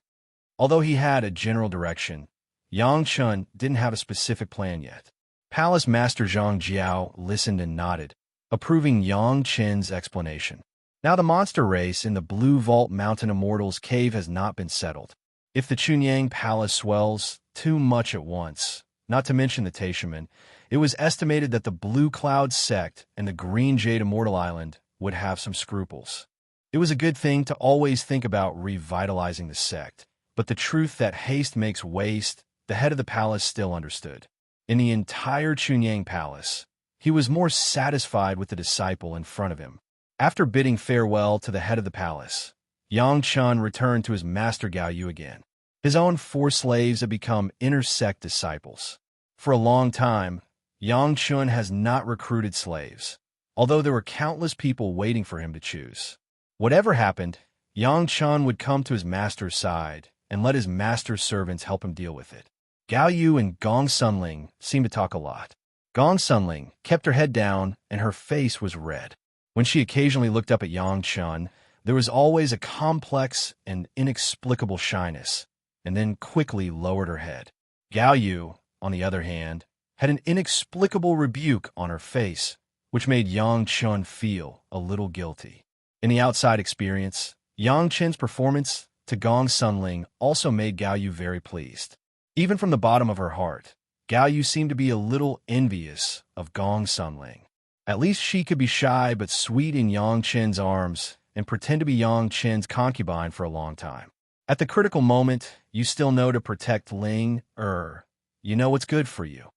Speaker 1: Although he had a general direction, Yang Chun didn't have a specific plan yet. Palace Master Zhang Jiao listened and nodded, approving Yang Chen's explanation. Now the monster race in the Blue Vault Mountain Immortals cave has not been settled. If the Chunyang Palace swells too much at once, not to mention the Taishaman, it was estimated that the Blue Cloud sect and the Green Jade Immortal Island would have some scruples. It was a good thing to always think about revitalizing the sect, but the truth that haste makes waste, the head of the palace still understood. In the entire Chunyang Palace, he was more satisfied with the disciple in front of him. After bidding farewell to the head of the palace, Yang Chun returned to his master Gao Yu again. His own 4 slaves had become inter-sect disciples. For a long time, Yang Chun has not recruited slaves, although there were countless people waiting for him to choose. Whatever happened, Yang Chun would come to his master's side and let his master's servants help him deal with it. Gao Yu and Gong Sunling seemed to talk a lot. Gong Sunling kept her head down and her face was red. When she occasionally looked up at Yang Chun, there was always a complex and inexplicable shyness, and then quickly lowered her head. Gao Yu, on the other hand, had an inexplicable rebuke on her face, which made Yang Chun feel a little guilty. In the outside experience, Yang Chen's performance to Gong Sunling also made Gao Yu very pleased. Even from the bottom of her heart, Gao Yu seemed to be a little envious of Gong Sunling. At least she could be shy but sweet in Yang Chen's arms and pretend to be Yang Chen's concubine for a long time. At the critical moment, you still know to protect Ling, you know what's good for you.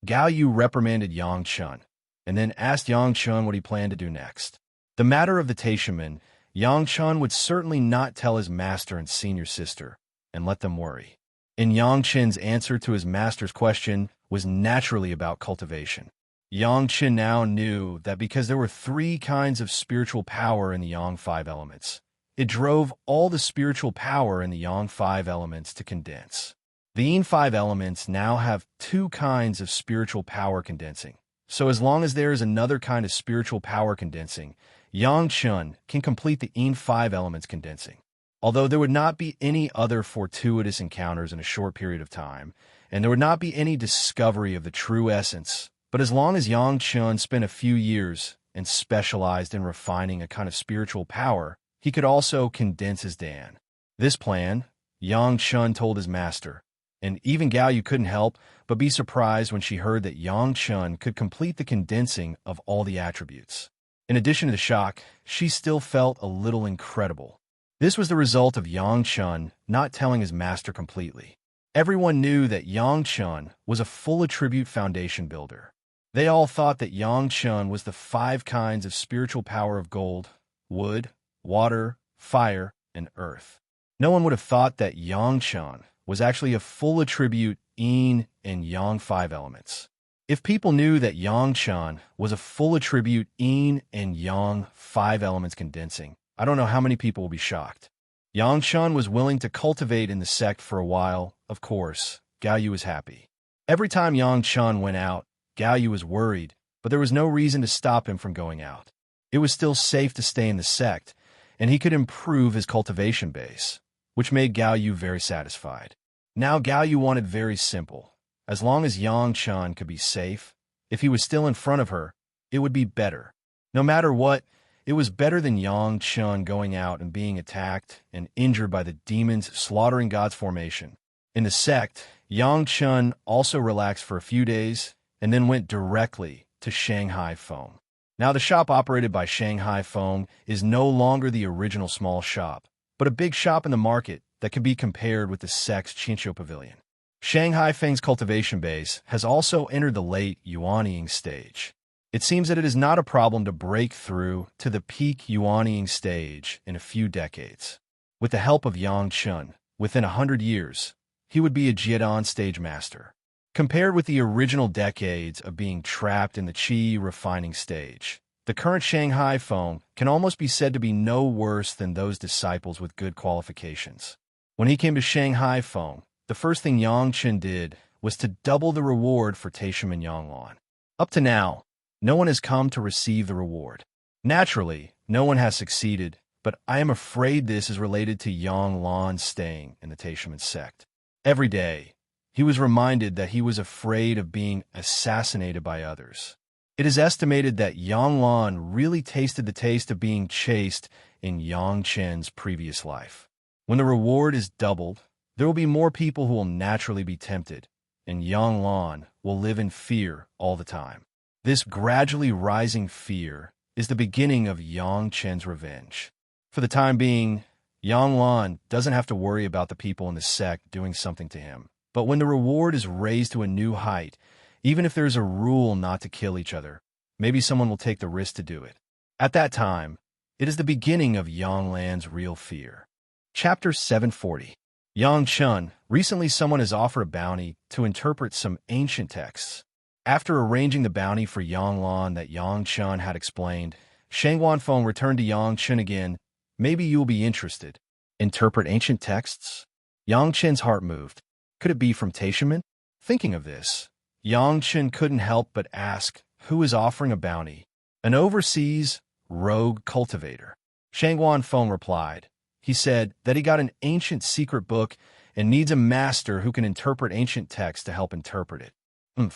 Speaker 1: Gao Yu reprimanded Yang Chun, and then asked Yang Chun what he planned to do next. The matter of the Taishaman, Yang Chun would certainly not tell his master and senior sister, and let them worry. And Yang Chen's answer to his master's question was naturally about cultivation. Yang Chen now knew that because there were 3 kinds of spiritual power in the Yang 5 elements, it drove all the spiritual power in the Yang 5 elements to condense. The Yin 5 elements now have 2 kinds of spiritual power condensing. So as long as there is another kind of spiritual power condensing, Yang Chun can complete the Yin 5 elements condensing. Although there would not be any other fortuitous encounters in a short period of time, and there would not be any discovery of the true essence, but as long as Yang Chun spent a few years and specialized in refining a kind of spiritual power, he could also condense his Dan. This plan, Yang Chun told his master, and even Gao Yu couldn't help but be surprised when she heard that Yang Chun could complete the condensing of all the attributes. In addition to the shock, she still felt a little incredible. This was the result of Yang Chun not telling his master completely. Everyone knew that Yang Chun was a full attribute foundation builder. They all thought that Yang Chun was the 5 kinds of spiritual power of gold, wood, water, fire, and earth. No one would have thought that Yang Chun was actually a full attribute Yin and Yang 5 elements. If people knew that Yang Chun was a full attribute Yin and Yang 5 elements condensing, I don't know how many people will be shocked. Yang Chun was willing to cultivate in the sect for a while, of course. Gao Yu was happy. Every time Yang Chun went out, Gao Yu was worried, but there was no reason to stop him from going out. It was still safe to stay in the sect, and he could improve his cultivation base, which made Gao Yu very satisfied. Now Gao Yu wanted very simple. As long as Yang Chun could be safe, if he was still in front of her, it would be better. No matter what, it was better than Yang Chun going out and being attacked and injured by the demons slaughtering God's formation. In the sect, Yang Chun also relaxed for a few days and then went directly to Shanghai Foam. Now the shop operated by Shanghai Foam is no longer the original small shop, but a big shop in the market that can be compared with the sect's Chinchou Pavilion. Shanghai Feng's cultivation base has also entered the late Yuanying stage. It seems that it is not a problem to break through to the peak Yuanying stage in a few decades. With the help of Yang Chun, within 100 years, he would be a Jiedan stage master. Compared with the original decades of being trapped in the Qi refining stage, The current Shanghai Feng can almost be said to be no worse than those disciples with good qualifications. When he came to Shanghai Feng, the first thing Yang Chen did was to double the reward for Taishim and Yanglan. Up to now, no one has come to receive the reward. Naturally, no one has succeeded, but I am afraid this is related to Yanglan staying in the Taishim sect. Every day, he was reminded that he was afraid of being assassinated by others. It is estimated that Yanglan really tasted the taste of being chased in Yang Chen's previous life. When the reward is doubled, there will be more people who will naturally be tempted, and Yanglan will live in fear all the time. This gradually rising fear is the beginning of Yang Chen's revenge. For the time being, Yanglan doesn't have to worry about the people in the sect doing something to him. But when the reward is raised to a new height, even if there's a rule not to kill each other, maybe someone will take the risk to do it. At that time, it is the beginning of Yanglan's real fear. Chapter 740. Yang Chen. Recently someone has offered a bounty to interpret some ancient texts. After arranging the bounty for Yanglan that Yang Chen had explained, Shang Wanfeng returned to Yang Chen again. Maybe you will be interested. Interpret ancient texts? Yang Chen's heart moved. Could it be from Taishimen? Thinking of this, Yang Chen couldn't help but ask, who is offering a bounty? An overseas rogue cultivator. Shang Wanfeng replied. He said that he got an ancient secret book and needs a master who can interpret ancient texts to help interpret it.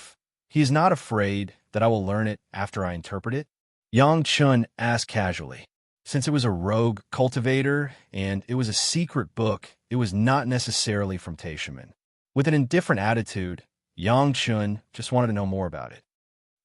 Speaker 1: He is not afraid that I will learn it after I interpret it? Yang Chen asked casually. Since it was a rogue cultivator and it was a secret book, it was not necessarily from Taishimen. With an indifferent attitude, Yang Chen just wanted to know more about it.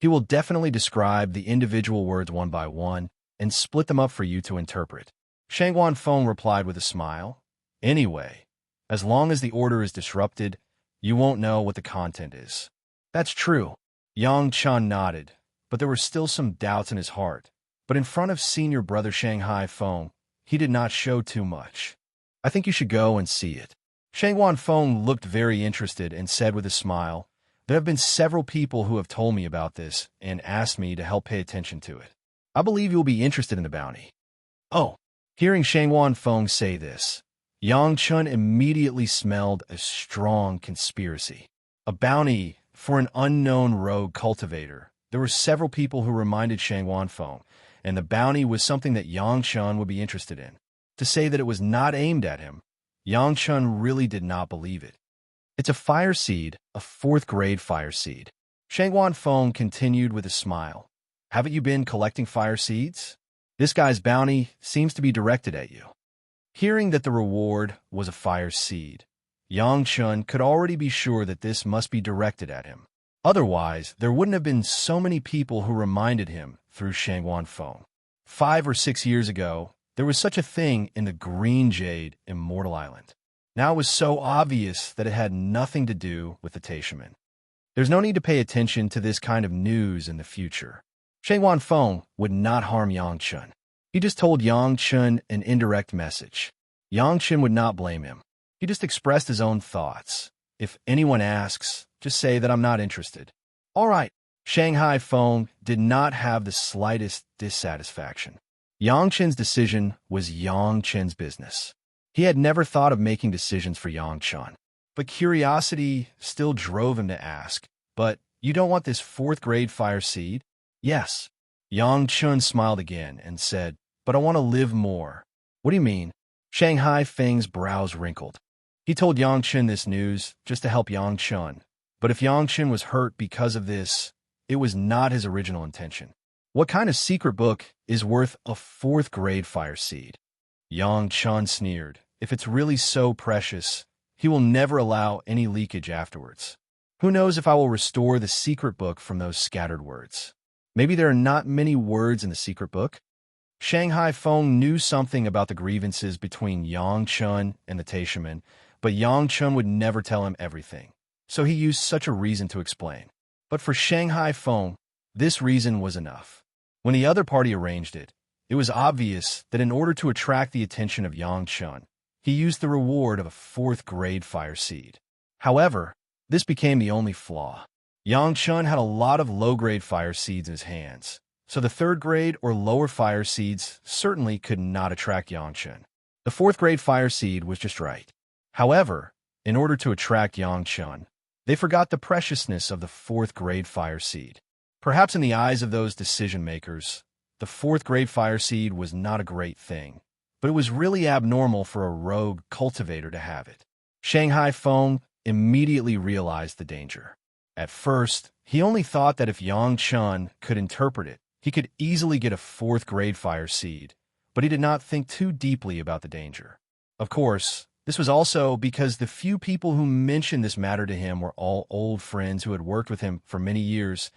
Speaker 1: He will definitely describe the individual words one by one and split them up for you to interpret. Shang Wanfeng replied with a smile. Anyway, as long as the order is disrupted, you won't know what the content is. That's true. Yang Chen nodded, but there were still some doubts in his heart. But in front of senior brother Shanghai Feng, he did not show too much. I think you should go and see it. Shang Wanfeng looked very interested and said with a smile, there have been several people who have told me about this and asked me to help pay attention to it. I believe you'll be interested in the bounty. Oh. Hearing Shang Wanfeng say this, Yang Chen immediately smelled a strong conspiracy. A bounty for an unknown rogue cultivator. There were several people who reminded Shang Wanfeng, and the bounty was something that Yang Chen would be interested in. To say that it was not aimed at him, Yang Chen really did not believe it. It's a fire seed, a 4th grade fire seed. Shang Wanfeng continued with a smile. Haven't you been collecting fire seeds? This guy's bounty seems to be directed at you. Hearing that the reward was a fire seed, Yang Chen could already be sure that this must be directed at him. Otherwise, there wouldn't have been so many people who reminded him through Shang Wanfeng. 5 or 6 years ago, there was such a thing in the Green Jade Immortal Island. Now it was so obvious that it had nothing to do with the Taishimen. There's no need to pay attention to this kind of news in the future. Shang Wanfeng would not harm Yang Chen. He just told Yang Chen an indirect message. Yang Chen would not blame him. He just expressed his own thoughts. If anyone asks, just say that I'm not interested. All right. Shanghai Feng did not have the slightest dissatisfaction. Yang Chen's decision was Yang Chen's business. He had never thought of making decisions for Yang Chen. But curiosity still drove him to ask, but you don't want this 4th grade fire seed? Yes. Yang Chen smiled again and said, but I want to live more. What do you mean? Shanghai Feng's brows wrinkled. He told Yang Chen this news just to help Yang Chen. But if Yang Chen was hurt because of this, it was not his original intention. What kind of secret book is worth a 4th grade fire seed? Yang Chen sneered. If it's really so precious, he will never allow any leakage afterwards. Who knows if I will restore the secret book from those scattered words? Maybe there are not many words in the secret book? Shanghai Feng knew something about the grievances between Yang Chen and the Taishimen, but Yang Chen would never tell him everything. So he used such a reason to explain. But for Shanghai Feng, this reason was enough. When the other party arranged it, it was obvious that in order to attract the attention of Yang Chen, he used the reward of a 4th grade fire seed. However, this became the only flaw. Yang Chen had a lot of low-grade fire seeds in his hands, so the third grade or lower fire seeds certainly could not attract Yangchun. The fourth grade fire seed was just right. However, in order to attract Yangchun, they forgot the preciousness of the fourth grade fire seed. Perhaps in the eyes of those decision-makers, the fourth grade fire seed was not a great thing, but it was really abnormal for a rogue cultivator to have it. Shanghai Feng immediately realized the danger. At first, he only thought that if Yangchun could interpret it, he could easily get a fourth grade fire seed, but he did not think too deeply about the danger. Of course, this was also because the few people who mentioned this matter to him were all old friends who had worked with him for many years,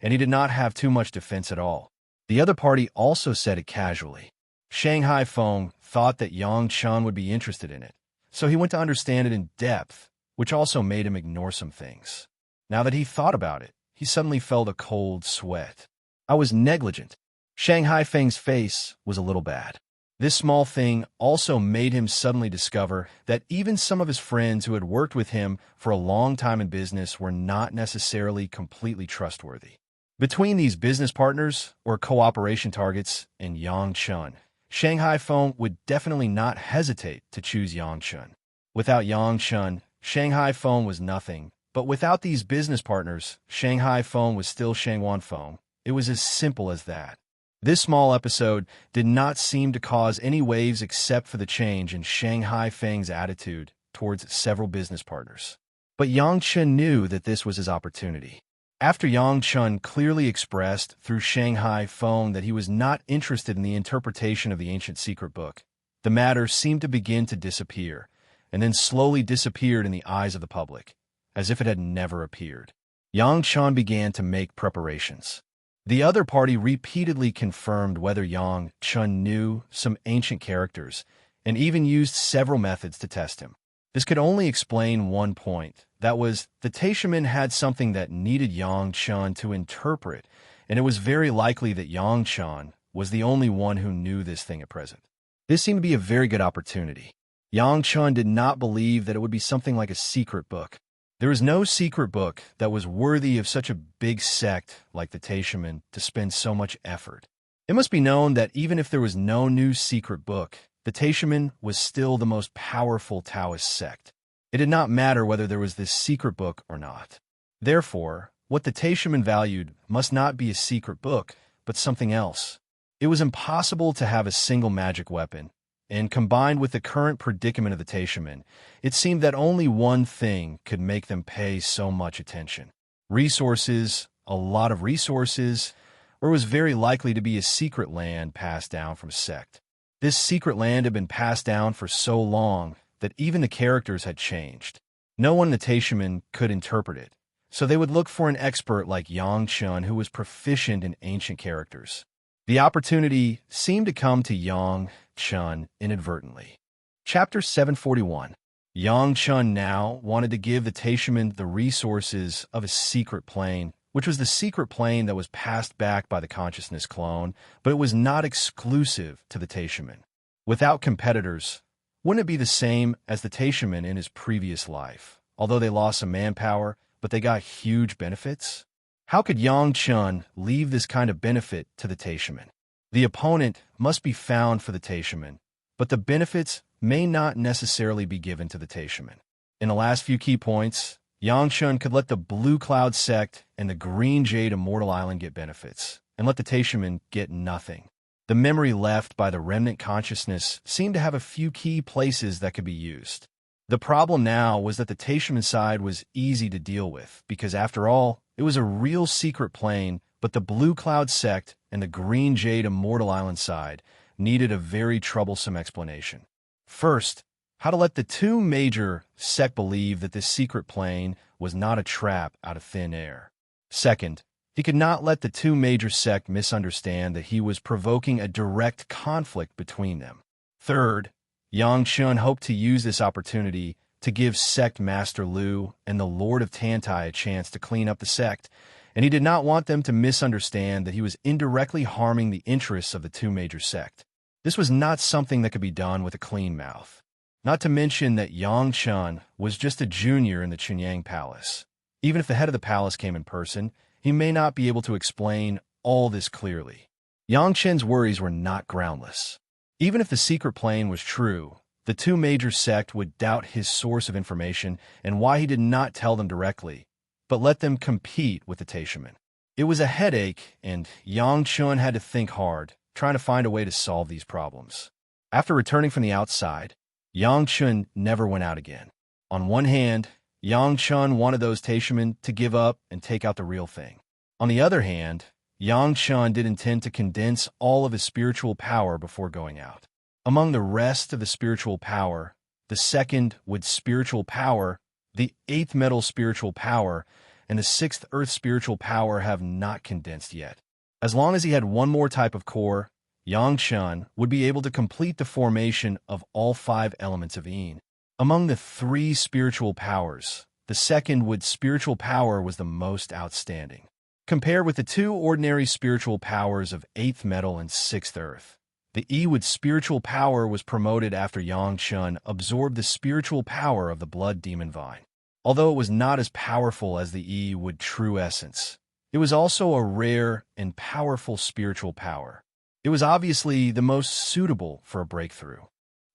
Speaker 1: and he did not have too much defense at all. The other party also said it casually. Shanghai Feng thought that Yangchun would be interested in it, so he went to understand it in depth, which also made him ignore some things. Now that he thought about it, he suddenly felt a cold sweat. I was negligent. Shanghai Feng's face was a little bad. This small thing also made him suddenly discover that even some of his friends who had worked with him for a long time in business were not necessarily completely trustworthy. Between these business partners or cooperation targets and Yangchun, Shanghai Feng would definitely not hesitate to choose Yangchun. Without Yangchun, Shanghai Feng was nothing, but without these business partners, Shanghai Feng was still Shangwan Feng. It was as simple as that. This small episode did not seem to cause any waves except for the change in Shanghai Feng's attitude towards several business partners. But Yangchun knew that this was his opportunity. After Yangchun clearly expressed through Shanghai Feng that he was not interested in the interpretation of the ancient secret book, the matter seemed to begin to disappear, and then slowly disappeared in the eyes of the public, as if it had never appeared. Yangchun began to make preparations. The other party repeatedly confirmed whether Yangchun knew some ancient characters, and even used several methods to test him. This could only explain one point. That was, the Taishaman had something that needed Yangchun to interpret, and it was very likely that Yangchun was the only one who knew this thing at present. This seemed to be a very good opportunity. Yangchun did not believe that it would be something like a secret book. There was no secret book that was worthy of such a big sect like the Taishaman to spend so much effort. It must be known that even if there was no new secret book, the Taishaman was still the most powerful Taoist sect. It did not matter whether there was this secret book or not. Therefore, what the Taishaman valued must not be a secret book, but something else. It was impossible to have a single magic weapon, and combined with the current predicament of the Taishaman, it seemed that only one thing could make them pay so much attention. Resources, a lot of resources, or it was very likely to be a secret land passed down from sect. This secret land had been passed down for so long that even the characters had changed. No one in the Taishaman could interpret it, so they would look for an expert like Yangchun who was proficient in ancient characters. The opportunity seemed to come to Yangchun inadvertently. Chapter 741. Yangchun now wanted to give the Taishaman the resources of a secret plane, which was the secret plane that was passed back by the consciousness clone, but it was not exclusive to the Taishaman. Without competitors, wouldn't it be the same as the Taishaman in his previous life? Although they lost some manpower, but they got huge benefits? How could Yangchun leave this kind of benefit to the Taishaman? The opponent must be found for the Taishaman, but the benefits may not necessarily be given to the Taishaman. In the last few key points, Yangchun could let the Blue Cloud sect and the Green Jade Immortal Island get benefits, and let the Taishaman get nothing. The memory left by the remnant consciousness seemed to have a few key places that could be used. The problem now was that the Taishaman side was easy to deal with, because after all, it was a real secret plane, but the Blue Cloud sect and the Green Jade Immortal Island side needed a very troublesome explanation. First, how to let the two major sect believe that this secret plane was not a trap out of thin air. Second, he could not let the two major sect misunderstand that he was provoking a direct conflict between them. Third, Yangchun hoped to use this opportunity to give Sect Master Lu and the Lord of Tantai a chance to clean up the sect, and he did not want them to misunderstand that he was indirectly harming the interests of the two major sect. This was not something that could be done with a clean mouth. Not to mention that Yangchun was just a junior in the Chunyang Palace. Even if the head of the palace came in person, he may not be able to explain all this clearly. Yang Chen's worries were not groundless. Even if the secret plane was true, the two major sects would doubt his source of information and why he did not tell them directly, but let them compete with the Taishaman. It was a headache, and Yang Chen had to think hard, trying to find a way to solve these problems. After returning from the outside, Yang Chen never went out again. On one hand, Yang Chen wanted those Taishamen to give up and take out the real thing. On the other hand, Yang Chen did intend to condense all of his spiritual power before going out. Among the rest of the spiritual power, the second wood spiritual power, the eighth metal spiritual power, and the sixth earth spiritual power have not condensed yet. As long as he had one more type of core, Yang Chen would be able to complete the formation of all 5 elements of Yin. Among the 3 spiritual powers, the second wood spiritual power was the most outstanding. Compared with the 2 ordinary spiritual powers of 8th metal and 6th earth, the E wood spiritual power was promoted after Yang Chen absorbed the spiritual power of the blood demon vine. Although it was not as powerful as the E wood true essence, it was also a rare and powerful spiritual power. It was obviously the most suitable for a breakthrough.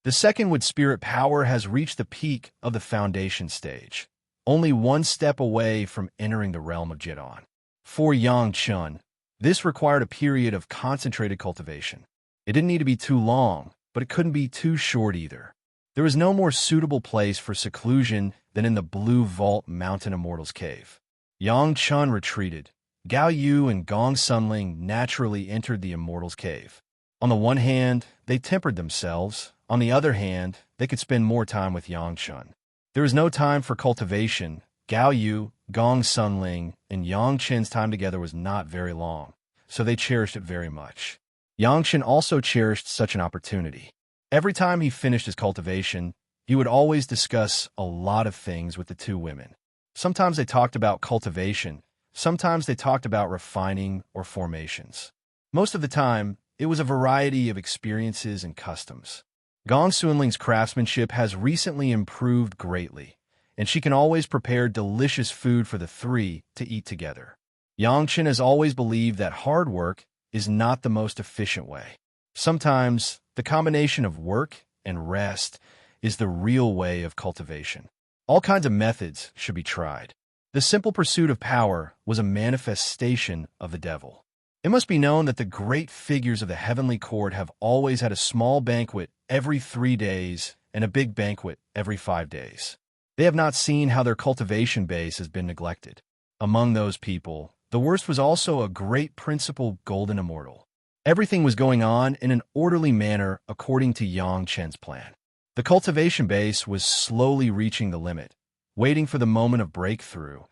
Speaker 1: The second wood spirit power has reached the peak of the foundation stage, only 1 step away from entering the realm of Jidan. For Yang Chen, this required a period of concentrated cultivation. It didn't need to be too long, but it couldn't be too short either. There was no more suitable place for seclusion than in the Blue Vault Mountain Immortal's cave. Yang Chen retreated. Gao Yu and Gong Sunling naturally entered the Immortal's cave. On the one hand, they tempered themselves. On the other hand, they could spend more time with Yang Chen. There was no time for cultivation. Gao Yu, Gong Sunling, and Yang Chen's time together was not very long, so they cherished it very much. Yang Chen also cherished such an opportunity. Every time he finished his cultivation, he would always discuss a lot of things with the 2 women. Sometimes they talked about cultivation, sometimes they talked about refining or formations. Most of the time, it was a variety of experiences and customs. Gong Sunling's craftsmanship has recently improved greatly, and she can always prepare delicious food for the 3 to eat together. Yang Chen has always believed that hard work is not the most efficient way. Sometimes, the combination of work and rest is the real way of cultivation. All kinds of methods should be tried. The simple pursuit of power was a manifestation of the devil. It must be known that the great figures of the heavenly court have always had a small banquet every 3 days and a big banquet every 5 days. They have not seen how their cultivation base has been neglected. Among those people, the worst was also a great principal golden immortal. Everything was going on in an orderly manner according to Yang Chen's plan. The cultivation base was slowly reaching the limit, waiting for the moment of breakthrough,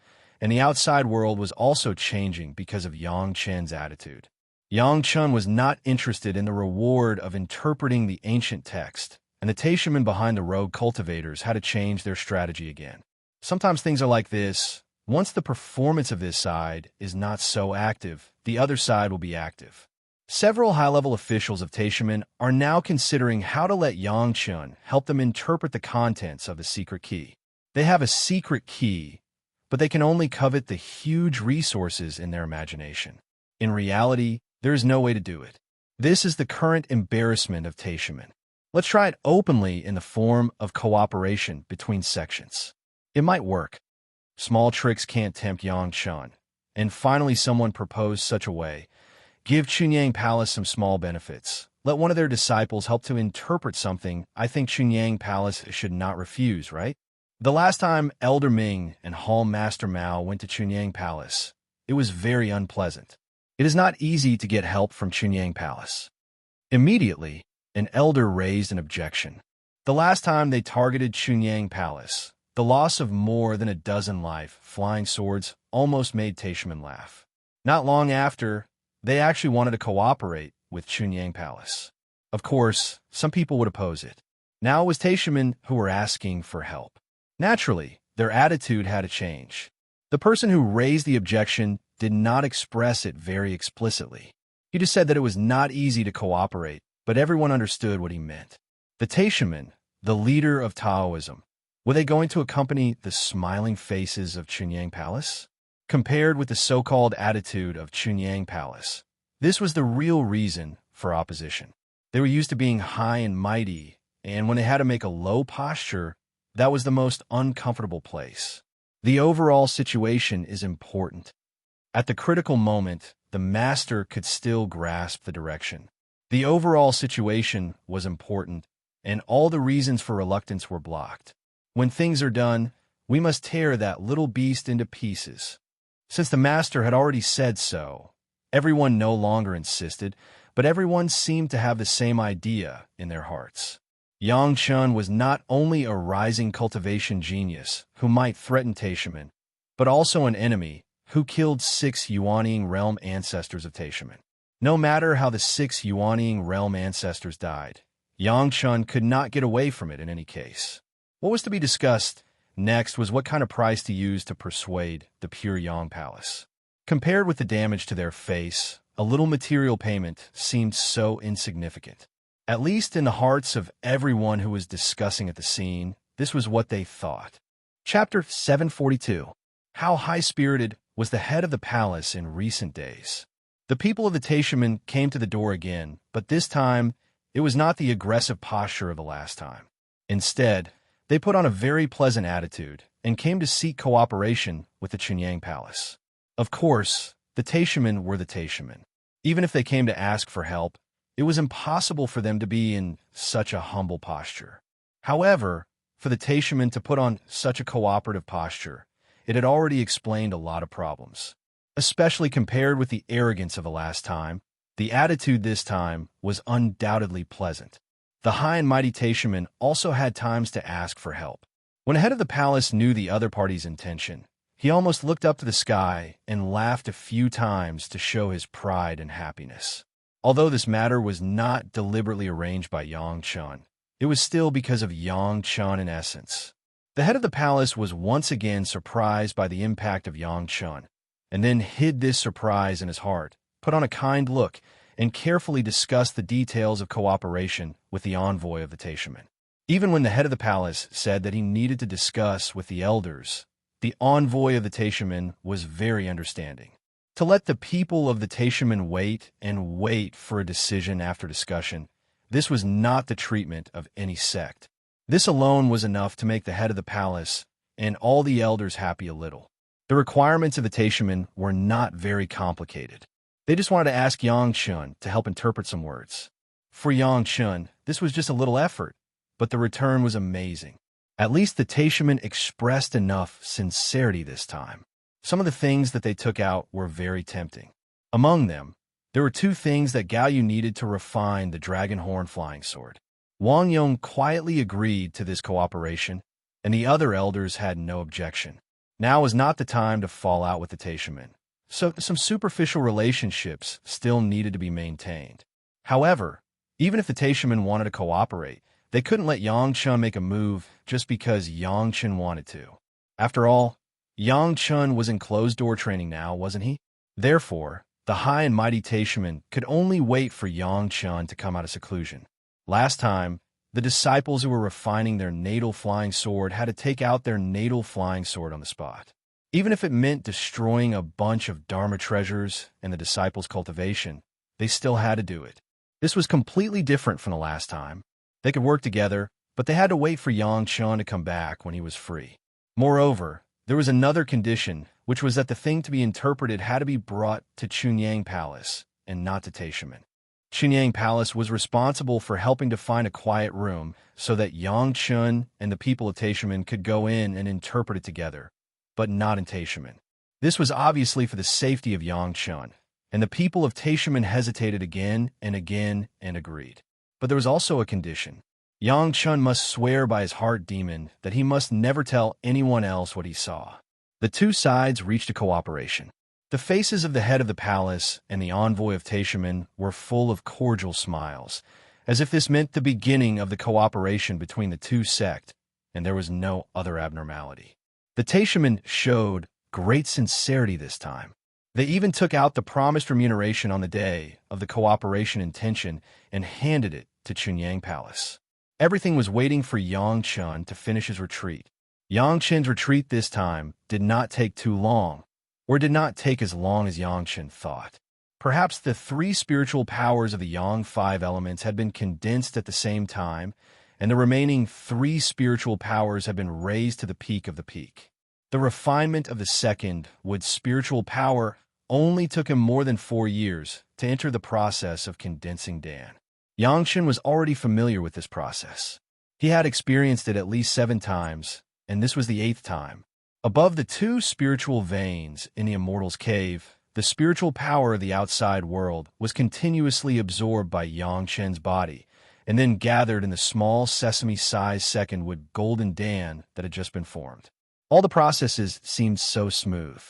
Speaker 1: and the outside world was also changing because of Yang Chen's attitude. Yang Chen was not interested in the reward of interpreting the ancient text, and the Taishamen behind the rogue cultivators had to change their strategy again. Sometimes things are like this. Once the performance of this side is not so active, the other side will be active. Several high-level officials of Taishamen are now considering how to let Yang Chen help them interpret the contents of the secret key. They have a secret key, but they can only covet the huge resources in their imagination. In reality, there is no way to do it. This is the current embarrassment of Taishamen. Let's try it openly in the form of cooperation between sections. It might work. Small tricks can't tempt Yang Chen. And finally someone proposed such a way. Give Chunyang Palace some small benefits. Let one of their disciples help to interpret something. I think Chunyang Palace should not refuse, right? The last time Elder Ming and Hall Master Mao went to Chunyang Palace, it was very unpleasant. It is not easy to get help from Chunyang Palace. Immediately, an elder raised an objection. The last time they targeted Chunyang Palace, the loss of more than a dozen live flying swords almost made Taishamen laugh. Not long after, they actually wanted to cooperate with Chunyang Palace. Of course, some people would oppose it. Now it was Taishamen who were asking for help. Naturally, their attitude had to change. The person who raised the objection did not express it very explicitly. He just said that it was not easy to cooperate, but everyone understood what he meant. The Taishamen, the leader of Taoism, were they going to accompany the smiling faces of Chunyang Palace? Compared with the so-called attitude of Chunyang Palace, This was the real reason for opposition. They were used to being high and mighty, and when they had to make a low posture, that was the most uncomfortable place. The overall situation is important. At the critical moment, the master could still grasp the direction. The overall situation was important, and all the reasons for reluctance were blocked. When things are done, we must tear that little beast into pieces. Since the master had already said so, everyone no longer insisted, but everyone seemed to have the same idea in their hearts. Yang Chun was not only a rising cultivation genius who might threaten Taishaman, but also an enemy who killed 6 Yuanying realm ancestors of Taishaman. No matter how the 6 Yuanying realm ancestors died, Yang Chun could not get away from it in any case. What was to be discussed next was what kind of price to use to persuade the pure Yang Palace. Compared with the damage to their face, a little material payment seemed so insignificant. At least in the hearts of everyone who was discussing at the scene, this was what they thought. Chapter 742. How high-spirited was the head of the palace in recent days. The people of the Taishaman came to the door again, but this time it was not the aggressive posture of the last time. Instead, they put on a very pleasant attitude and came to seek cooperation with the Chunyang Palace. Of course, the Taishaman were the Taishaman. Even if they came to ask for help, it was impossible for them to be in such a humble posture. However, for the Taishaman to put on such a cooperative posture, it had already explained a lot of problems. Especially compared with the arrogance of the last time, the attitude this time was undoubtedly pleasant. The high and mighty Taishaman also had times to ask for help. When the head of the palace knew the other party's intention, he almost looked up to the sky and laughed a few times to show his pride and happiness. Although this matter was not deliberately arranged by Yang Chun, it was still because of Yang Chun in essence. The head of the palace was once again surprised by the impact of Yang Chun, and then hid this surprise in his heart, put on a kind look, and carefully discussed the details of cooperation with the envoy of the Taishaman. Even when the head of the palace said that he needed to discuss with the elders, the envoy of the Taishaman was very understanding. To let the people of the Taishaman wait and wait for a decision after discussion, this was not the treatment of any sect. This alone was enough to make the head of the palace and all the elders happy a little. The requirements of the Taishaman were not very complicated. They just wanted to ask Yang Chun to help interpret some words. For Yang Chun, this was just a little effort, but the return was amazing. At least the Taishaman expressed enough sincerity this time. Some of the things that they took out were very tempting. Among them, there were 2 things that Gao Yu needed to refine the dragon horn flying sword. Wang Yong quietly agreed to this cooperation, and the other elders had no objection. Now was not the time to fall out with the Taishaman, so some superficial relationships still needed to be maintained. However, even if the Taishaman wanted to cooperate, they couldn't let Yang Chun make a move just because Yang Chun wanted to. After all, Yang Chun was in closed-door training now, wasn't he? Therefore, the high and mighty Taishaman could only wait for Yang Chun to come out of seclusion. Last time, the disciples who were refining their natal flying sword had to take out their natal flying sword on the spot. Even if it meant destroying a bunch of Dharma treasures and the disciples' cultivation, they still had to do it. This was completely different from the last time. They could work together, but they had to wait for Yang Chun to come back when he was free. Moreover, there was another condition, which was that the thing to be interpreted had to be brought to Chunyang Palace and not to Taishaman. Chunyang Palace was responsible for helping to find a quiet room so that Yang Chun and the people of Taishaman could go in and interpret it together, but not in Taishaman. This was obviously for the safety of Yang Chun, and the people of Taishaman hesitated again and again and agreed. But there was also a condition. Yang Chun must swear by his heart demon that he must never tell anyone else what he saw. The 2 sides reached a cooperation. The faces of the head of the palace and the envoy of Taishaman were full of cordial smiles, as if this meant the beginning of the cooperation between the 2 sects, and there was no other abnormality. The Taishaman showed great sincerity this time. They even took out the promised remuneration on the day of the cooperation intention and handed it to Chunyang Palace. Everything was waiting for Yang Chun to finish his retreat. Yang Chun's retreat this time did not take too long, or did not take as long as Yang Chun thought. Perhaps the three spiritual powers of the yang five elements had been condensed at the same time, and the remaining three spiritual powers had been raised to the peak of the peak. The refinement of the second wood spiritual power only took him more than 4 years to enter the process of condensing Dan. Yangshan was already familiar with this process. He had experienced it at least 7 times, and this was the 8th time. Above the 2 spiritual veins in the Immortal's cave, the spiritual power of the outside world was continuously absorbed by Yangshan's body, and then gathered in the small sesame-sized second wood golden Dan that had just been formed. All the processes seemed so smooth.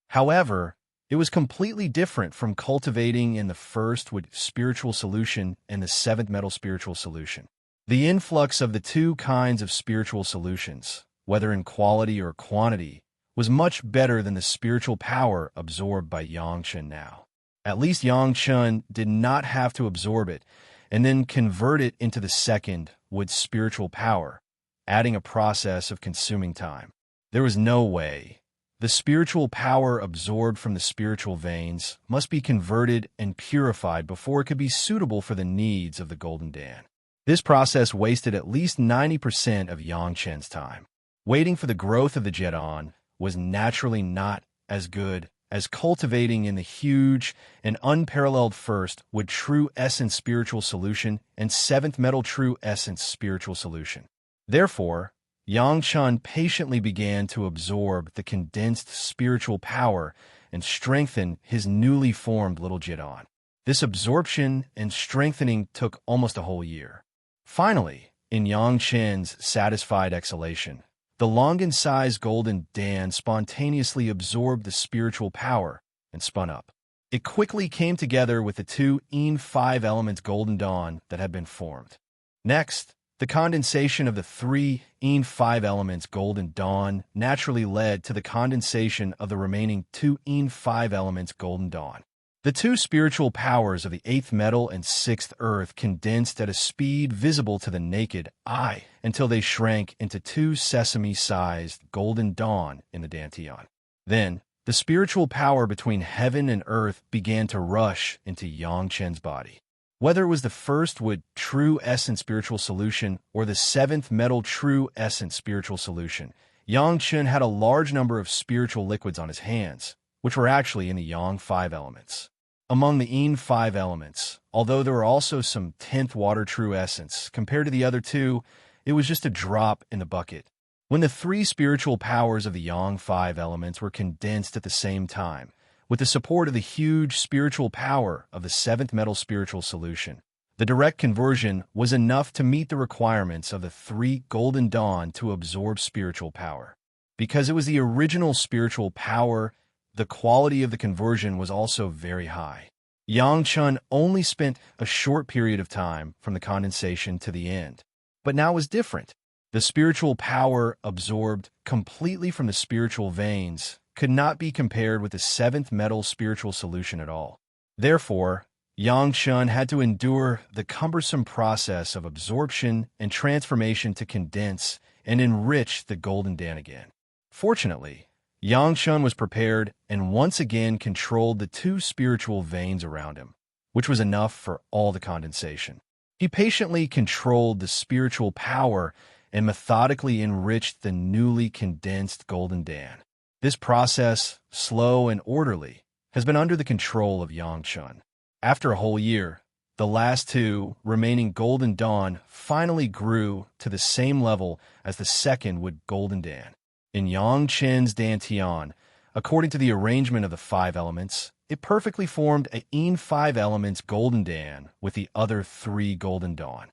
Speaker 1: However, it was completely different from cultivating in the first wood spiritual solution and the 7th metal spiritual solution. The influx of the 2 kinds of spiritual solutions, whether in quality or quantity, was much better than the spiritual power absorbed by Yangshan now. At least Yangshan did not have to absorb it and then convert it into the second wood spiritual power, adding a process of consuming time. There was no way. The spiritual power absorbed from the spiritual veins must be converted and purified before it could be suitable for the needs of the Golden Dan. This process wasted at least 90% of Yangshan's time. Waiting for the growth of the Jedon was naturally not as good as cultivating in the huge and unparalleled first wood true essence spiritual solution and 7th metal true essence spiritual solution. Therefore, Yangshan patiently began to absorb the condensed spiritual power and strengthen his newly formed little Jedon. This absorption and strengthening took almost a whole year. Finally, in Yangshan's satisfied exhalation, the Longan-sized golden Dan spontaneously absorbed the spiritual power and spun up. It quickly came together with the 2 Yin 5 elements golden dawn that had been formed. Next, the condensation of the 3 Yin 5 elements golden dawn naturally led to the condensation of the remaining 2 Yin 5 elements golden dawn. The 2 spiritual powers of the 8th metal and 6th earth condensed at a speed visible to the naked eye until they shrank into 2 sesame-sized golden dawn in the Dantian. Then, the spiritual power between heaven and earth began to rush into Yangshan's body. Whether it was the first wood true essence spiritual solution or the 7th metal true essence spiritual solution, Yangshan had a large number of spiritual liquids on his hands, which were actually in the Yang 5 elements. Among the Yin 5 elements, although there were also some 10th water true essence, compared to the other 2, it was just a drop in the bucket. When the 3 spiritual powers of the Yang 5 elements were condensed at the same time, with the support of the huge spiritual power of the 7th metal spiritual solution, the direct conversion was enough to meet the requirements of the 3 golden dawn to absorb spiritual power. Because it was the original spiritual power, the quality of the conversion was also very high. Yangshan only spent a short period of time from the condensation to the end. But now it was different. The spiritual power absorbed completely from the spiritual veins could not be compared with the 7th metal spiritual solution at all. Therefore, Yangshan had to endure the cumbersome process of absorption and transformation to condense and enrich the golden Dan again. Fortunately, Yangshan was prepared and once again controlled the 2 spiritual veins around him, which was enough for all the condensation. He patiently controlled the spiritual power and methodically enriched the newly condensed golden Dan. This process, slow and orderly, has been under the control of Yangshan. After a whole year, the last 2 remaining golden dawn finally grew to the same level as the second wood golden Dan. In Yangshan's Dantian, according to the arrangement of the 5 elements, it perfectly formed a Yin 5 elements golden Dan with the other 3 golden dawn.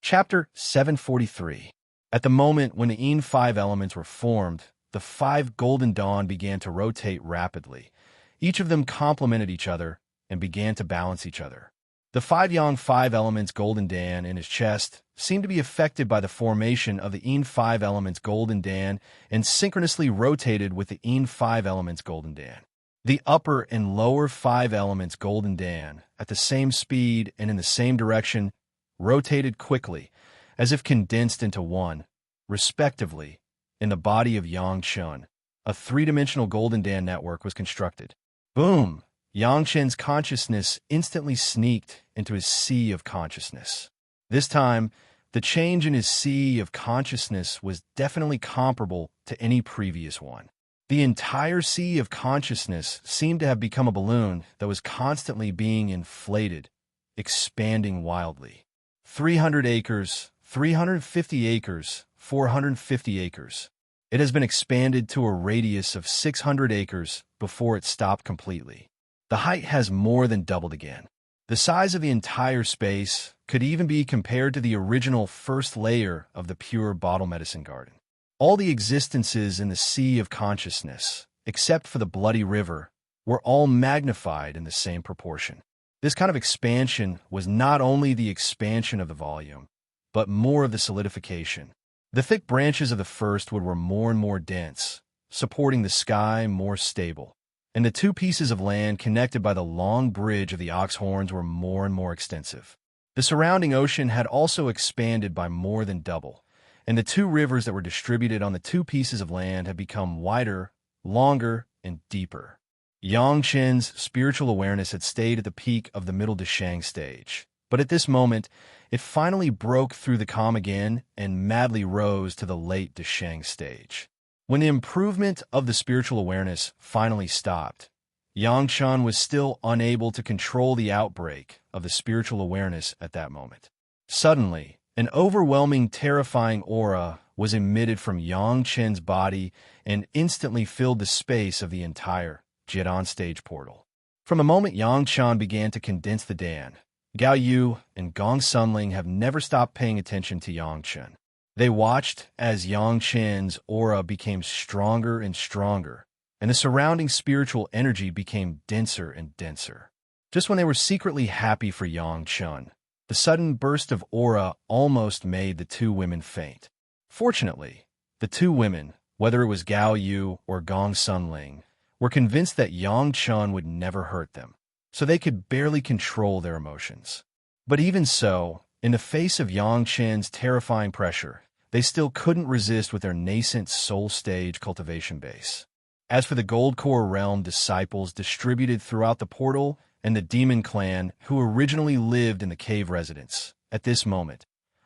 Speaker 1: Chapter 743. At the moment when the Yin 5 elements were formed, the 5 golden dawn began to rotate rapidly. Each of them complemented each other and began to balance each other. The 5 Yang 5 elements golden Dan in his chest seemed to be affected by the formation of the Yin 5 elements golden Dan and synchronously rotated with the Yin 5 elements golden Dan. The upper and lower 5 elements golden Dan, at the same speed and in the same direction, rotated quickly, as if condensed into one, respectively, in the body of Yangshan. A 3-dimensional golden Dan network was constructed. Boom! Yang Chen's consciousness instantly sneaked into his sea of consciousness. This time, the change in his sea of consciousness was definitely comparable to any previous one. The entire sea of consciousness seemed to have become a balloon that was constantly being inflated, expanding wildly. 300 acres, 350 acres, 450 acres. It has been expanded to a radius of 600 acres before it stopped completely. The height has more than doubled again. The size of the entire space could even be compared to the original first layer of the pure bottle medicine garden. All the existences in the sea of consciousness, except for the bloody river, were all magnified in the same proportion. This kind of expansion was not only the expansion of the volume, but more of the solidification. The thick branches of the first wood were more and more dense, supporting the sky more stable, and the two pieces of land connected by the long bridge of the ox horns were more and more extensive. The surrounding ocean had also expanded by more than double, and the two rivers that were distributed on the two pieces of land had become wider, longer, and deeper. Yang Chen's spiritual awareness had stayed at the peak of the middle Deshang stage, but at this moment, it finally broke through the calm again and madly rose to the late Deshang stage. When the improvement of the spiritual awareness finally stopped, Yang Chen was still unable to control the outbreak of the spiritual awareness at that moment. Suddenly, an overwhelming, terrifying aura was emitted from Yang Chen's body and instantly filled the space of the entire Jidan stage portal. From the moment Yang Chen began to condense the Dan, Gao Yu and Gong Sunling have never stopped paying attention to Yang Chen. They watched as Yang Chen's aura became stronger and stronger, and the surrounding spiritual energy became denser and denser. Just when they were secretly happy for Yang Chen, the sudden burst of aura almost made the two women faint. Fortunately, the two women, whether it was Gao Yu or Gong Sunling, were convinced that Yang Chen would never hurt them, so they could barely control their emotions. But even so, in the face of Yang Chen's terrifying pressure, they still couldn't resist with their nascent soul stage cultivation base. As for the Gold Core Realm disciples distributed throughout the portal and the demon clan who originally lived in the cave residence, at this moment,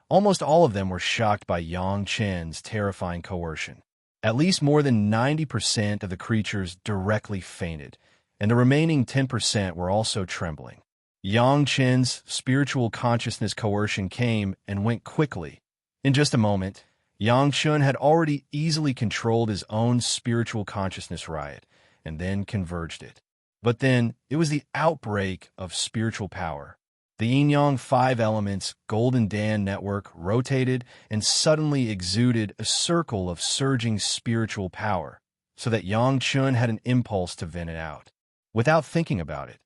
Speaker 1: almost all of them were shocked by Yang Chen's terrifying coercion. At least more than 90% of the creatures directly fainted, and the remaining 10% were also trembling. Yang Chen's spiritual consciousness coercion came and went quickly. In just a moment, Yang Chen had already easily controlled his own spiritual consciousness riot, and then converged it. But then, it was the outbreak of spiritual power. The Yin-Yang 5 elements Golden Dan network rotated and suddenly exuded a circle of surging spiritual power, so that Yang Chen had an impulse to vent it out. Without thinking about it,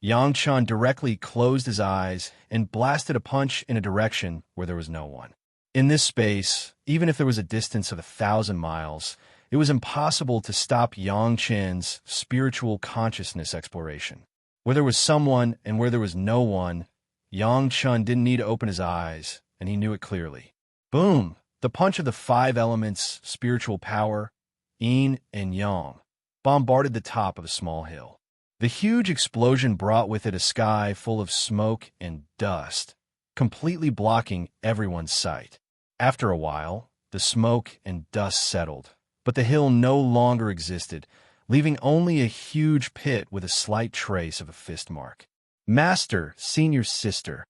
Speaker 1: Yang Chen directly closed his eyes and blasted a punch in a direction where there was no one. In this space, even if there was a distance of 1,000 miles, it was impossible to stop Yang Chen's spiritual consciousness exploration. Where there was someone and where there was no one, Yang Chen didn't need to open his eyes, and he knew it clearly. Boom! The punch of the 5 elements' spiritual power, Yin and Yang, bombarded the top of a small hill. The huge explosion brought with it a sky full of smoke and dust, completely blocking everyone's sight. After a while, the smoke and dust settled, but the hill no longer existed, leaving only a huge pit with a slight trace of a fist mark. Master, senior sister.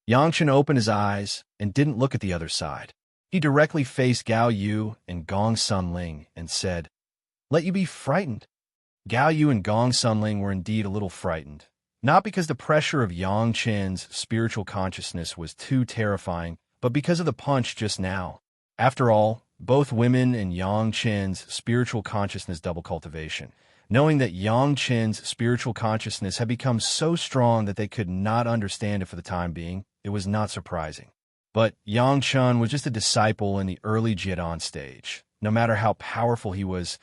Speaker 1: Yang Chen opened his eyes and didn't look at the other side. He directly faced Gao Yu and Gong Sunling and said, "Let you be frightened." Gao Yu and Gong Sunling were indeed a little frightened, not because the pressure of Yang Chen's spiritual consciousness was too terrifying, but because of the punch just now. After all, both women and Yang Chen's spiritual consciousness double cultivation, knowing that Yang Chen's spiritual consciousness had become so strong that they could not understand it for the time being, it was not surprising. But Yang Chen was just a disciple in the early Jidan stage. No matter how powerful he was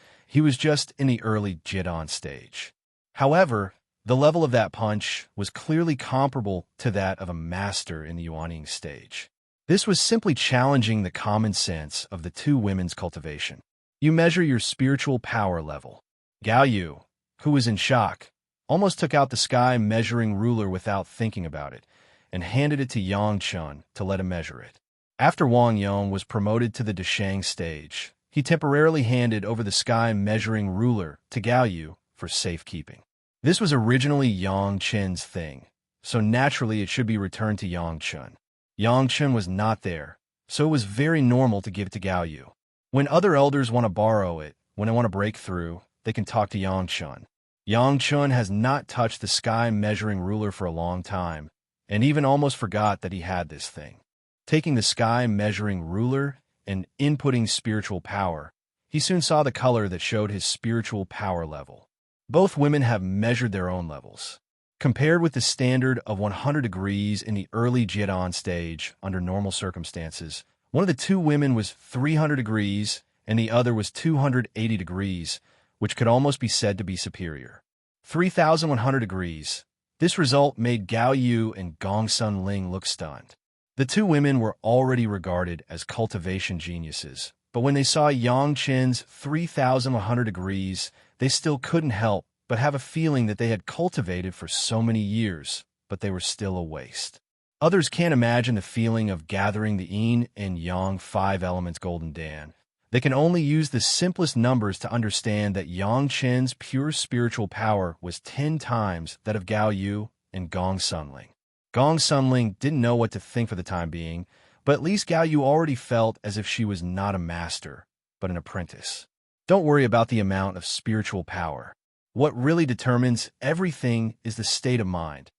Speaker 1: just in the early Jidan stage. However, the level of that punch was clearly comparable to that of a master in the Yuanying stage. This was simply challenging the common sense of the two women's cultivation. You measure your spiritual power level. Gao Yu, who was in shock, almost took out the sky measuring ruler without thinking about it, and handed it to Yang Chun to let him measure it. After Wang Yong was promoted to the Deshang stage, he temporarily handed over the sky measuring ruler to Gao Yu for safekeeping. This was originally Yang Chen's thing, so naturally it should be returned to Yang Chun. Yang Chun was not there, so it was very normal to give it to Gao Yu. When other elders want to borrow it, when they want to break through, they can talk to Yang Chun. Yang Chun has not touched the sky measuring ruler for a long time, and even almost forgot that he had this thing. Taking the sky measuring ruler and inputting spiritual power, he soon saw the color that showed his spiritual power level. Both women have measured their own levels. Compared with the standard of 100 degrees in the early Jiedan stage under normal circumstances, one of the two women was 300 degrees and the other was 280 degrees, which could almost be said to be superior. 3,100 degrees. This result made Gao Yu and Gong Sun Ling look stunned. The two women were already regarded as cultivation geniuses, but when they saw Yang Chen's 3,100 degrees, they still couldn't help but have a feeling that they had cultivated for so many years, but they were still a waste. Others can't imagine the feeling of gathering the yin and yang 5 elements golden dan. They can only use the simplest numbers to understand that Yang Chen's pure spiritual power was 10 times that of Gao Yu and Gong Sunling. Gong Sunling didn't know what to think for the time being, but at least Gao Yu already felt as if she was not a master, but an apprentice. Don't worry about the amount of spiritual power. What really determines everything is the state of mind.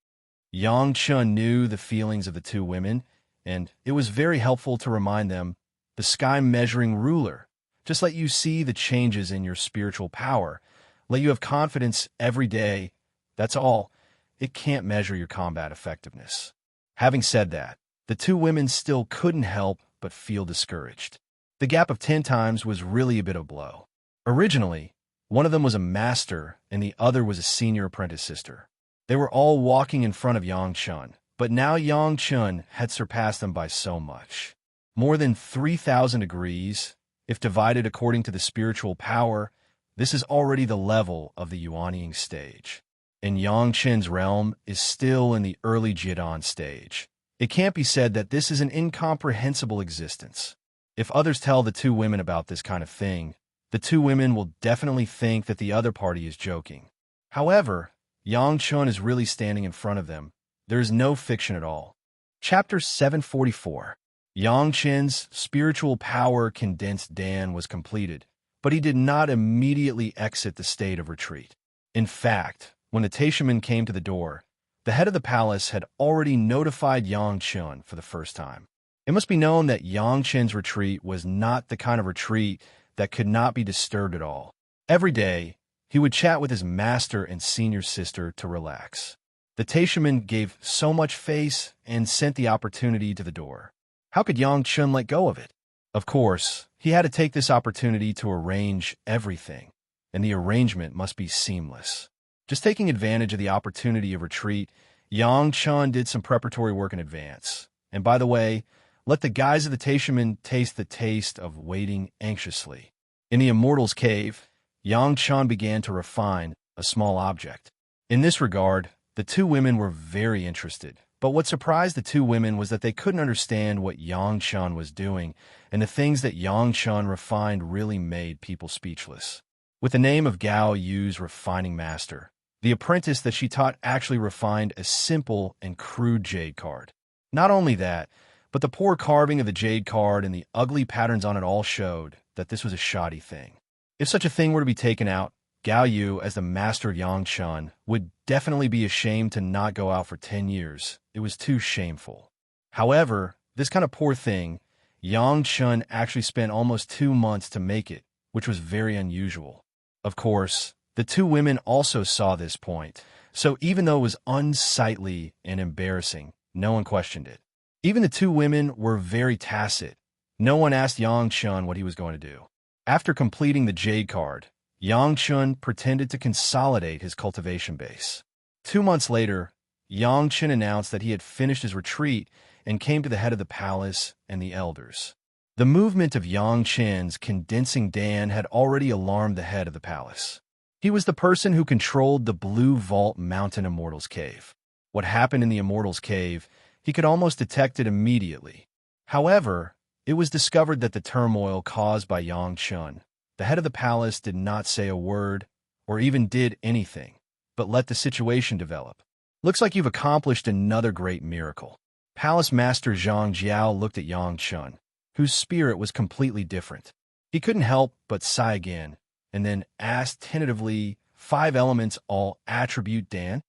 Speaker 1: Yang Chun knew the feelings of the two women, and it was very helpful to remind them, the sky measuring ruler. Just let you see the changes in your spiritual power. Let you have confidence every day. That's all. It can't measure your combat effectiveness. Having said that, the two women still couldn't help but feel discouraged. The gap of 10 times was really a bit of a blow. Originally, one of them was a master and the other was a senior apprentice sister. They were all walking in front of Yang Chun, but now Yang Chun had surpassed them by so much. More than 3,000 degrees. If divided according to the spiritual power, this is already the level of the Yuanying stage. And Yang Chen's realm is still in the early Jiedan stage. It can't be said that this is an incomprehensible existence. If others tell the two women about this kind of thing, the two women will definitely think that the other party is joking. However, Yang Chun is really standing in front of them. There is no fiction at all. Chapter 744. Yang Chen's spiritual power condensed Dan was completed, but he did not immediately exit the state of retreat. In fact, when the Taishaman came to the door, the head of the palace had already notified Yang Chun for the first time. It must be known that Yang Chen's retreat was not the kind of retreat that could not be disturbed at all. Every day, he would chat with his master and senior sister to relax. The Taishaman gave so much face and sent the opportunity to the door. How could Yang Chun let go of it? Of course, he had to take this opportunity to arrange everything, and the arrangement must be seamless. Just taking advantage of the opportunity of retreat, Yang Chun did some preparatory work in advance. And by the way, let the guys of the Taishaman taste the taste of waiting anxiously. In the Immortal's cave, Yang Chun began to refine a small object. In this regard, the two women were very interested. But what surprised the two women was that they couldn't understand what Yang Chun was doing, and the things that Yang Chun refined really made people speechless. With the name of Gao Yu's refining master, the apprentice that she taught actually refined a simple and crude jade card. Not only that, but the poor carving of the jade card and the ugly patterns on it all showed that this was a shoddy thing. If such a thing were to be taken out, Gao Yu, as the master of Yang Chun, would definitely be ashamed to not go out for 10 years. It was too shameful. However, this kind of poor thing, Yang Chun actually spent almost 2 months to make it, which was very unusual. Of course, the two women also saw this point, so even though it was unsightly and embarrassing, no one questioned it. Even the two women were very tacit. No one asked Yang Chun what he was going to do. After completing the jade card, Yang Chun pretended to consolidate his cultivation base. 2 months later, Yang Chun announced that he had finished his retreat and came to the head of the palace and the elders. The movement of Yang Chun's condensing Dan had already alarmed the head of the palace. He was the person who controlled the Blue Vault Mountain Immortal's Cave. What happened in the Immortal's Cave, he could almost detect it immediately. However, it was discovered that the turmoil caused by Yang Chun, the head of the palace, did not say a word or even did anything, but let the situation develop. Looks like you've accomplished another great miracle. Palace Master Zhang Jiao looked at Yang Chun, whose spirit was completely different. He couldn't help but sigh again, and then asked tentatively, 5 elements all attribute Dan?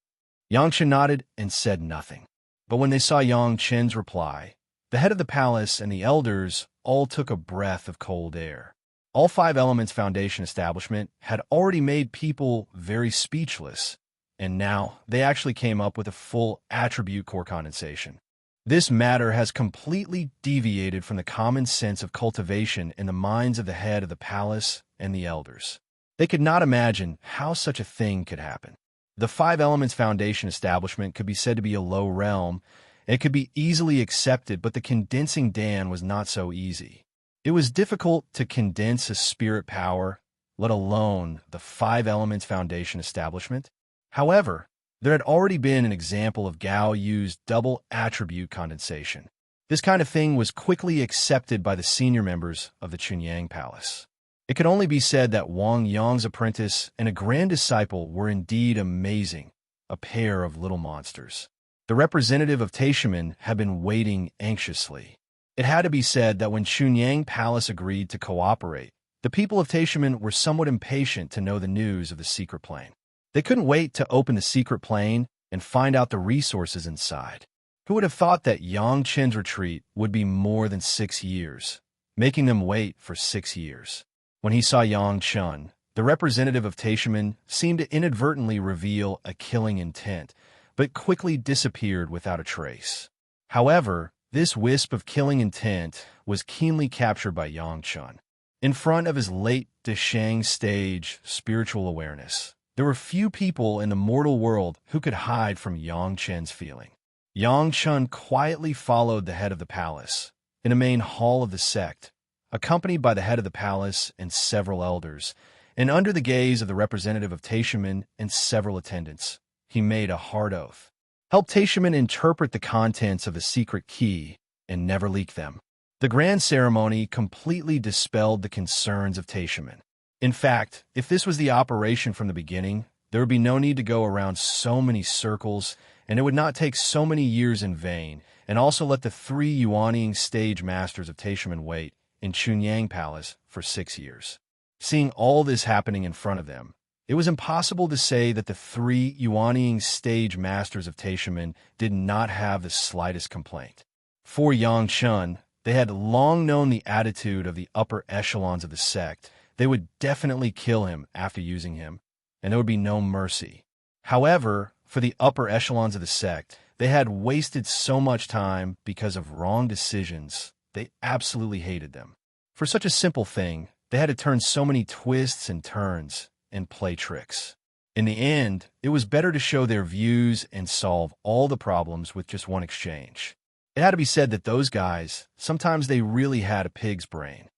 Speaker 1: Yang Chun nodded and said nothing. But when they saw Yang Chun's reply, the head of the palace and the elders all took a breath of cold air. All 5 elements foundation establishment had already made people very speechless, and now they actually came up with a full attribute core condensation. This matter has completely deviated from the common sense of cultivation in the minds of the head of the palace and the elders. They could not imagine how such a thing could happen. The 5 elements foundation establishment could be said to be a low realm. It could be easily accepted, but the condensing Dan was not so easy. It was difficult to condense a spirit power, let alone the 5 elements foundation establishment. However, there had already been an example of Gao Yu's double attribute condensation. This kind of thing was quickly accepted by the senior members of the Chunyang Palace. It could only be said that Wang Yang's apprentice and a grand disciple were indeed amazing, a pair of little monsters. The representative of Taishaman had been waiting anxiously. It had to be said that when Chunyang Palace agreed to cooperate, the people of Taishaman were somewhat impatient to know the news of the secret plane. They couldn't wait to open the secret plane and find out the resources inside. Who would have thought that Yang Chen's retreat would be more than 6 years, making them wait for 6 years? When he saw Yang Chun, the representative of Taishaman seemed to inadvertently reveal a killing intent, but quickly disappeared without a trace. However, this wisp of killing intent was keenly captured by Yang Chun. In front of his late Deshang stage spiritual awareness, there were few people in the mortal world who could hide from Yang Chen's feeling. Yang Chun quietly followed the head of the palace in a main hall of the sect, accompanied by the head of the palace and several elders, and under the gaze of the representative of Taishaman and several attendants, he made a hard oath. Help Taishaman interpret the contents of the secret key and never leak them. The grand ceremony completely dispelled the concerns of Taishaman. In fact, if this was the operation from the beginning, there would be no need to go around so many circles, and it would not take so many years in vain, and also let the 3 Yuanying stage masters of Taishaman wait in Chunyang Palace for 6 years. Seeing all this happening in front of them, it was impossible to say that the 3 Yuanying stage masters of Taishaman did not have the slightest complaint. For Yang Chun, they had long known the attitude of the upper echelons of the sect. They would definitely kill him after using him, and there would be no mercy. However, for the upper echelons of the sect, they had wasted so much time because of wrong decisions. They absolutely hated them. For such a simple thing, they had to turn so many twists and turns and play tricks. In the end, it was better to show their views and solve all the problems with just one exchange. It had to be said that those guys, sometimes they really had a pig's brain.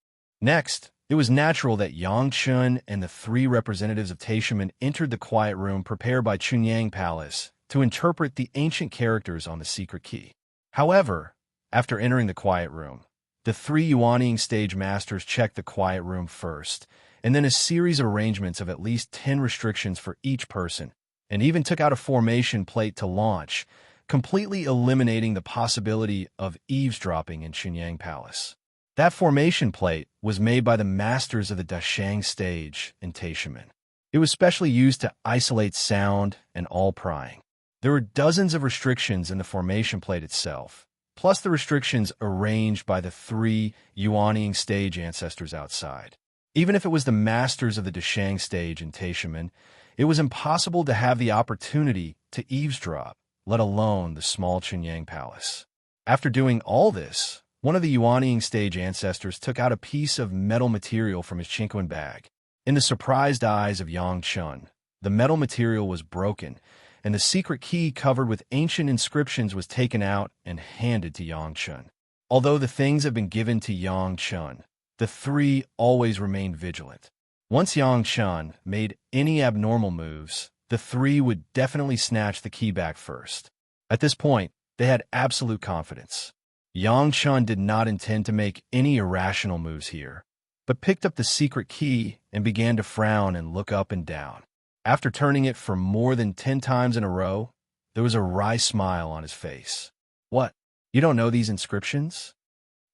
Speaker 1: Next, it was natural that Yang Chun and the 3 representatives of Taishaman entered the quiet room prepared by Chunyang Palace to interpret the ancient characters on the secret key. However, after entering the quiet room, the 3 Yuanying stage masters checked the quiet room first, and then a series of arrangements of at least 10 restrictions for each person, and even took out a formation plate to launch, completely eliminating the possibility of eavesdropping in Chunyang Palace. That formation plate was made by the masters of the Dashang stage in Taishaman. It was specially used to isolate sound and all prying. There were dozens of restrictions in the formation plate itself, plus the restrictions arranged by the 3 Yuanying stage ancestors outside. Even if it was the masters of the Dashang stage in Taishaman, it was impossible to have the opportunity to eavesdrop, let alone the small Chunyang Palace. After doing all this, one of the Yuanying stage ancestors took out a piece of metal material from his chinquin bag. In the surprised eyes of Yang Chun, the metal material was broken, and the secret key covered with ancient inscriptions was taken out and handed to Yang Chun. Although the things had been given to Yang Chun, the 3 always remained vigilant. Once Yang Chun made any abnormal moves, the three would definitely snatch the key back first. At this point, they had absolute confidence. Yang Chun did not intend to make any irrational moves here, but picked up the secret key and began to frown and look up and down. After turning it for more than 10 times in a row, there was a wry smile on his face. What? You don't know these inscriptions?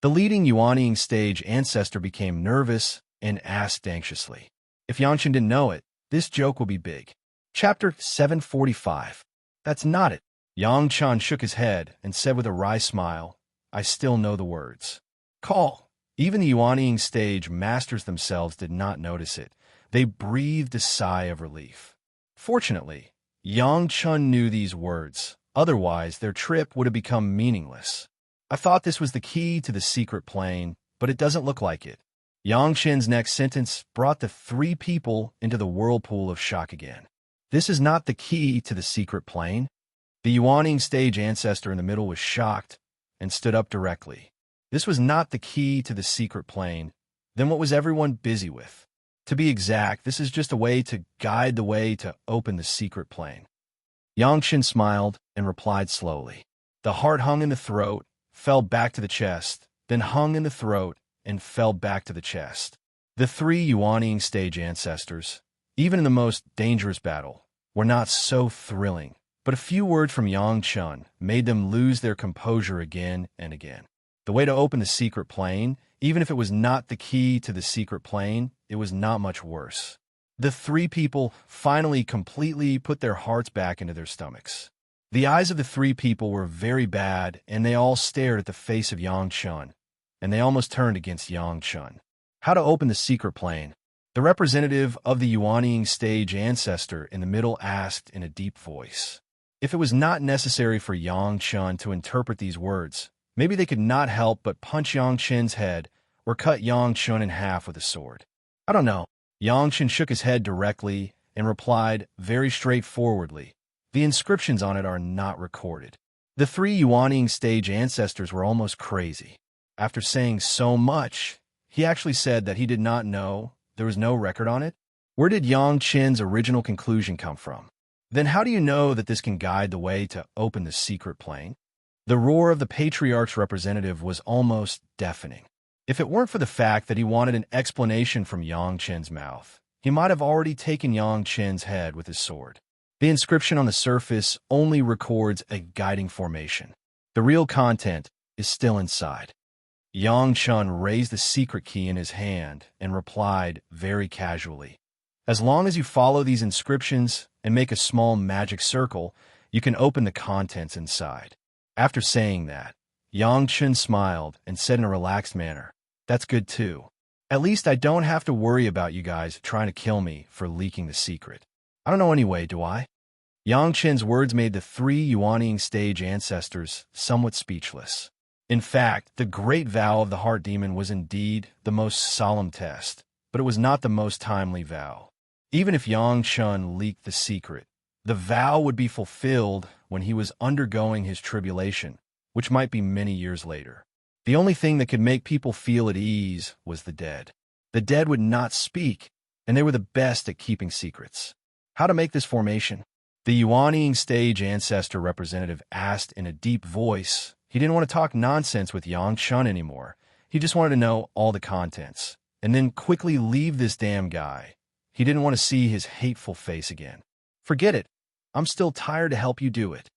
Speaker 1: The leading Yuanying stage ancestor became nervous and asked anxiously. If Yangchen didn't know it, this joke will be big. Chapter 745. That's not it. Yang Chan shook his head and said with a wry smile, I still know the words. Call. Even the Yuanying stage masters themselves did not notice it. They breathed a sigh of relief. Fortunately, Yang Chun knew these words. Otherwise, their trip would have become meaningless. I thought this was the key to the secret plane, but it doesn't look like it. Yang Chen's next sentence brought the three people into the whirlpool of shock again. This is not the key to the secret plane. The Yuanying stage ancestor in the middle was shocked and stood up directly. This was not the key to the secret plane. Then what was everyone busy with? To be exact, this is just a way to guide the way to open the secret plane. Yang Chen smiled and replied slowly. The heart hung in the throat, fell back to the chest, then hung in the throat, and fell back to the chest. The three Yuanying stage ancestors, even in the most dangerous battle, were not so thrilling, but a few words from Yang Chun made them lose their composure again and again. The way to open the secret plane, even if it was not the key to the secret plane, it was not much worse. The three people finally completely put their hearts back into their stomachs. The eyes of the three people were very bad, and they all stared at the face of Yang Chun, and they almost turned against Yang Chun. How to open the secret plane? The representative of the Yuanying stage ancestor in the middle asked in a deep voice. If it was not necessary for Yang Chun to interpret these words, maybe they could not help but punch Yang Chen's head or cut Yang Chun in half with a sword. I don't know. Yang Chen shook his head directly and replied very straightforwardly. The inscriptions on it are not recorded. The three Yuanying stage ancestors were almost crazy. After saying so much, he actually said that he did not know there was no record on it. Where did Yang Chen's original conclusion come from? Then how do you know that this can guide the way to open the secret plane? The roar of the patriarch's representative was almost deafening. If it weren't for the fact that he wanted an explanation from Yang Chen's mouth, he might have already taken Yang Chen's head with his sword. The inscription on the surface only records a guiding formation. The real content is still inside. Yang Chun raised the secret key in his hand and replied very casually, As long as you follow these inscriptions and make a small magic circle, you can open the contents inside. After saying that, Yang Chun smiled and said in a relaxed manner, That's good too. At least I don't have to worry about you guys trying to kill me for leaking the secret. I don't know anyway, do I? Yang Chen's words made the three Yuanying stage ancestors somewhat speechless. In fact, the great vow of the heart demon was indeed the most solemn test, but it was not the most timely vow. Even if Yang Chun leaked the secret, the vow would be fulfilled when he was undergoing his tribulation, which might be many years later. The only thing that could make people feel at ease was the dead. The dead would not speak, and they were the best at keeping secrets. How to make this formation? The Yuanying stage ancestor representative asked in a deep voice. He didn't want to talk nonsense with Yang Chun anymore. He just wanted to know all the contents, and then quickly leave this damn guy. He didn't want to see his hateful face again. Forget it. I'm still tired to help you do it.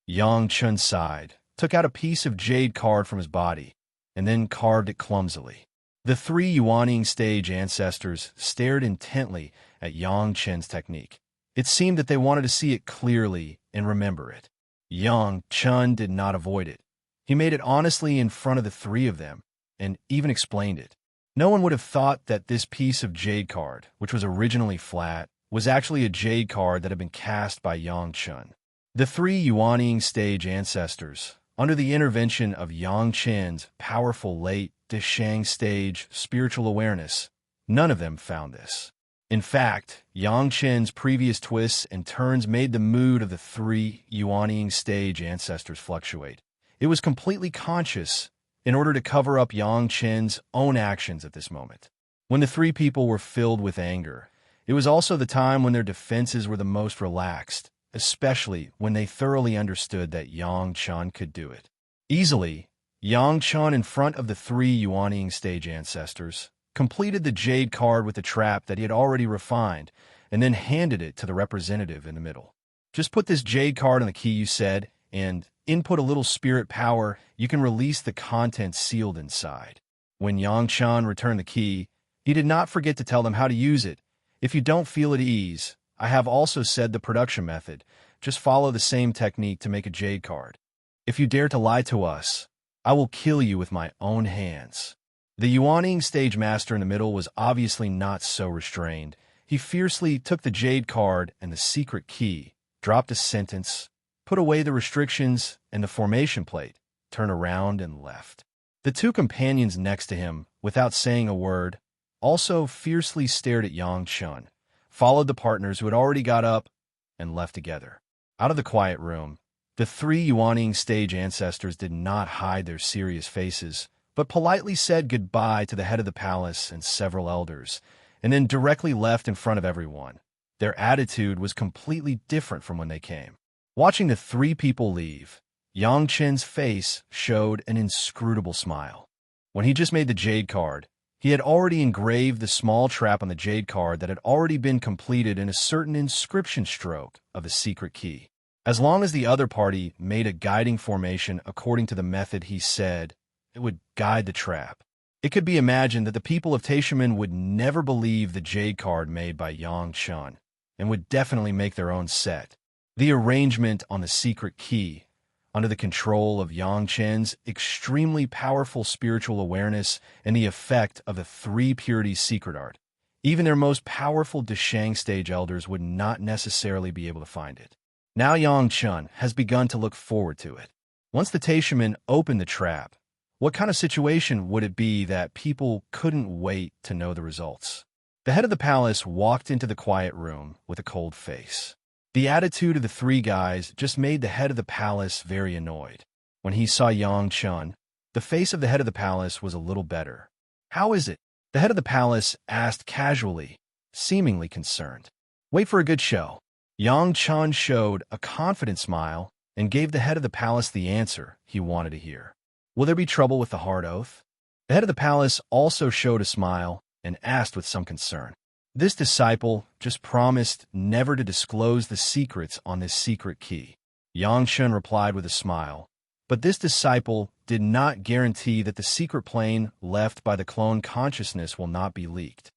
Speaker 1: Yang Chun sighed, took out a piece of jade card from his body, and then carved it clumsily. The three Yuanying stage ancestors stared intently at Yang Chen's technique. It seemed that they wanted to see it clearly and remember it. Yang Chun did not avoid it. He made it honestly in front of the three of them, and even explained it. No one would have thought that this piece of jade card, which was originally flat, was actually a jade card that had been cast by Yang Chun. The three Yuanying stage ancestors, under the intervention of Yang Chen's powerful late Deshang stage spiritual awareness, none of them found this. In fact, Yang Chen's previous twists and turns made the mood of the three Yuanying stage ancestors fluctuate. It was completely conscious in order to cover up Yang Chen's own actions at this moment. When the three people were filled with anger, it was also the time when their defenses were the most relaxed, especially when they thoroughly understood that Yang Chun could do it. Easily, Yang Chun, in front of the three Yuanying stage ancestors, completed the jade card with the trap that he had already refined, and then handed it to the representative in the middle. Just put this jade card on the key you said, and input a little spirit power, you can release the contents sealed inside. When Yang Chun returned the key, he did not forget to tell them how to use it. If you don't feel at ease, I have also said the production method. Just follow the same technique to make a jade card. If you dare to lie to us, I will kill you with my own hands. The Yuanying stage master in the middle was obviously not so restrained. He fiercely took the jade card and the secret key, dropped a sentence, put away the restrictions and the formation plate, turned around and left. The two companions next to him, without saying a word, also fiercely stared at Yang Chun, followed the partners who had already got up, and left together. Out of the quiet room, the three Yuanying stage ancestors did not hide their serious faces, but politely said goodbye to the head of the palace and several elders, and then directly left in front of everyone. Their attitude was completely different from when they came. Watching the three people leave, Yang Chen's face showed an inscrutable smile. When he just made the jade card, he had already engraved the small trap on the jade card that had already been completed in a certain inscription stroke of the secret key. As long as the other party made a guiding formation according to the method he said, it would guide the trap. It could be imagined that the people of Taishaman would never believe the jade card made by Yang Chun, and would definitely make their own set. The arrangement on the secret key, under the control of Yang Chen's extremely powerful spiritual awareness and the effect of the three purities secret art, even their most powerful Deshang stage elders would not necessarily be able to find it. Now Yang Chun has begun to look forward to it. Once the Taishaman opened the trap, what kind of situation would it be that people couldn't wait to know the results? The head of the palace walked into the quiet room with a cold face. The attitude of the three guys just made the head of the palace very annoyed. When he saw Yang Chun, the face of the head of the palace was a little better. "How is it?" the head of the palace asked casually, seemingly concerned. "Wait for a good show." Yang Chun showed a confident smile and gave the head of the palace the answer he wanted to hear. "Will there be trouble with the hard oath?" The head of the palace also showed a smile and asked with some concern. This disciple just promised never to disclose the secrets on this secret key. Yang Chun replied with a smile, but this disciple did not guarantee that the secret plane left by the clone consciousness will not be leaked.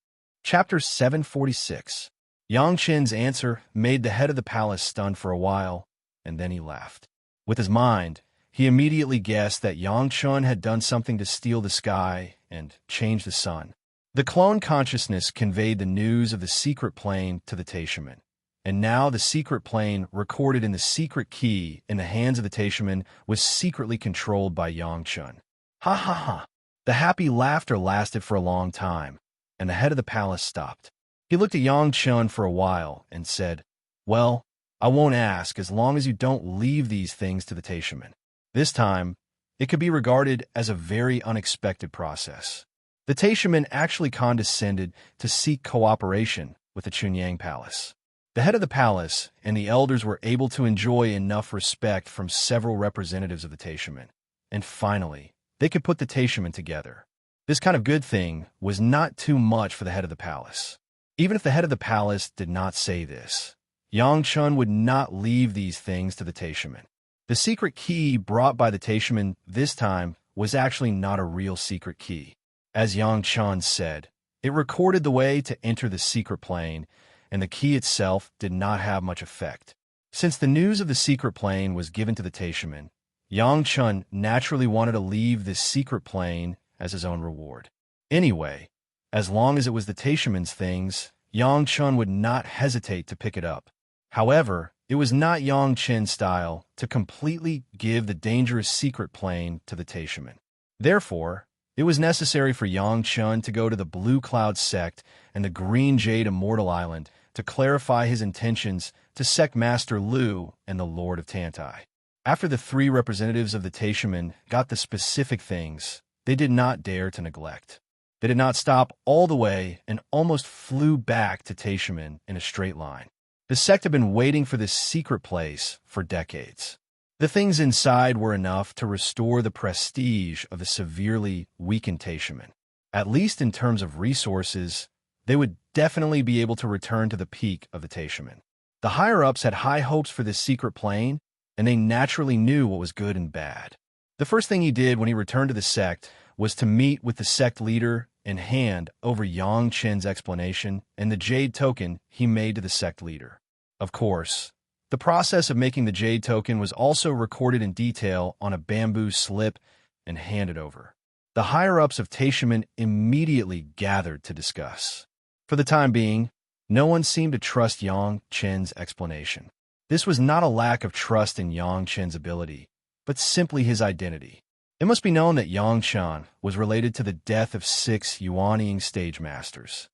Speaker 1: Chapter 746. Yang Chen's answer made the head of the palace stunned for a while, and then he laughed. With his mind, he immediately guessed that Yang Chun had done something to steal the sky and change the sun. The clone consciousness conveyed the news of the secret plane to the Taishaman, and now the secret plane recorded in the secret key in the hands of the Taishaman was secretly controlled by Yang Chun. Ha ha ha! The happy laughter lasted for a long time, and the head of the palace stopped. He looked at Yang Chun for a while and said, "Well, I won't ask as long as you don't leave these things to the Taishaman." This time, it could be regarded as a very unexpected process. The Taishaman actually condescended to seek cooperation with the Chunyang Palace. The head of the palace and the elders were able to enjoy enough respect from several representatives of the Taishaman, and finally, they could put the Taishaman together. This kind of good thing was not too much for the head of the palace. Even if the head of the palace did not say this, Yang Chun would not leave these things to the Taishaman. The secret key brought by the Taishaman this time was actually not a real secret key. As Yang Chun said, it recorded the way to enter the secret plane, and the key itself did not have much effect. Since the news of the secret plane was given to the Taishaman, Yang Chun naturally wanted to leave this secret plane as his own reward. Anyway, as long as it was the Taishaman's things, Yang Chun would not hesitate to pick it up. However, it was not Yang Chen's style to completely give the dangerous secret plane to the Taishaman. Therefore, it was necessary for Yang Chun to go to the Blue Cloud sect and the Green Jade Immortal Island to clarify his intentions to Sect Master Lu and the Lord of Tantai. After the three representatives of the Taishaman got the specific things, they did not dare to neglect. They did not stop all the way and almost flew back to Taishaman in a straight line. The sect had been waiting for this secret place for decades. The things inside were enough to restore the prestige of the severely weakened Taishaman. At least in terms of resources, they would definitely be able to return to the peak of the Taishaman. The higher-ups had high hopes for this secret plane, and they naturally knew what was good and bad. The first thing he did when he returned to the sect was to meet with the sect leader and hand over Yang Chen's explanation and the jade token he made to the sect leader. Of course, the process of making the jade token was also recorded in detail on a bamboo slip and handed over. The higher-ups of Taishaman immediately gathered to discuss. For the time being, no one seemed to trust Yang Chen's explanation. This was not a lack of trust in Yang Chen's ability, but simply his identity. It must be known that Yang Chen was related to the death of 6 Yuanying stage masters.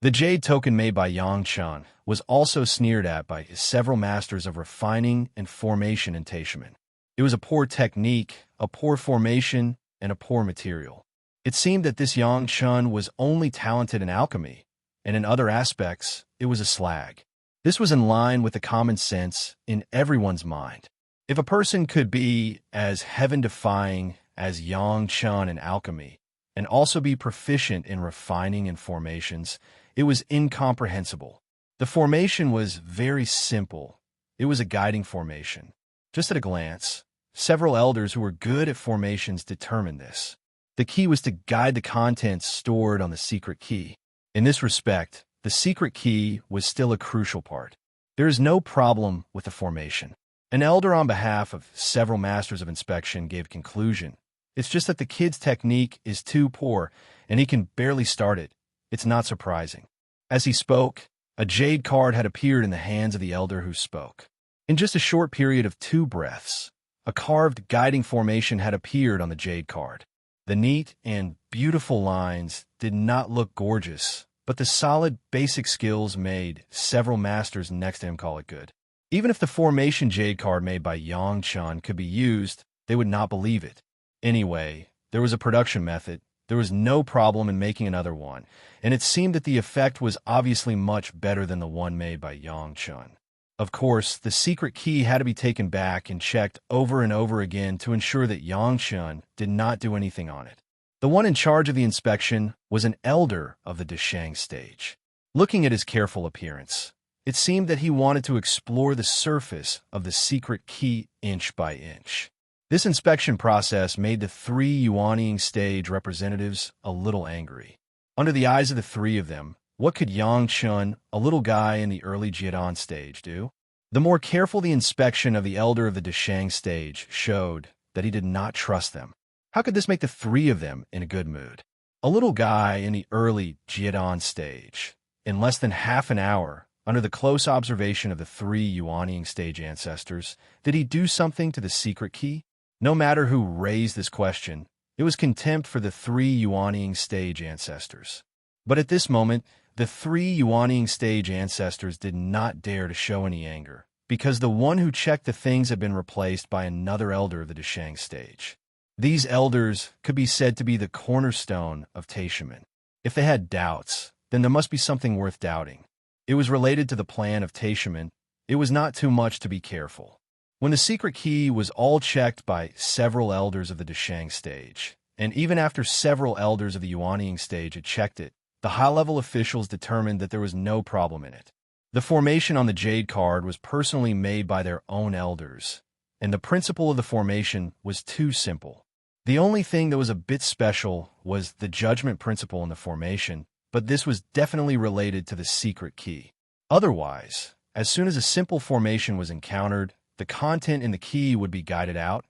Speaker 1: The jade token made by Yang Chen was also sneered at by several masters of refining and formation in Taishaman. It was a poor technique, a poor formation, and a poor material. It seemed that this Yang Chen was only talented in alchemy, and in other aspects, it was a slag. This was in line with the common sense in everyone's mind. If a person could be as heaven-defying as Yang Chen in alchemy, and also be proficient in refining and formations, it was incomprehensible. The formation was very simple. It was a guiding formation. Just at a glance, several elders who were good at formations determined this. The key was to guide the contents stored on the secret key. In this respect, the secret key was still a crucial part. There is no problem with the formation. An elder on behalf of several masters of inspection gave conclusion. It's just that the kid's technique is too poor, and he can barely start it. It's not surprising. As he spoke, a jade card had appeared in the hands of the elder who spoke. In just a short period of 2 breaths, a carved guiding formation had appeared on the jade card. The neat and beautiful lines did not look gorgeous, but the solid basic skills made several masters next to him call it good. Even if the formation jade card made by Yang Chen could be used, they would not believe it. Anyway, there was a production method. There was no problem in making another one, and it seemed that the effect was obviously much better than the one made by Yang Chen. Of course, the secret key had to be taken back and checked over and over again to ensure that Yang Chen did not do anything on it. The one in charge of the inspection was an elder of the Deshang stage. Looking at his careful appearance, it seemed that he wanted to explore the surface of the secret key inch by inch. This inspection process made the 3 Yuanying stage representatives a little angry. Under the eyes of the 3 of them, what could Yang Chen, a little guy in the early Jidan stage, do? The more careful the inspection of the elder of the Deshang stage showed that he did not trust them. How could this make the 3 of them in a good mood? A little guy in the early Jidan stage. In less than half an hour, under the close observation of the 3 Yuanying stage ancestors, did he do something to the secret key? No matter who raised this question, it was contempt for the 3 Yuanying stage ancestors. But at this moment, the 3 Yuanying stage ancestors did not dare to show any anger, because the one who checked the things had been replaced by another elder of the Deshang stage. These elders could be said to be the cornerstone of Taishaman. If they had doubts, then there must be something worth doubting. It was related to the plan of Taishaman. It was not too much to be careful. When the secret key was all checked by several elders of the Deshang stage, and even after several elders of the Yuanying stage had checked it, the high-level officials determined that there was no problem in it. The formation on the jade card was personally made by their own elders, and the principle of the formation was too simple. The only thing that was a bit special was the judgment principle in the formation, but this was definitely related to the secret key. Otherwise, as soon as a simple formation was encountered, the content in the key would be guided out.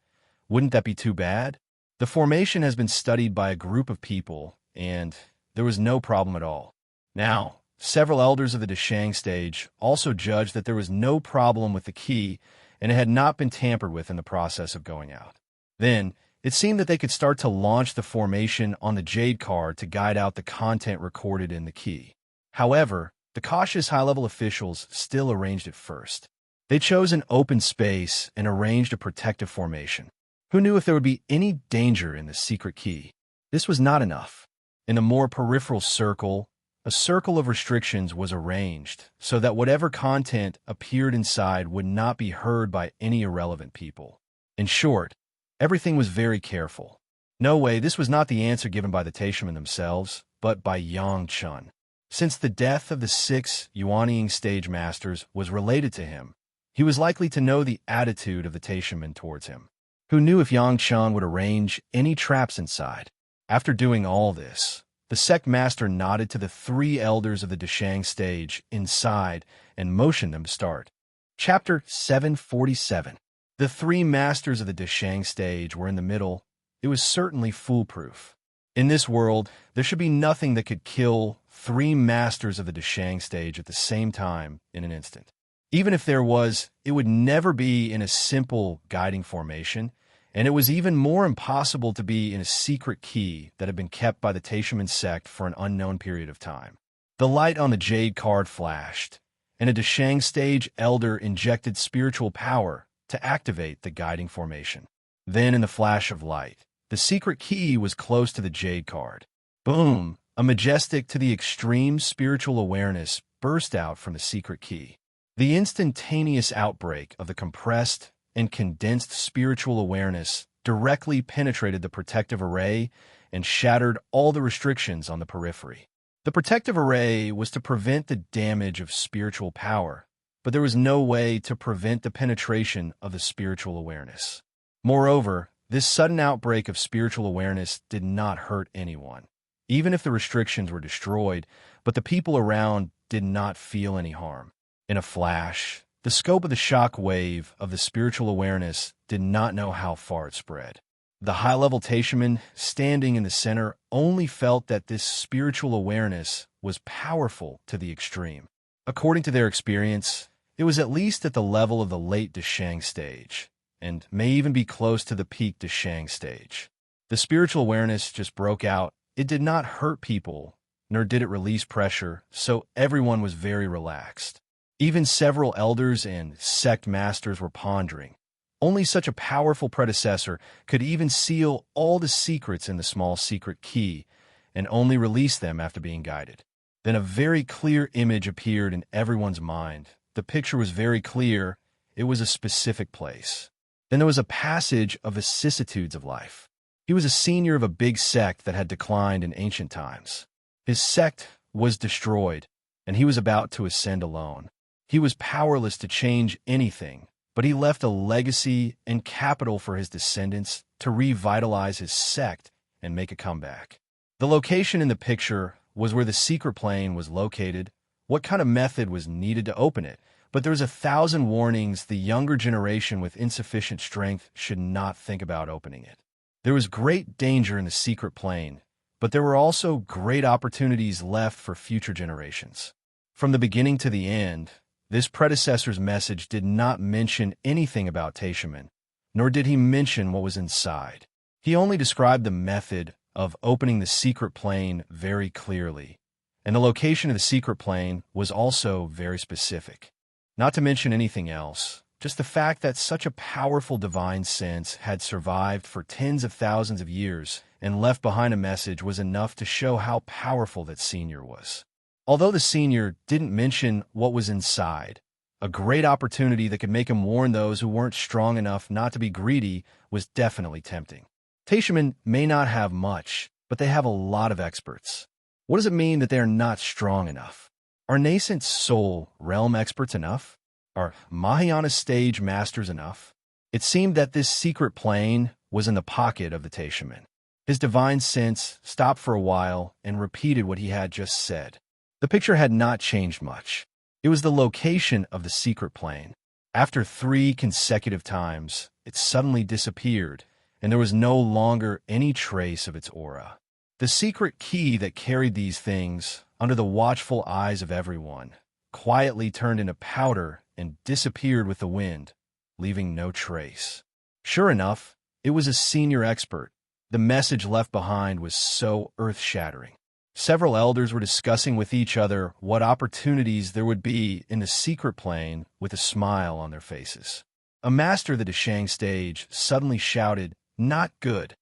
Speaker 1: Wouldn't that be too bad? The formation has been studied by a group of people, and there was no problem at all. Now, several elders of the Deshang stage also judged that there was no problem with the key, and it had not been tampered with in the process of going out. Then, it seemed that they could start to launch the formation on the jade card to guide out the content recorded in the key. However, the cautious high-level officials still arranged it first. They chose an open space and arranged a protective formation. Who knew if there would be any danger in the secret key? This was not enough. In the more peripheral circle, a circle of restrictions was arranged so that whatever content appeared inside would not be heard by any irrelevant people. In short, everything was very careful. No way, this was not the answer given by the Taishamen themselves, but by Yang Chun. Since the death of the 6 Yuanying stage masters was related to him, he was likely to know the attitude of the Taishamen towards him. Who knew if Yang Chun would arrange any traps inside? After doing all this, the sect master nodded to the 3 elders of the Deshang stage inside and motioned them to start. Chapter 747. The 3 masters of the Deshang stage were in the middle. It was certainly foolproof. In this world, there should be nothing that could kill 3 masters of the Deshang stage at the same time in an instant. Even if there was, it would never be in a simple guiding formation, and it was even more impossible to be in a secret key that had been kept by the Taishamen sect for an unknown period of time. The light on the jade card flashed, and a Deshang stage elder injected spiritual power to activate the guiding formation. Then, in the flash of light, the secret key was close to the jade card. Boom! A majestic to the extreme spiritual awareness burst out from the secret key. The instantaneous outbreak of the compressed and condensed spiritual awareness directly penetrated the protective array and shattered all the restrictions on the periphery. The protective array was to prevent the damage of spiritual power, but there was no way to prevent the penetration of the spiritual awareness. Moreover, this sudden outbreak of spiritual awareness did not hurt anyone, even if the restrictions were destroyed, but the people around did not feel any harm. In a flash, the scope of the shock wave of the spiritual awareness did not know how far it spread. The high-level Taishamen, standing in the center, only felt that this spiritual awareness was powerful to the extreme. According to their experience, it was at least at the level of the late Deshang stage, and may even be close to the peak Deshang stage. The spiritual awareness just broke out. It did not hurt people, nor did it release pressure, so everyone was very relaxed. Even several elders and sect masters were pondering. Only such a powerful predecessor could even seal all the secrets in the small secret key, and only release them after being guided. Then a very clear image appeared in everyone's mind. The picture was very clear. It was a specific place. Then there was a passage of vicissitudes of life. He was a senior of a big sect that had declined in ancient times. His sect was destroyed, and he was about to ascend alone. He was powerless to change anything, but he left a legacy and capital for his descendants to revitalize his sect and make a comeback. The location in the picture was where the secret plane was located. What kind of method was needed to open it? But there was 1,000 warnings the younger generation with insufficient strength should not think about opening it. There was great danger in the secret plane, but there were also great opportunities left for future generations. From the beginning to the end, this predecessor's message did not mention anything about Taishamen, nor did he mention what was inside. He only described the method of opening the secret plane very clearly, and the location of the secret plane was also very specific. Not to mention anything else, just the fact that such a powerful divine sense had survived for tens of thousands of years and left behind a message was enough to show how powerful that senior was. Although the senior didn't mention what was inside, a great opportunity that could make him warn those who weren't strong enough not to be greedy was definitely tempting. Taishamen may not have much, but they have a lot of experts. What does it mean that they are not strong enough? Are nascent soul realm experts enough? Are Mahayana stage masters enough? It seemed that this secret plane was in the pocket of the Taishamen. His divine sense stopped for a while and repeated what he had just said. The picture had not changed much. It was the location of the secret plane. After 3 consecutive times, it suddenly disappeared, and there was no longer any trace of its aura. The secret key that carried these things, under the watchful eyes of everyone, quietly turned into powder and disappeared with the wind, leaving no trace. Sure enough, it was a senior expert. The message left behind was so earth-shattering. Several elders were discussing with each other what opportunities there would be in the secret plane with a smile on their faces. A master of the Deshang stage suddenly shouted, "Not good."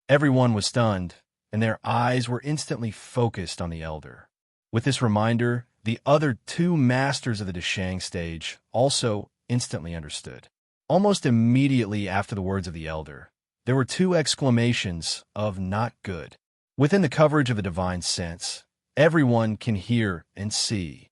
Speaker 1: Everyone was stunned. and their eyes were instantly focused on the elder. With this reminder, the other two masters of the Deshang stage also instantly understood. Almost immediately after the words of the elder, there were two exclamations of "not good." Within the coverage of the divine sense, everyone can hear and see.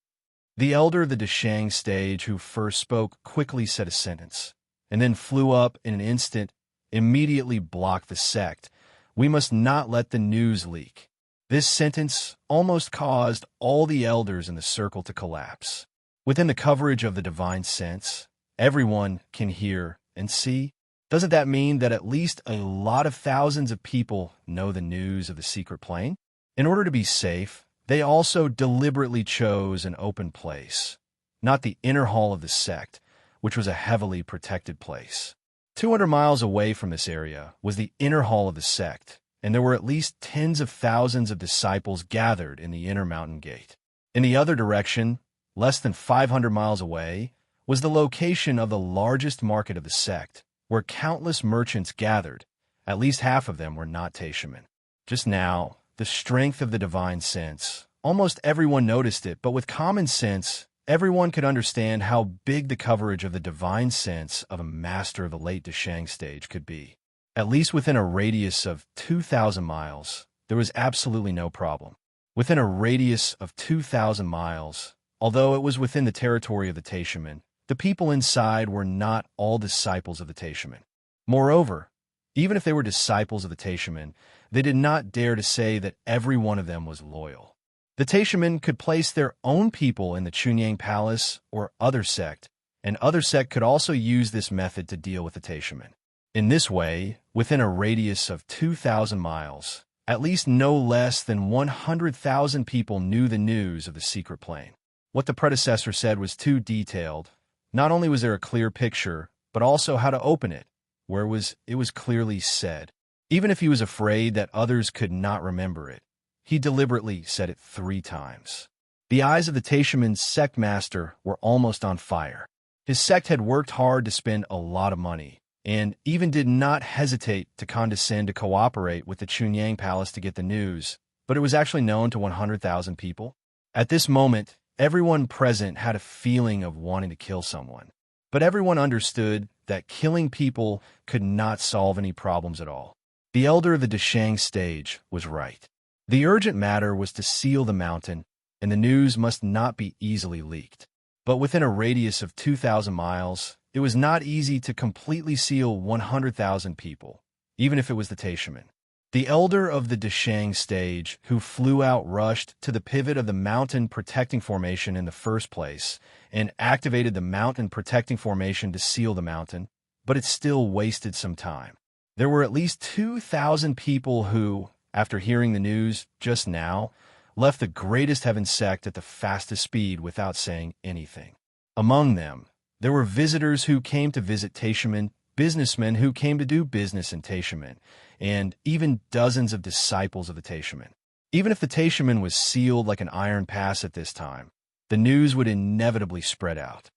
Speaker 1: The elder of the Deshang stage who first spoke quickly said a sentence, and then flew up in an instant, immediately blocked the sect. "We must not let the news leak." This sentence almost caused all the elders in the circle to collapse. Within the coverage of the divine sense, everyone can hear and see. Doesn't that mean that at least a lot of thousands of people know the news of the secret plane? In order to be safe, they also deliberately chose an open place, not the inner hall of the sect, which was a heavily protected place. 200 miles away from this area was the inner hall of the sect, and there were at least tens of thousands of disciples gathered in the inner mountain gate. In the other direction, less than 500 miles away, was the location of the largest market of the sect, where countless merchants gathered. At least half of them were not Taishaman. Just now, the strength of the divine sense. Almost everyone noticed it, but with common sense, everyone could understand how big the coverage of the divine sense of a master of the late Deshang stage could be. At least within a radius of 2,000 miles, there was absolutely no problem. Within a radius of 2,000 miles, although it was within the territory of the Taishaman, the people inside were not all disciples of the Taishaman. Moreover, even if they were disciples of the Taishaman, they did not dare to say that every one of them was loyal. The Taishaman could place their own people in the Chunyang Palace or other sect, and other sect could also use this method to deal with the Taishaman. In this way, within a radius of 2,000 miles, at least no less than 100,000 people knew the news of the secret plane. What the predecessor said was too detailed. Not only was there a clear picture, but also how to open it, where it was clearly said. Even if he was afraid that others could not remember it, he deliberately said it 3 times. The eyes of the Taishaman's sect master were almost on fire. His sect had worked hard to spend a lot of money, and even did not hesitate to condescend to cooperate with the Chunyang Palace to get the news, but it was actually known to 100,000 people. At this moment, everyone present had a feeling of wanting to kill someone, but everyone understood that killing people could not solve any problems at all. The elder of the Deshang stage was right. The urgent matter was to seal the mountain, and the news must not be easily leaked. But within a radius of 2,000 miles, it was not easy to completely seal 100,000 people, even if it was the Taishaman. The elder of the Deshang stage, who flew out, rushed to the pivot of the mountain protecting formation in the first place, and activated the mountain protecting formation to seal the mountain, but it still wasted some time. There were at least 2,000 people who, after hearing the news just now, left the greatest heaven sect at the fastest speed without saying anything. Among them, there were visitors who came to visit Taishaman, businessmen who came to do business in Taishaman, and even dozens of disciples of the Taishaman. Even if the Taishaman was sealed like an iron pass at this time, the news would inevitably spread out.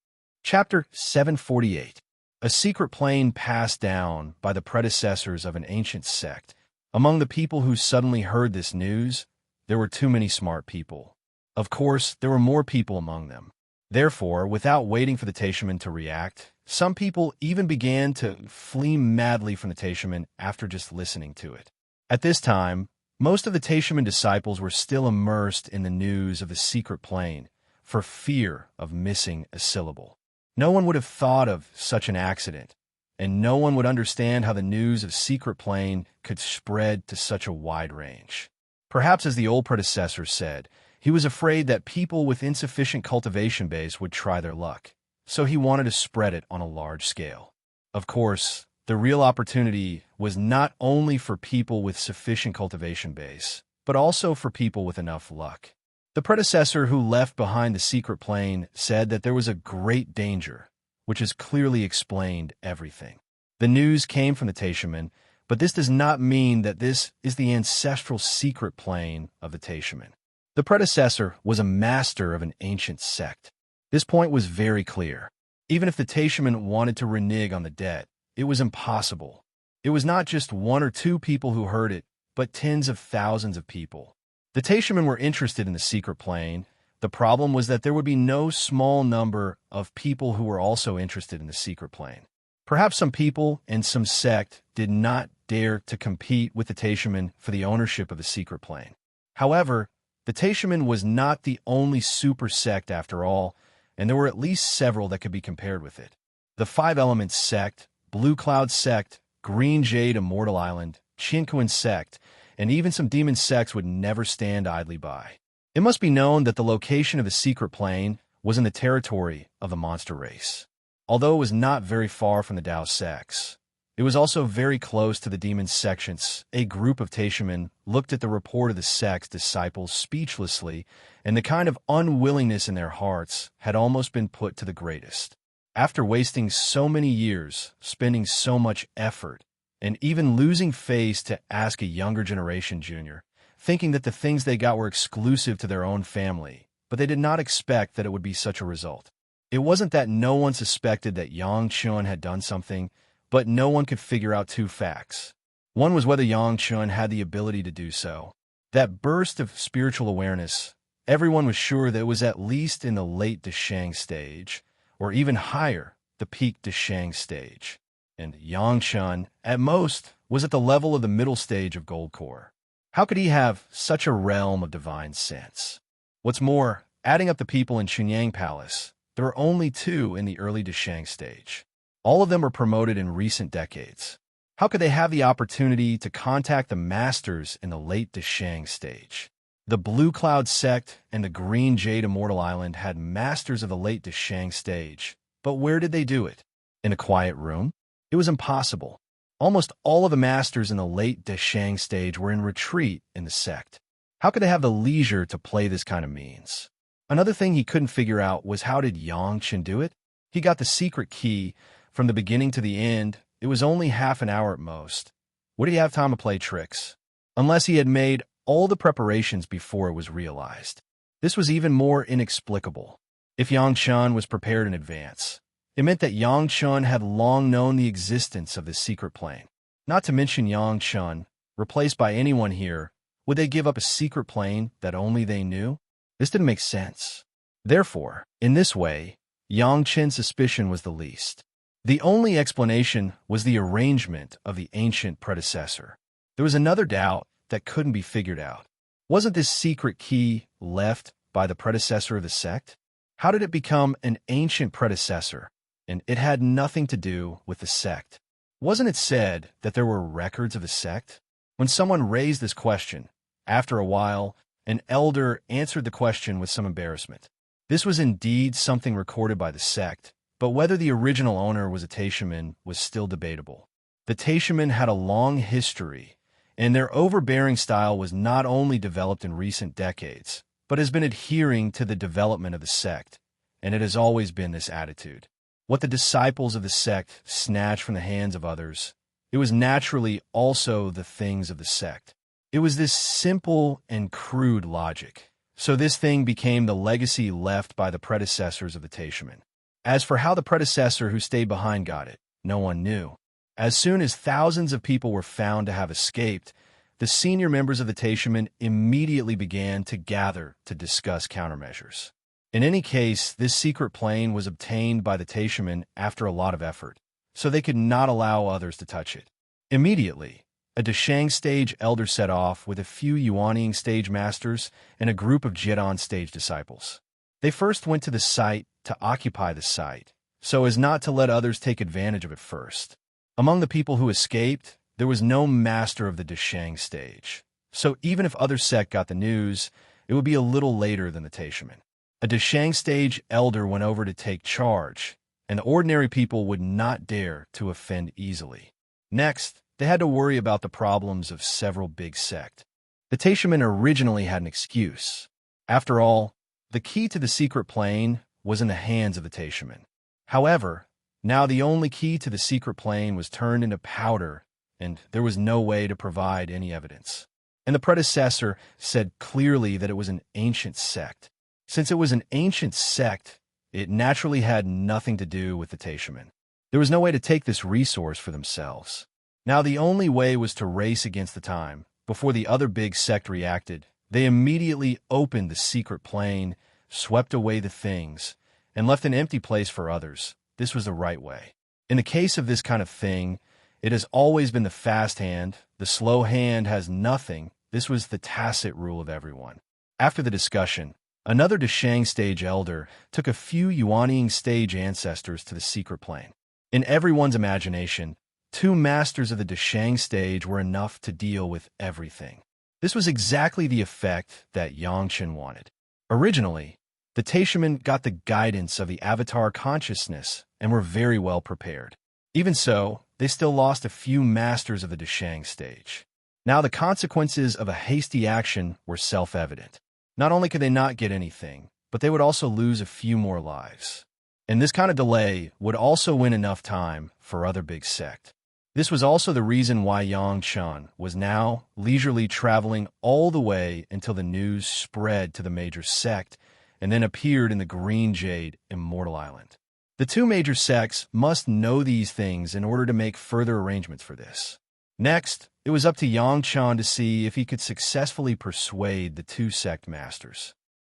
Speaker 1: Chapter 748. A secret plane passed down by the predecessors of an ancient sect. Among the people who suddenly heard this news, there were too many smart people. Of course, there were more people among them. Therefore, without waiting for the Taishaman to react, some people even began to flee madly from the Taishaman after just listening to it. At this time, most of the Taishaman disciples were still immersed in the news of the secret plane for fear of missing a syllable. No one would have thought of such an accident, and no one would understand how the news of secret plane could spread to such a wide range. Perhaps, as the old predecessor said, he was afraid that people with insufficient cultivation base would try their luck, so he wanted to spread it on a large scale. Of course, the real opportunity was not only for people with sufficient cultivation base, but also for people with enough luck. The predecessor who left behind the secret plane said that there was a great danger, which has clearly explained everything. The news came from the Taishaman, but this does not mean that this is the ancestral secret plane of the Taishaman. The predecessor was a master of an ancient sect. This point was very clear. Even if the Taishaman wanted to renege on the debt, it was impossible. It was not just 1 or 2 people who heard it, but tens of thousands of people. The Taishamen were interested in the secret plane. The problem was that there would be no small number of people who were also interested in the secret plane. Perhaps some people and some sect did not dare to compete with the Taishamen for the ownership of the secret plane. However, the Taishamen was not the only super sect after all, and there were at least several that could be compared with it. The Five Elements sect, Blue Cloud sect, Green Jade Immortal Island, Chinquan sect, and even some demon sects would never stand idly by. It must be known that the location of the secret plane was in the territory of the monster race. Although it was not very far from the Dao sects, it was also very close to the demon sections. A group of Taishamen looked at the report of the sect's disciples speechlessly, and the kind of unwillingness in their hearts had almost been put to the greatest. After wasting so many years, spending so much effort, and even losing face to ask a younger generation junior, thinking that the things they got were exclusive to their own family, but they did not expect that it would be such a result. It wasn't that no one suspected that Yang Chun had done something, but no one could figure out two facts. One was whether Yang Chun had the ability to do so. That burst of spiritual awareness, everyone was sure that it was at least in the late Deshang stage, or even higher, the peak Deshang stage. And Yang Chun, at most, was at the level of the middle stage of Gold Core. How could he have such a realm of divine sense? What's more, adding up the people in Chunyang Palace, there are only 2 in the early Deshang stage. All of them were promoted in recent decades. How could they have the opportunity to contact the masters in the late Deshang stage? The Blue Cloud sect and the Green Jade Immortal Island had masters of the late Deshang stage, but where did they do it? In a quiet room? It was impossible. Almost all of the masters in the late Deshang stage were in retreat in the sect. How could they have the leisure to play this kind of means? Another thing he couldn't figure out was how did Yang Chen do it? He got the secret key from the beginning to the end. It was only half an hour at most. Would he have time to play tricks? Unless he had made all the preparations before it was realized. This was even more inexplicable. If Yang Chun was prepared in advance, it meant that Yang Chun had long known the existence of this secret plane. Not to mention Yang Chun, replaced by anyone here, would they give up a secret plane that only they knew? This didn't make sense. Therefore, in this way, Yang Chen's suspicion was the least. The only explanation was the arrangement of the ancient predecessor. There was another doubt that couldn't be figured out. Wasn't this secret key left by the predecessor of the sect? How did it become an ancient predecessor, and it had nothing to do with the sect? Wasn't it said that there were records of the sect? When someone raised this question, after a while, an elder answered the question with some embarrassment. This was indeed something recorded by the sect, but whether the original owner was a Taishamen was still debatable. The Taishamen had a long history, and their overbearing style was not only developed in recent decades, but has been adhering to the development of the sect, and it has always been this attitude. What the disciples of the sect snatched from the hands of others, it was naturally also the things of the sect. It was this simple and crude logic. So this thing became the legacy left by the predecessors of the Taishamen. As for how the predecessor who stayed behind got it, no one knew. As soon as thousands of people were found to have escaped, the senior members of the Taishamen immediately began to gather to discuss countermeasures. In any case, this secret plane was obtained by the Taishamen after a lot of effort, so they could not allow others to touch it. Immediately, a Deshang stage elder set off with a few Yuanying stage masters and a group of Jidan stage disciples. They first went to the site to occupy the site, so as not to let others take advantage of it first. Among the people who escaped, there was no master of the Deshang stage, so even if other sect got the news, it would be a little later than the Taishamen. A Deshang stage elder went over to take charge, and the ordinary people would not dare to offend easily. Next, they had to worry about the problems of several big sects. The Taishamen originally had an excuse. After all, the key to the secret plane was in the hands of the Taishamen. However, now the only key to the secret plane was turned into powder, and there was no way to provide any evidence. And the predecessor said clearly that it was an ancient sect. Since it was an ancient sect, it naturally had nothing to do with the Taishamen. There was no way to take this resource for themselves. Now the only way was to race against the time, before the other big sect reacted, they immediately opened the secret plane, swept away the things, and left an empty place for others. This was the right way. In the case of this kind of thing, it has always been the fast hand. The slow hand has nothing. This was the tacit rule of everyone. After the discussion, another Deshang stage elder took a few Yuanying stage ancestors to the secret plane. In everyone's imagination, 2 masters of the Deshang stage were enough to deal with everything. This was exactly the effect that Yangchen wanted. Originally, the Taishamen got the guidance of the Avatar consciousness and were very well prepared. Even so, they still lost a few masters of the Deshang stage. Now the consequences of a hasty action were self-evident. Not only could they not get anything, but they would also lose a few more lives. And this kind of delay would also win enough time for other big sect. This was also the reason why Yang Chen was now leisurely traveling all the way until the news spread to the major sect and then appeared in the Green Jade Immortal Island. The 2 major sects must know these things in order to make further arrangements for this. Next, it was up to Yang Chen to see if he could successfully persuade the 2 sect masters.